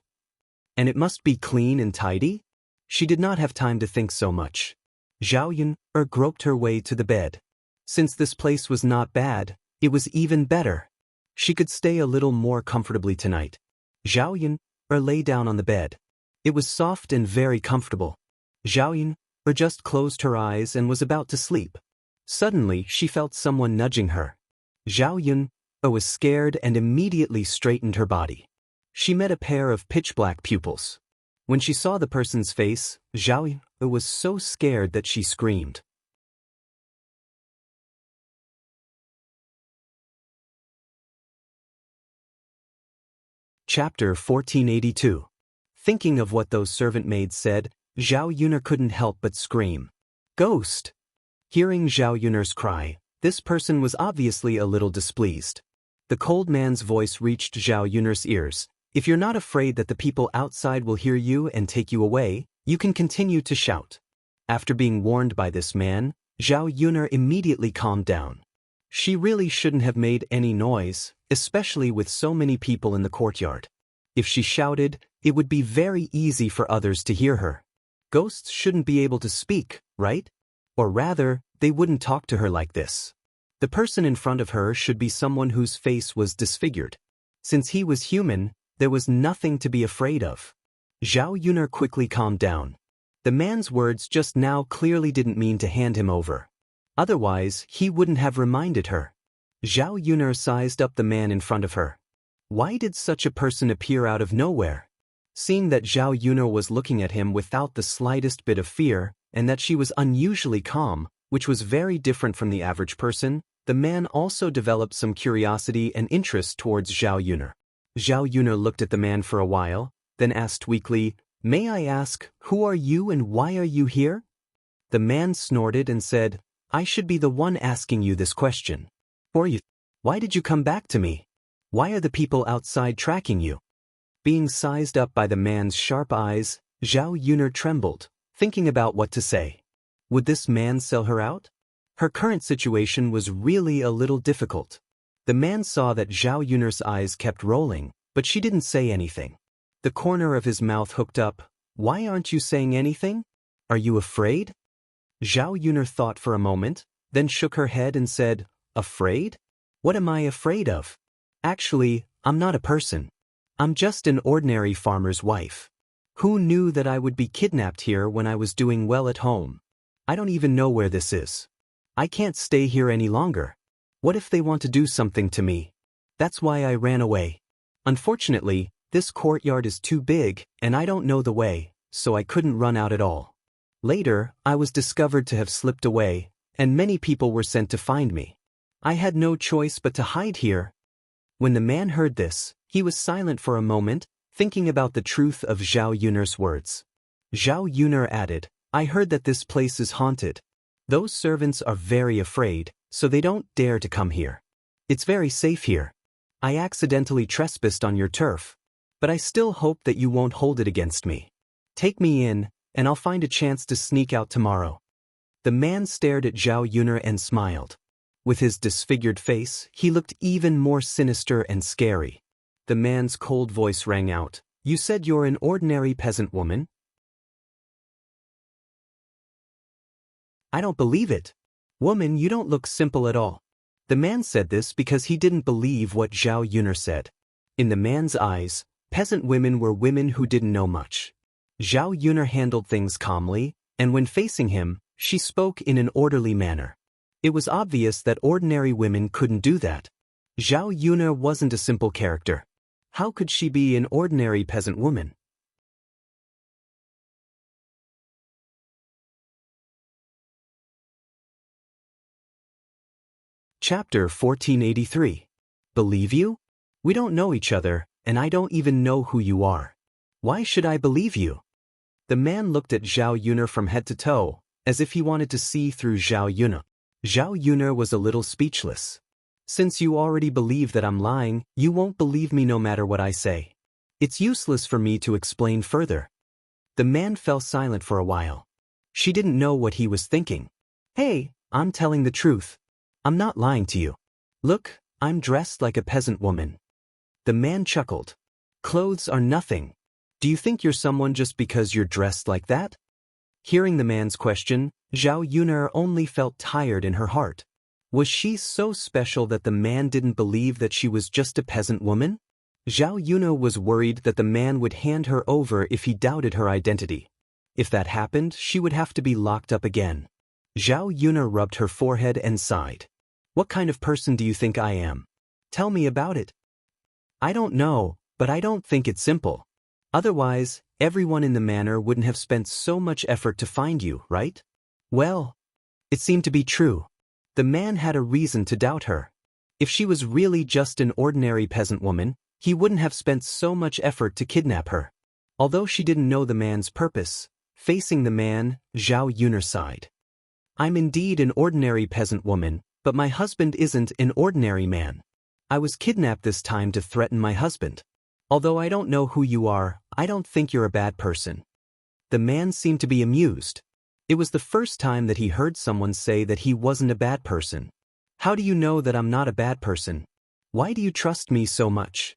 And it must be clean and tidy? She did not have time to think so much. Zhao Yun groped her way to the bed. Since this place was not bad, it was even better. She could stay a little more comfortably tonight. Zhao Yun lay down on the bed. It was soft and very comfortable. Zhao Yun just closed her eyes and was about to sleep. Suddenly, she felt someone nudging her. Zhao Yun was scared and immediately straightened her body. She met a pair of pitch-black pupils. When she saw the person's face, Zhao Yun was so scared that she screamed. Chapter 1482. Thinking of what those servant maids said, Zhao Yun couldn't help but scream. Ghost! Hearing Zhao Yun's cry, this person was obviously a little displeased. The cold man's voice reached Zhao Yun's ears. If you're not afraid that the people outside will hear you and take you away, you can continue to shout. After being warned by this man, Zhao Yun immediately calmed down. She really shouldn't have made any noise, especially with so many people in the courtyard. If she shouted, it would be very easy for others to hear her. Ghosts shouldn't be able to speak, right? Or rather, they wouldn't talk to her like this. The person in front of her should be someone whose face was disfigured. Since he was human, there was nothing to be afraid of. Zhao Yun quickly calmed down. The man's words just now clearly didn't mean to hand him over. Otherwise, he wouldn't have reminded her. Zhao Yun sized up the man in front of her. Why did such a person appear out of nowhere? Seeing that Zhao Yun was looking at him without the slightest bit of fear, and that she was unusually calm, which was very different from the average person, the man also developed some curiosity and interest towards Zhao Yun. Zhao Yun looked at the man for a while, then asked weakly, "May I ask, who are you and why are you here?" The man snorted and said, "I should be the one asking you this question. Or you. Why did you come back to me? Why are the people outside tracking you?" Being sized up by the man's sharp eyes, Zhao Yun trembled, thinking about what to say. Would this man sell her out? Her current situation was really a little difficult. The man saw that Zhao Yun's eyes kept rolling, but she didn't say anything. The corner of his mouth hooked up. "Why aren't you saying anything? Are you afraid?" Zhao Yun thought for a moment, then shook her head and said, "Afraid? What am I afraid of? Actually, I'm not a person. I'm just an ordinary farmer's wife. Who knew that I would be kidnapped here when I was doing well at home? I don't even know where this is. I can't stay here any longer. What if they want to do something to me? That's why I ran away. Unfortunately, this courtyard is too big, and I don't know the way, so I couldn't run out at all. Later, I was discovered to have slipped away, and many people were sent to find me. I had no choice but to hide here." When the man heard this, he was silent for a moment, thinking about the truth of Zhao Yun's words. Zhao Yun added, "I heard that this place is haunted. Those servants are very afraid, so they don't dare to come here. It's very safe here. I accidentally trespassed on your turf, but I still hope that you won't hold it against me. Take me in, and I'll find a chance to sneak out tomorrow." The man stared at Zhao Yuner and smiled. With his disfigured face, he looked even more sinister and scary. The man's cold voice rang out, "You said you're an ordinary peasant woman?" "I don't believe it. Woman, you don't look simple at all." The man said this because he didn't believe what Zhao Yuner said. In the man's eyes, peasant women were women who didn't know much. Zhao Yuner handled things calmly, and when facing him, she spoke in an orderly manner. It was obvious that ordinary women couldn't do that. Zhao Yuner wasn't a simple character. How could she be an ordinary peasant woman? Chapter 1483. Believe you? We don't know each other, and I don't even know who you are. Why should I believe you? The man looked at Zhao Yuner from head to toe, as if he wanted to see through Zhao Yuner. Zhao Yuner was a little speechless. "Since you already believe that I'm lying, you won't believe me no matter what I say. It's useless for me to explain further." The man fell silent for a while. She didn't know what he was thinking. "Hey, I'm telling the truth. I'm not lying to you. Look, I'm dressed like a peasant woman." The man chuckled. "Clothes are nothing. Do you think you're someone just because you're dressed like that?" Hearing the man's question, Zhao Yuner only felt tired in her heart. Was she so special that the man didn't believe that she was just a peasant woman? Zhao Yuner was worried that the man would hand her over if he doubted her identity. If that happened, she would have to be locked up again. Zhao Yuner rubbed her forehead and sighed. "What kind of person do you think I am? Tell me about it." "I don't know, but I don't think it's simple. Otherwise, everyone in the manor wouldn't have spent so much effort to find you, right?" Well, it seemed to be true. The man had a reason to doubt her. If she was really just an ordinary peasant woman, he wouldn't have spent so much effort to kidnap her. Although she didn't know the man's purpose, facing the man, Zhao Yuner sighed. "I'm indeed an ordinary peasant woman, but my husband isn't an ordinary man. I was kidnapped this time to threaten my husband. Although I don't know who you are, I don't think you're a bad person." The man seemed to be amused. It was the first time that he heard someone say that he wasn't a bad person. "How do you know that I'm not a bad person? Why do you trust me so much?"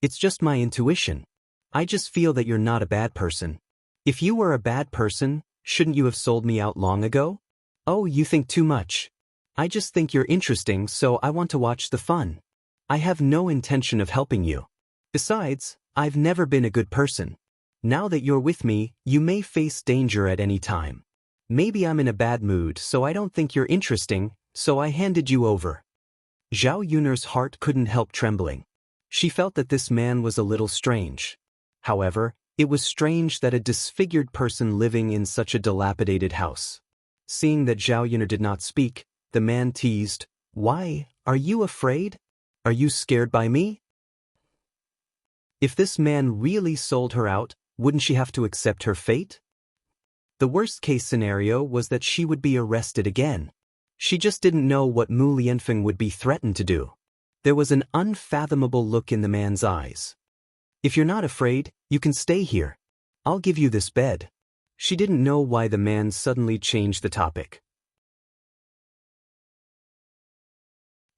It's just my intuition. I just feel that you're not a bad person. If you were a bad person, shouldn't you have sold me out long ago?" "Oh, you think too much. I just think you're interesting, so I want to watch the fun. I have no intention of helping you. Besides, I've never been a good person. Now that you're with me, you may face danger at any time. Maybe I'm in a bad mood, so I don't think you're interesting, so I handed you over." Zhao Yuner's heart couldn't help trembling. She felt that this man was a little strange. However, it was strange that a disfigured person living in such a dilapidated house. Seeing that Zhao Yuner did not speak, the man teased, "Why, are you afraid? Are you scared by me?" If this man really sold her out, wouldn't she have to accept her fate? The worst-case scenario was that she would be arrested again. She just didn't know what Mu Lianfeng would be threatened to do. There was an unfathomable look in the man's eyes. "If you're not afraid, you can stay here. I'll give you this bed." She didn't know why the man suddenly changed the topic.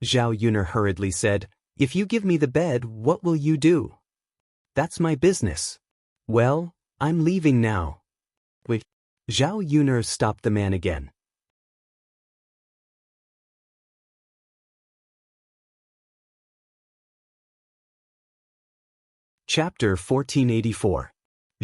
Zhao Yuner hurriedly said, "If you give me the bed, what will you do?" "That's my business." "Well, I'm leaving now." Wait. Zhao Yuner stopped the man again. Chapter 1484.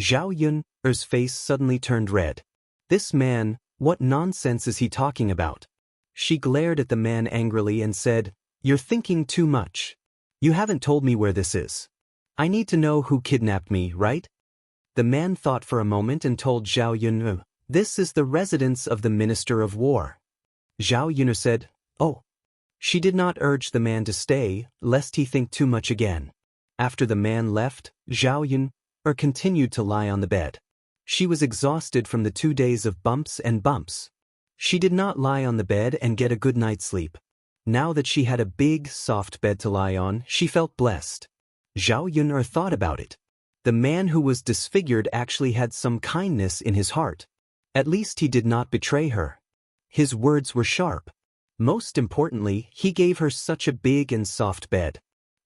Zhao Yuner's face suddenly turned red. This man, what nonsense is he talking about? She glared at the man angrily and said, "You're thinking too much. You haven't told me where this is. I need to know who kidnapped me, right?" The man thought for a moment and told Zhao Yuner, "This is the residence of the Minister of War." Zhao Yuner said, "Oh." She did not urge the man to stay, lest he think too much again. After the man left, Zhao Yuner continued to lie on the bed. She was exhausted from the 2 days of bumps and bumps. She did not lie on the bed and get a good night's sleep. Now that she had a big, soft bed to lie on, she felt blessed. Zhao Yun'er thought about it. The man who was disfigured actually had some kindness in his heart. At least he did not betray her. His words were sharp. Most importantly, he gave her such a big and soft bed.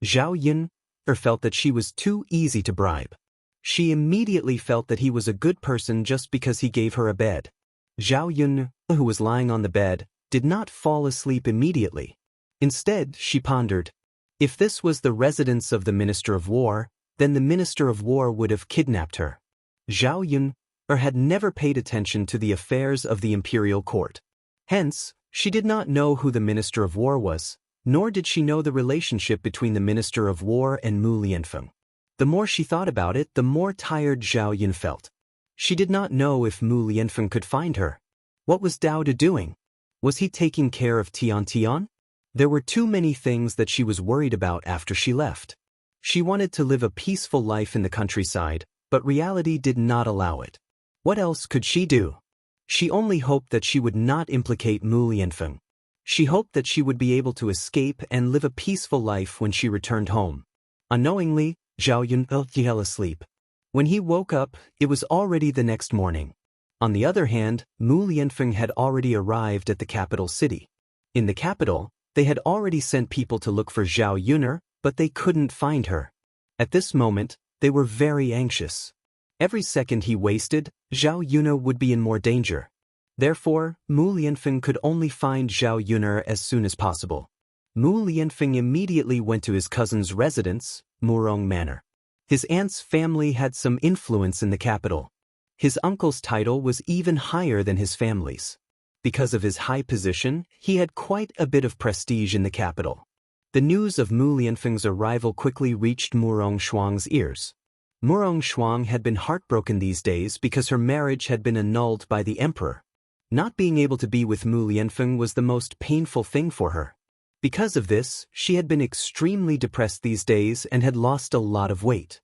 Zhao Yun'er felt that she was too easy to bribe. She immediately felt that he was a good person just because he gave her a bed. Zhao Yun'er, who was lying on the bed, did not fall asleep immediately. Instead, she pondered. If this was the residence of the Minister of War, then the Minister of War would have kidnapped her. Zhao Yun'er had never paid attention to the affairs of the imperial court. Hence, she did not know who the Minister of War was, nor did she know the relationship between the Minister of War and Mu Lianfeng. The more she thought about it, the more tired Zhao Yun felt. She did not know if Mu Lianfeng could find her. What was Dao De doing? Was he taking care of Tian Tian? There were too many things that she was worried about after she left. She wanted to live a peaceful life in the countryside, but reality did not allow it. What else could she do? She only hoped that she would not implicate Mu Lianfeng. She hoped that she would be able to escape and live a peaceful life when she returned home. Unknowingly, Zhao Yun fell asleep. When he woke up, it was already the next morning. On the other hand, Mu Lianfeng had already arrived at the capital city. In the capital, they had already sent people to look for Zhao Yun'er, but they couldn't find her. At this moment, they were very anxious. Every second he wasted, Zhao Yun'er would be in more danger. Therefore, Mu Lianfeng could only find Zhao Yun'er as soon as possible. Mu Lianfeng immediately went to his cousin's residence, Murong Manor. His aunt's family had some influence in the capital. His uncle's title was even higher than his family's. Because of his high position, he had quite a bit of prestige in the capital. The news of Mu Lianfeng's arrival quickly reached Murong Shuang's ears. Murong Shuang had been heartbroken these days because her marriage had been annulled by the emperor. Not being able to be with Mu Lianfeng was the most painful thing for her. Because of this, she had been extremely depressed these days and had lost a lot of weight.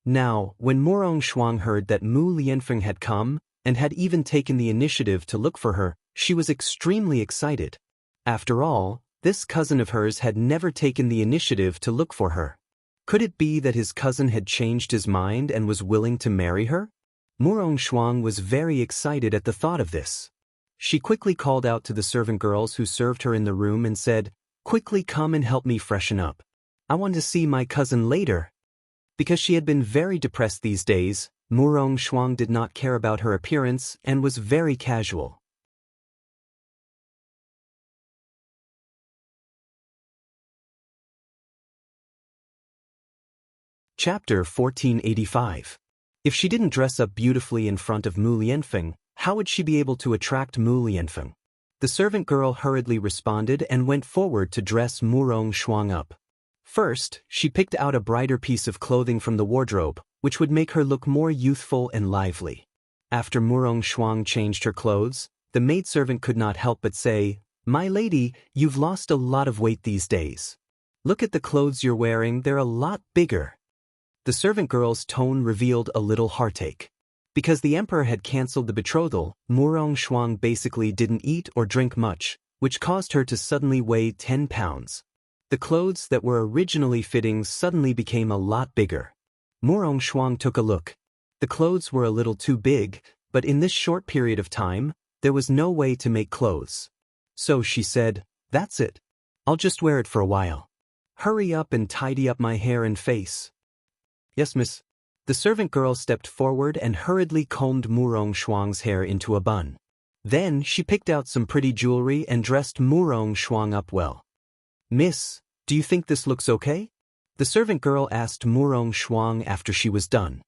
Now, when Murong Shuang heard that Mu Lianfeng had come, and had even taken the initiative to look for her, she was extremely excited. After all, this cousin of hers had never taken the initiative to look for her. Could it be that his cousin had changed his mind and was willing to marry her? Murong Shuang was very excited at the thought of this. She quickly called out to the servant girls who served her in the room and said, "Quickly come and help me freshen up. I want to see my cousin later." Because she had been very depressed these days, Murong Shuang did not care about her appearance and was very casual. Chapter 1485. If she didn't dress up beautifully in front of Mu Lianfeng, how would she be able to attract Mu Lianfeng? The servant girl hurriedly responded and went forward to dress Murong Shuang up. First, she picked out a brighter piece of clothing from the wardrobe, which would make her look more youthful and lively. After Murong Shuang changed her clothes, the maidservant could not help but say, "My lady, you've lost a lot of weight these days. Look at the clothes you're wearing, they're a lot bigger." The servant girl's tone revealed a little heartache. Because the emperor had cancelled the betrothal, Murong Shuang basically didn't eat or drink much, which caused her to suddenly weigh 10 pounds. The clothes that were originally fitting suddenly became a lot bigger. Murong Shuang took a look. The clothes were a little too big, but in this short period of time, there was no way to make clothes. So she said, "That's it. I'll just wear it for a while. Hurry up and tidy up my hair and face." "Yes, miss." The servant girl stepped forward and hurriedly combed Murong Shuang's hair into a bun. Then she picked out some pretty jewelry and dressed Murong Shuang up well. "Miss, do you think this looks okay?" The servant girl asked Murong Shuang after she was done.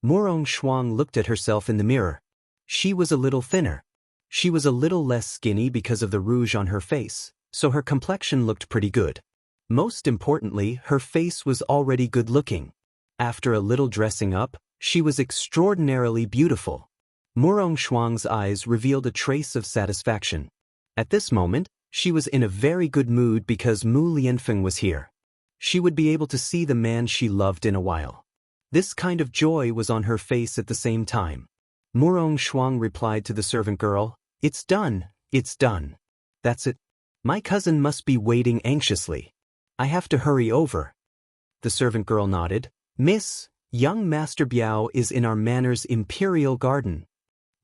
Murong Shuang looked at herself in the mirror. She was a little thinner. She was a little less skinny because of the rouge on her face, so her complexion looked pretty good. Most importantly, her face was already good-looking. After a little dressing up, she was extraordinarily beautiful. Murong Shuang's eyes revealed a trace of satisfaction. At this moment, she was in a very good mood because Mu Lianfeng was here. She would be able to see the man she loved in a while. This kind of joy was on her face at the same time. Murong Shuang replied to the servant girl, "It's done. It's done. That's it. My cousin must be waiting anxiously. I have to hurry over. The servant girl nodded. Miss, young Master Biao is in our manor's imperial garden.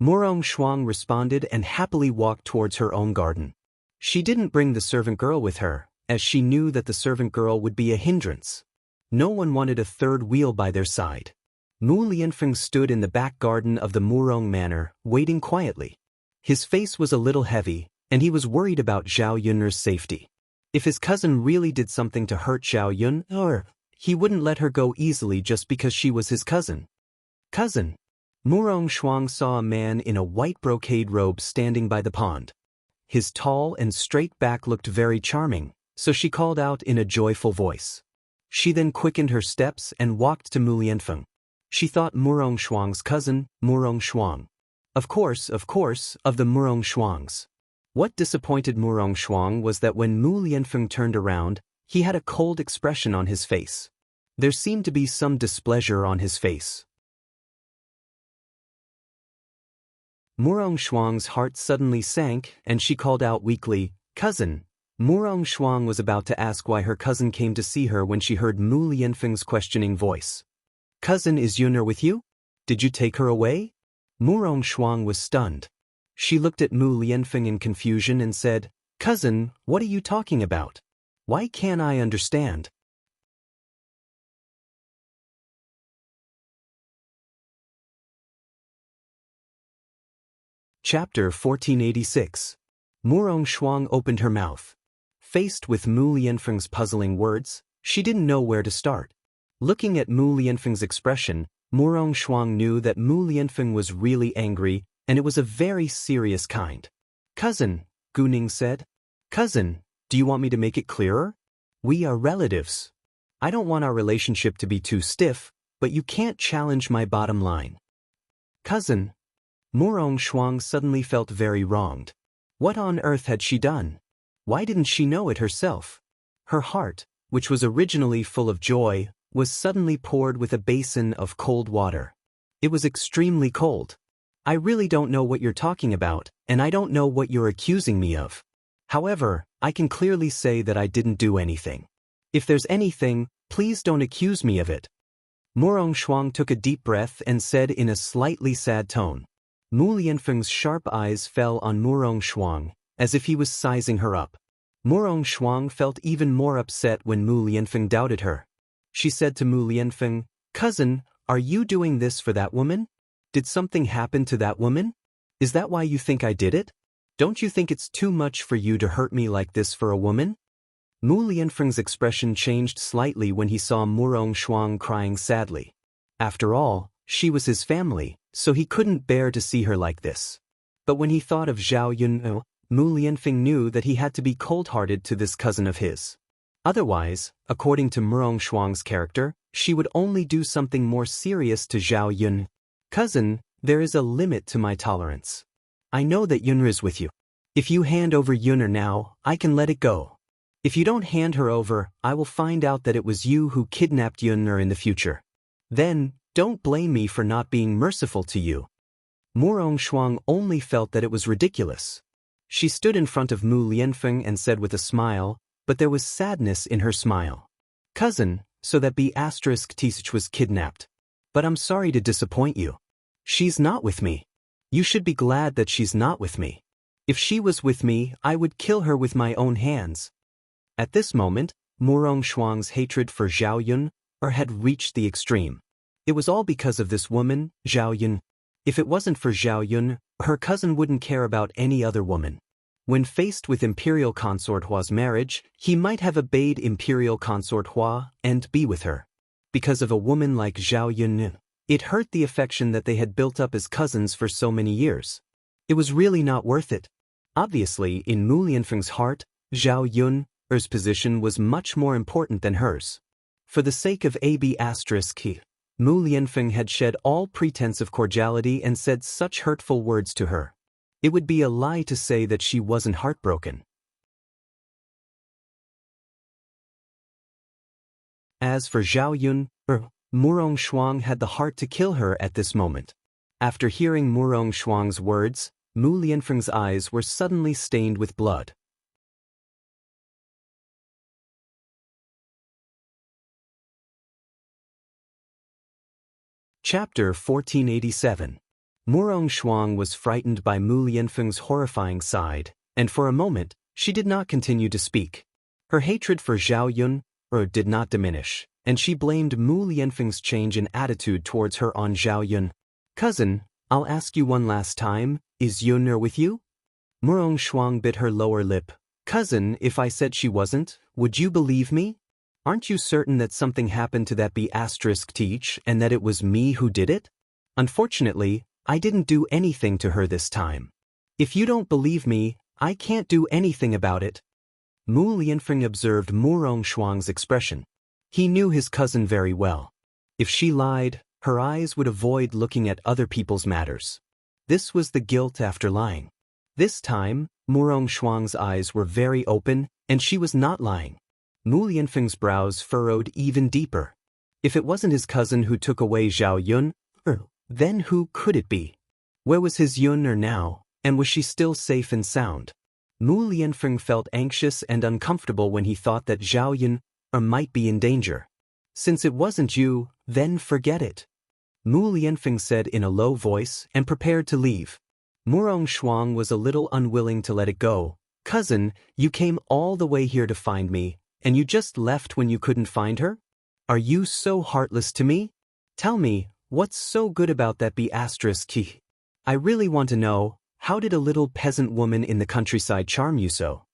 Murong Shuang responded and happily walked towards her own garden. She didn't bring the servant girl with her, as she knew that the servant girl would be a hindrance. No one wanted a third wheel by their side. Mu Lianfeng stood in the back garden of the Murong Manor, waiting quietly. His face was a little heavy, and he was worried about Zhao Yun'er's safety. If his cousin really did something to hurt Zhao Yun, he wouldn't let her go easily just because she was his cousin. Cousin. Murong Shuang saw a man in a white brocade robe standing by the pond. His tall and straight back looked very charming, so she called out in a joyful voice. She then quickened her steps and walked to Mu Lianfeng. She thought Murong Shuang's cousin, Murong Shuang. Of course, of the Murong Shuangs. What disappointed Murong Shuang was that when Mu Lianfeng turned around, he had a cold expression on his face. There seemed to be some displeasure on his face. Murong Shuang's heart suddenly sank, and she called out weakly, Cousin. Murong Shuang was about to ask why her cousin came to see her when she heard Mu Lianfeng's questioning voice. Cousin, is Yun'er with you? Did you take her away? Murong Shuang was stunned. She looked at Mu Lianfeng in confusion and said, Cousin, what are you talking about? Why can't I understand? Chapter 1486. Murong Shuang opened her mouth. Faced with Mu Lianfeng's puzzling words, she didn't know where to start. Looking at Mu Lianfeng's expression, Murong Shuang knew that Mu Lianfeng was really angry, and it was a very serious kind. Cousin, Gu Ning said. Cousin, do you want me to make it clearer? We are relatives. I don't want our relationship to be too stiff, but you can't challenge my bottom line. Cousin. Murong Shuang suddenly felt very wronged. What on earth had she done? Why didn't she know it herself? Her heart, which was originally full of joy, was suddenly poured with a basin of cold water. It was extremely cold. I really don't know what you're talking about, and I don't know what you're accusing me of. However, I can clearly say that I didn't do anything. If there's anything, please don't accuse me of it. Murong Shuang took a deep breath and said in a slightly sad tone. Mu Lianfeng's sharp eyes fell on Murong Shuang, as if he was sizing her up. Murong Shuang felt even more upset when Mu Lianfeng doubted her. She said to Mu Lianfeng, Cousin, are you doing this for that woman? Did something happen to that woman? Is that why you think I did it? Don't you think it's too much for you to hurt me like this for a woman? Mu Lianfeng's expression changed slightly when he saw Murong Shuang crying sadly. After all, she was his family, so he couldn't bear to see her like this. But when he thought of Zhao Yun, Mu Lianfeng knew that he had to be cold-hearted to this cousin of his. Otherwise, according to Murong Shuang's character, she would only do something more serious to Zhao Yun. Cousin, there is a limit to my tolerance. I know that Yun'er is with you. If you hand over Yun'er now, I can let it go. If you don't hand her over, I will find out that it was you who kidnapped Yun'er in the future. Then, don't blame me for not being merciful to you. Murong Shuang only felt that it was ridiculous. She stood in front of Mu Lianfeng and said with a smile, but there was sadness in her smile. Cousin, so that B*Tisich was kidnapped. But I'm sorry to disappoint you. She's not with me. You should be glad that she's not with me. If she was with me, I would kill her with my own hands. At this moment, Murong Shuang's hatred for Zhao Yun had reached the extreme. It was all because of this woman, Zhao Yun. If it wasn't for Zhao Yun, her cousin wouldn't care about any other woman. When faced with Imperial Consort Hua's marriage, he might have obeyed Imperial Consort Hua and be with her. Because of a woman like Zhao Yun, it hurt the affection that they had built up as cousins for so many years. It was really not worth it. Obviously, in Mu Lianfeng's heart, Zhao Yun's position was much more important than hers. For the sake of AB*, Mu Lianfeng had shed all pretense of cordiality and said such hurtful words to her. It would be a lie to say that she wasn't heartbroken. As for Zhao Yun, Murong Shuang had the heart to kill her at this moment. After hearing Murong Shuang's words, Mu Lianfeng's eyes were suddenly stained with blood. Chapter 1487. Murong Shuang was frightened by Mu Lianfeng's horrifying side, and for a moment, she did not continue to speak. Her hatred for Zhao Yun did not diminish, and she blamed Mu Lianfeng's change in attitude towards her on Zhao Yun. "Cousin, I'll ask you one last time, is Yun with you?" Murong Shuang bit her lower lip. "Cousin, if I said she wasn't, would you believe me? Aren't you certain that something happened to that B** teach and that it was me who did it? Unfortunately, I didn't do anything to her this time. If you don't believe me, I can't do anything about it." Mu Lianfeng observed Murong Shuang's expression. He knew his cousin very well. If she lied, her eyes would avoid looking at other people's matters. This was the guilt after lying. This time, Murong Shuang's eyes were very open, and she was not lying. Mu Lianfeng's brows furrowed even deeper. If it wasn't his cousin who took away Zhao Yun, then who could it be? Where was his Yun now, and was she still safe and sound? Mu Lianfeng felt anxious and uncomfortable when he thought that Zhao Yun might be in danger. "Since it wasn't you, then forget it," Mu Lianfeng said in a low voice and prepared to leave. Murong Shuang was a little unwilling to let it go. "Cousin, you came all the way here to find me, and you just left when you couldn't find her? Are you so heartless to me? Tell me, what's so good about that B***? I really want to know, how did a little peasant woman in the countryside charm you so?"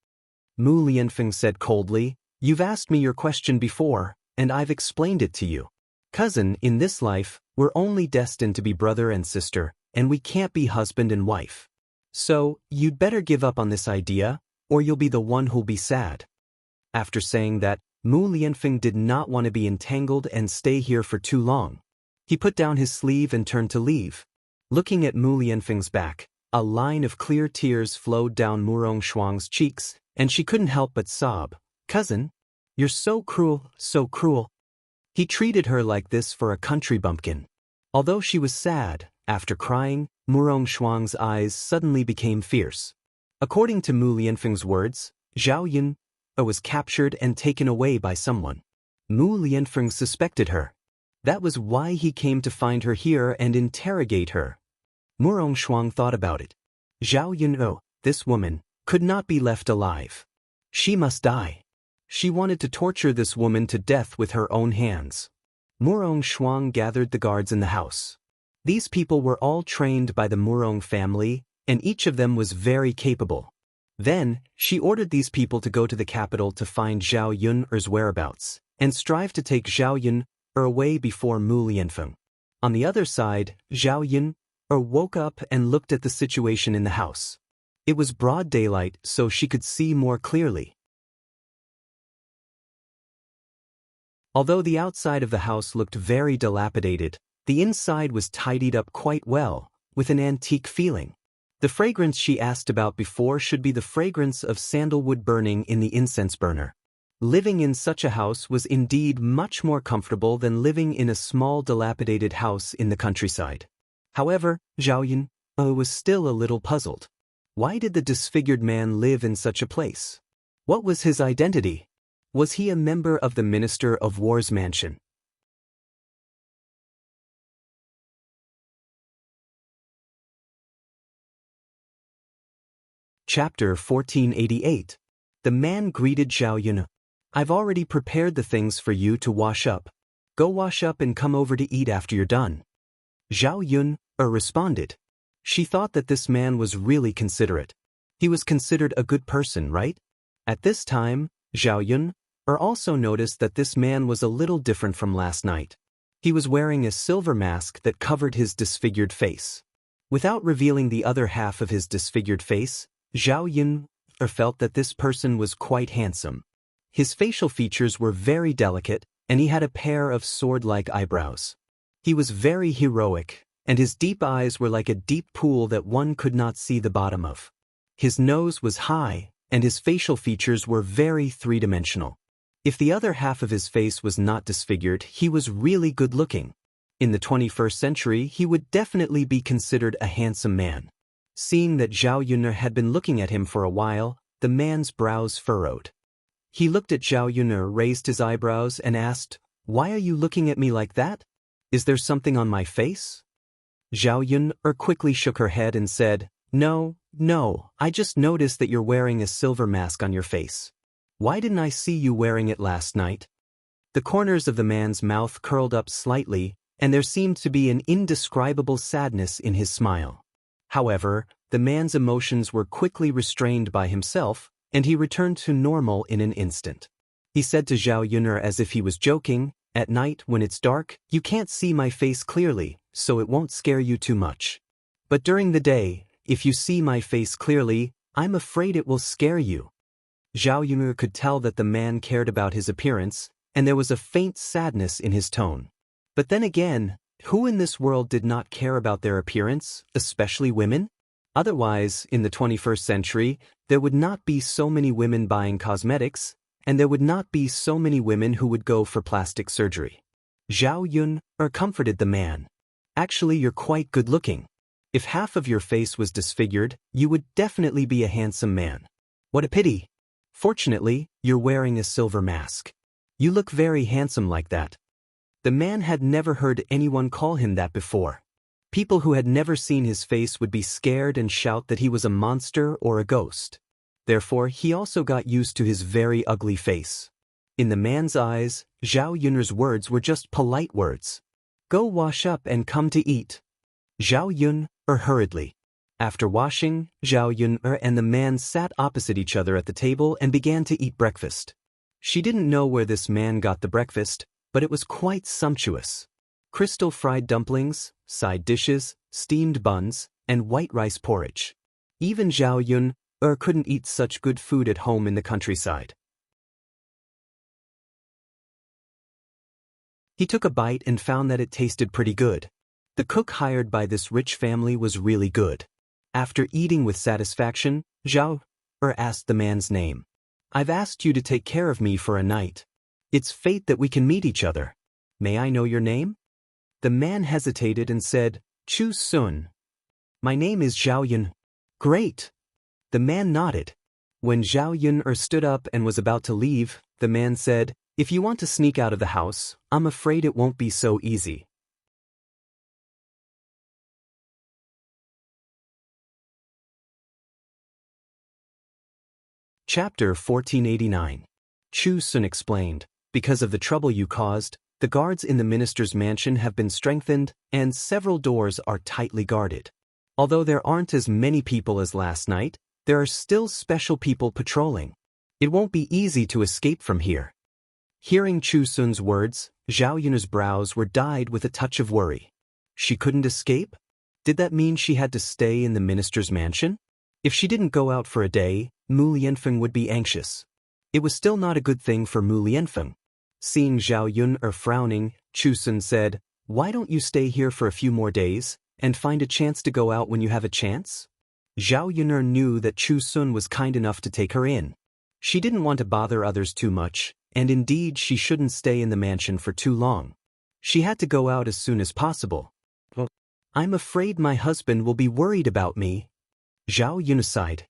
Mu Lianfeng said coldly, "You've asked me your question before, and I've explained it to you. Cousin, in this life, we're only destined to be brother and sister, and we can't be husband and wife. So, you'd better give up on this idea, or you'll be the one who'll be sad." After saying that, Mu Lianfeng did not want to be entangled and stay here for too long. He put down his sleeve and turned to leave. Looking at Mu Lianfeng's back, a line of clear tears flowed down Murong Shuang's cheeks, and she couldn't help but sob. "Cousin, you're so cruel, so cruel." He treated her like this for a country bumpkin. Although she was sad, after crying, Murong Shuang's eyes suddenly became fierce. According to Mu Lianfeng's words, Zhao Yun was captured and taken away by someone. Mu Lianfeng suspected her. That was why he came to find her here and interrogate her. Murong Shuang thought about it. Zhao Yun, this woman, could not be left alive. She must die. She wanted to torture this woman to death with her own hands. Murong Shuang gathered the guards in the house. These people were all trained by the Murong family, and each of them was very capable. Then, she ordered these people to go to the capital to find Zhao Yun's whereabouts, and strive to take Zhao Yun away before Mu Lianfeng. On the other side, Zhao Yun woke up and looked at the situation in the house. It was broad daylight, so she could see more clearly. Although the outside of the house looked very dilapidated, the inside was tidied up quite well, with an antique feeling. The fragrance she asked about before should be the fragrance of sandalwood burning in the incense burner. Living in such a house was indeed much more comfortable than living in a small dilapidated house in the countryside. However, Zhao Yun was still a little puzzled. Why did the disfigured man live in such a place? What was his identity? Was he a member of the Minister of War's mansion? Chapter 1488. The man greeted Zhao Yun. "I've already prepared the things for you to wash up. Go wash up and come over to eat after you're done." Zhao Yun responded. She thought that this man was really considerate. He was considered a good person, right? At this time, Zhao Yun also noticed that this man was a little different from last night. He was wearing a silver mask that covered his disfigured face. Without revealing the other half of his disfigured face, Zhao Yun felt that this person was quite handsome. His facial features were very delicate, and he had a pair of sword-like eyebrows. He was very heroic, and his deep eyes were like a deep pool that one could not see the bottom of. His nose was high, and his facial features were very three-dimensional. If the other half of his face was not disfigured, he was really good-looking. In the 21st century, he would definitely be considered a handsome man. Seeing that Zhao Yun'er had been looking at him for a while, the man's brows furrowed. He looked at Zhao Yun'er, raised his eyebrows, and asked, "Why are you looking at me like that? Is there something on my face?" Zhao Yun'er quickly shook her head and said, No, I just noticed that you're wearing a silver mask on your face. Why didn't I see you wearing it last night?" The corners of the man's mouth curled up slightly, and there seemed to be an indescribable sadness in his smile. However, the man's emotions were quickly restrained by himself, and he returned to normal in an instant. He said to Zhao Yun'er as if he was joking, "At night, when it's dark, you can't see my face clearly, so it won't scare you too much. But during the day, if you see my face clearly, I'm afraid it will scare you." Zhao Yun'er could tell that the man cared about his appearance, and there was a faint sadness in his tone. But then again, who in this world did not care about their appearance, especially women? Otherwise, in the 21st century, there would not be so many women buying cosmetics, and there would not be so many women who would go for plastic surgery. Zhao Yun'er comforted the man. "Actually, you're quite good-looking. If half of your face was disfigured, you would definitely be a handsome man. What a pity. Fortunately, you're wearing a silver mask. You look very handsome like that." The man had never heard anyone call him that before. People who had never seen his face would be scared and shout that he was a monster or a ghost. Therefore, he also got used to his very ugly face. In the man's eyes, Zhao Yun'er's words were just polite words. "Go wash up and come to eat." Zhao Yun'er hurriedly. After washing, Zhao Yun'er and the man sat opposite each other at the table and began to eat breakfast. She didn't know where this man got the breakfast, but it was quite sumptuous. Crystal fried dumplings, side dishes, steamed buns, and white rice porridge. Even Zhao Yun'er couldn't eat such good food at home in the countryside. He took a bite and found that it tasted pretty good. The cook hired by this rich family was really good. After eating with satisfaction, Zhao Yun'er asked the man's name. "I've asked you to take care of me for a night. It's fate that we can meet each other. May I know your name?" The man hesitated and said, "Chu Sun." "My name is Zhao Yun." "Great." The man nodded. When Zhao Yun'er stood up and was about to leave, the man said, "If you want to sneak out of the house, I'm afraid it won't be so easy." Chapter 1489. Chu Sun explained, "Because of the trouble you caused, the guards in the minister's mansion have been strengthened, and several doors are tightly guarded. Although there aren't as many people as last night, there are still special people patrolling. It won't be easy to escape from here." Hearing Chu Sun's words, Zhao Yun'er's brows were dyed with a touch of worry. She couldn't escape? Did that mean she had to stay in the minister's mansion? If she didn't go out for a day, Mu Lianfeng would be anxious. It was still not a good thing for Mu Lianfeng. Seeing Zhao Yun'er frowning, Chu Sun said, "Why don't you stay here for a few more days, and find a chance to go out when you have a chance?" Zhao Yun'er knew that Chu Sun was kind enough to take her in. She didn't want to bother others too much, and indeed she shouldn't stay in the mansion for too long. She had to go out as soon as possible. "I'm afraid my husband will be worried about me." Zhao Yun'er sighed.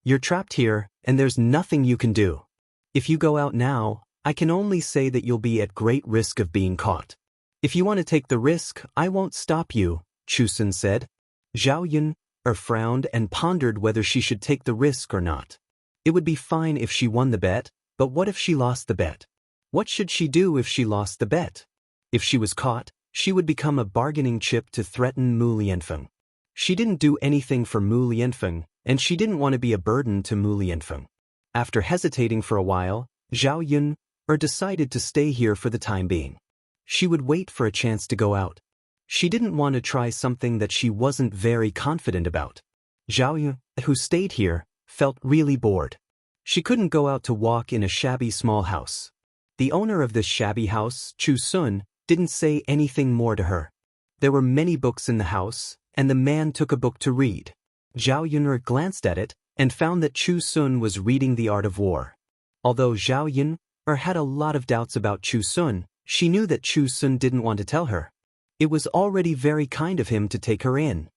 "You're trapped here, and there's nothing you can do. If you go out now, I can only say that you'll be at great risk of being caught. If you want to take the risk, I won't stop you," Chu Sun said. Zhao Yun'er frowned and pondered whether she should take the risk or not. It would be fine if she won the bet, but what if she lost the bet? What should she do if she lost the bet? If she was caught, she would become a bargaining chip to threaten Mu Lianfeng. She didn't do anything for Mu Lianfeng, and she didn't want to be a burden to Mu Lianfeng. After hesitating for a while, Zhao Yun'er decided to stay here for the time being. She would wait for a chance to go out. She didn't want to try something that she wasn't very confident about. Zhao Yun'er, who stayed here, felt really bored. She couldn't go out to walk in a shabby small house. The owner of this shabby house, Chu Sun, didn't say anything more to her. There were many books in the house, and the man took a book to read. Zhao Yun'er glanced at it and found that Chu Sun was reading The Art of War. Although Zhao Yun'er had a lot of doubts about Chu Sun, she knew that Chu Sun didn't want to tell her. It was already very kind of him to take her in.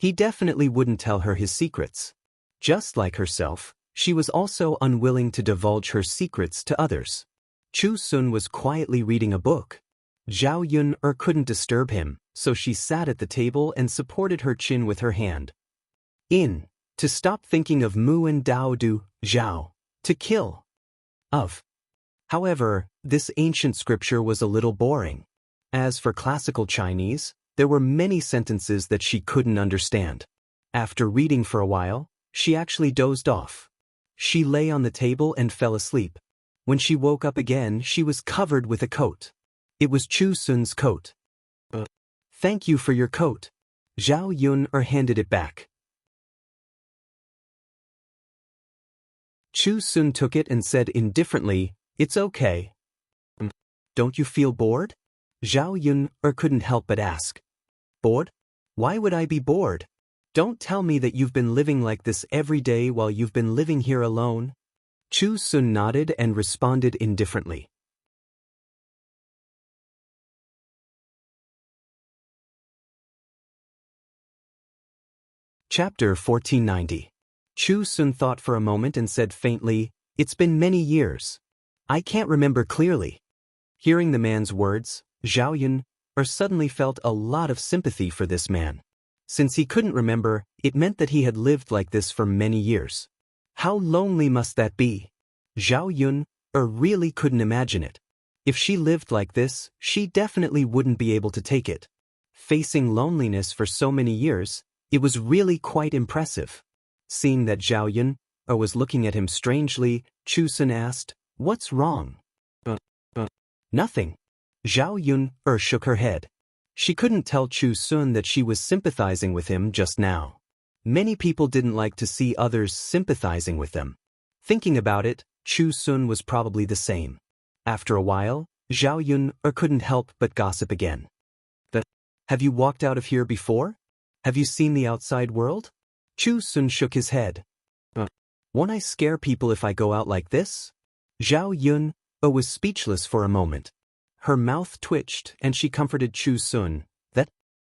He definitely wouldn't tell her his secrets. Just like herself, she was also unwilling to divulge her secrets to others. Chu Sun was quietly reading a book. Zhao Yun couldn't disturb him, so she sat at the table and supported her chin with her hand. To stop thinking of Mu and Dao Du, Zhao. To kill. Of. However, this ancient scripture was a little boring. As for classical Chinese, there were many sentences that she couldn't understand. After reading for a while, she actually dozed off. She lay on the table and fell asleep. When she woke up again, she was covered with a coat. It was Chu Sun's coat. Thank you for your coat. Zhao Yun handed it back. Chu Sun took it and said indifferently, "It's okay." Don't you feel bored? Zhao Yun couldn't help but ask. Bored? Why would I be bored? Don't tell me that you've been living like this every day while you've been living here alone. Chu Sun nodded and responded indifferently. Chapter 1490. Chu Sun thought for a moment and said faintly, "It's been many years. I can't remember clearly." Hearing the man's words, Zhao Yun suddenly felt a lot of sympathy for this man. Since he couldn't remember, it meant that he had lived like this for many years. How lonely must that be? Zhao Yun really couldn't imagine it. If she lived like this, she definitely wouldn't be able to take it. Facing loneliness for so many years, it was really quite impressive. Seeing that Zhao Yun was looking at him strangely, Chu Sun asked, "What's wrong?" Nothing. Zhao Yun shook her head. She couldn't tell Chu Sun that she was sympathizing with him just now. Many people didn't like to see others sympathizing with them. Thinking about it, Chu Sun was probably the same. After a while, Zhao Yun couldn't help but gossip again. Have you walked out of here before? Have you seen the outside world? Chu Sun shook his head. Won't I scare people if I go out like this? Zhao Yun was speechless for a moment. Her mouth twitched and she comforted Chu Sun.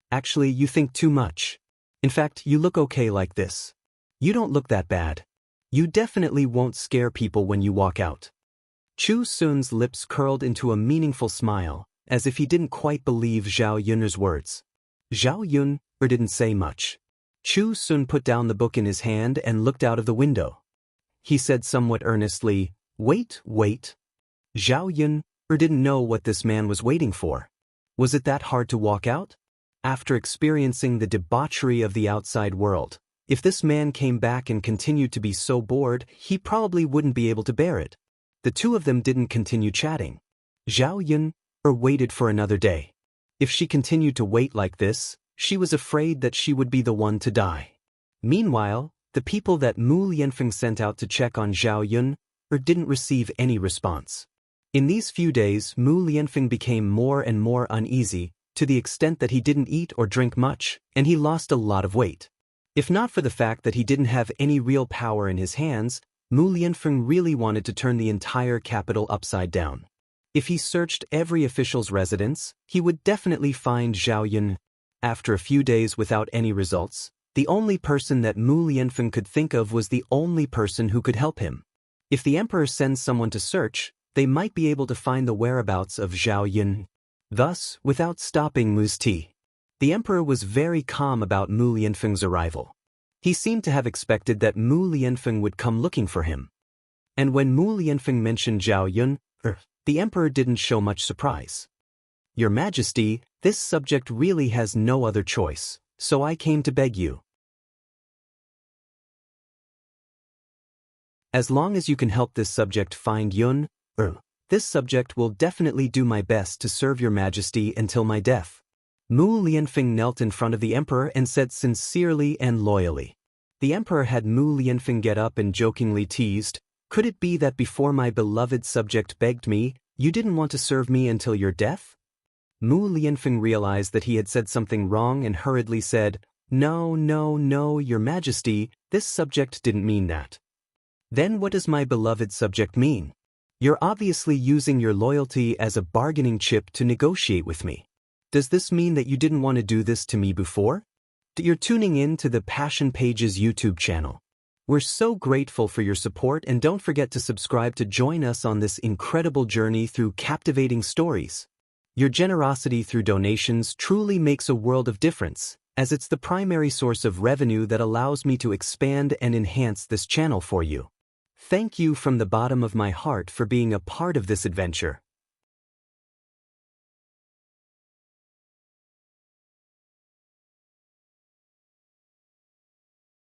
Actually, you think too much. In fact, you look okay like this. You don't look that bad. You definitely won't scare people when you walk out. Chu Sun's lips curled into a meaningful smile, as if he didn't quite believe Zhao Yun's words. Zhao Yun didn't say much. Chu Sun put down the book in his hand and looked out of the window. He said somewhat earnestly, "Wait. Zhao Yun didn't know what this man was waiting for. Was it that hard to walk out? After experiencing the debauchery of the outside world, if this man came back and continued to be so bored, he probably wouldn't be able to bear it. The two of them didn't continue chatting. Zhao Yun waited for another day. If she continued to wait like this, she was afraid that she would be the one to die. Meanwhile, the people that Mu Lianfeng sent out to check on Zhao Yun didn't receive any response. In these few days, Mu Lianfeng became more and more uneasy, to the extent that he didn't eat or drink much, and he lost a lot of weight. If not for the fact that he didn't have any real power in his hands, Mu Lianfeng really wanted to turn the entire capital upside down. If he searched every official's residence, he would definitely find Zhao Yun. After a few days without any results, the only person that Mu Lianfeng could think of was the only person who could help him. If the emperor sends someone to search, they might be able to find the whereabouts of Zhao Yun. Thus, without stopping Mu's tea, the emperor was very calm about Mu Lianfeng's arrival. He seemed to have expected that Mu Lianfeng would come looking for him. And when Mu Lianfeng mentioned Zhao Yun, the emperor didn't show much surprise. "Your Majesty, this subject really has no other choice, so I came to beg you. As long as you can help this subject find Yun, this subject will definitely do my best to serve your Majesty until my death." Mu Lianfeng knelt in front of the emperor and said sincerely and loyally. The emperor had Mu Lianfeng get up and jokingly teased, "Could it be that before my beloved subject begged me, you didn't want to serve me until your death?" Mu Lianfeng realized that he had said something wrong and hurriedly said, No, your Majesty, this subject didn't mean that." "Then what does my beloved subject mean? You're obviously using your loyalty as a bargaining chip to negotiate with me. Does this mean that you didn't want to do this to me before? you're tuning in to the Passion Pages YouTube channel. We're so grateful for your support, and don't forget to subscribe to join us on this incredible journey through captivating stories. Your generosity through donations truly makes a world of difference, as it's the primary source of revenue that allows me to expand and enhance this channel for you. Thank you from the bottom of my heart for being a part of this adventure.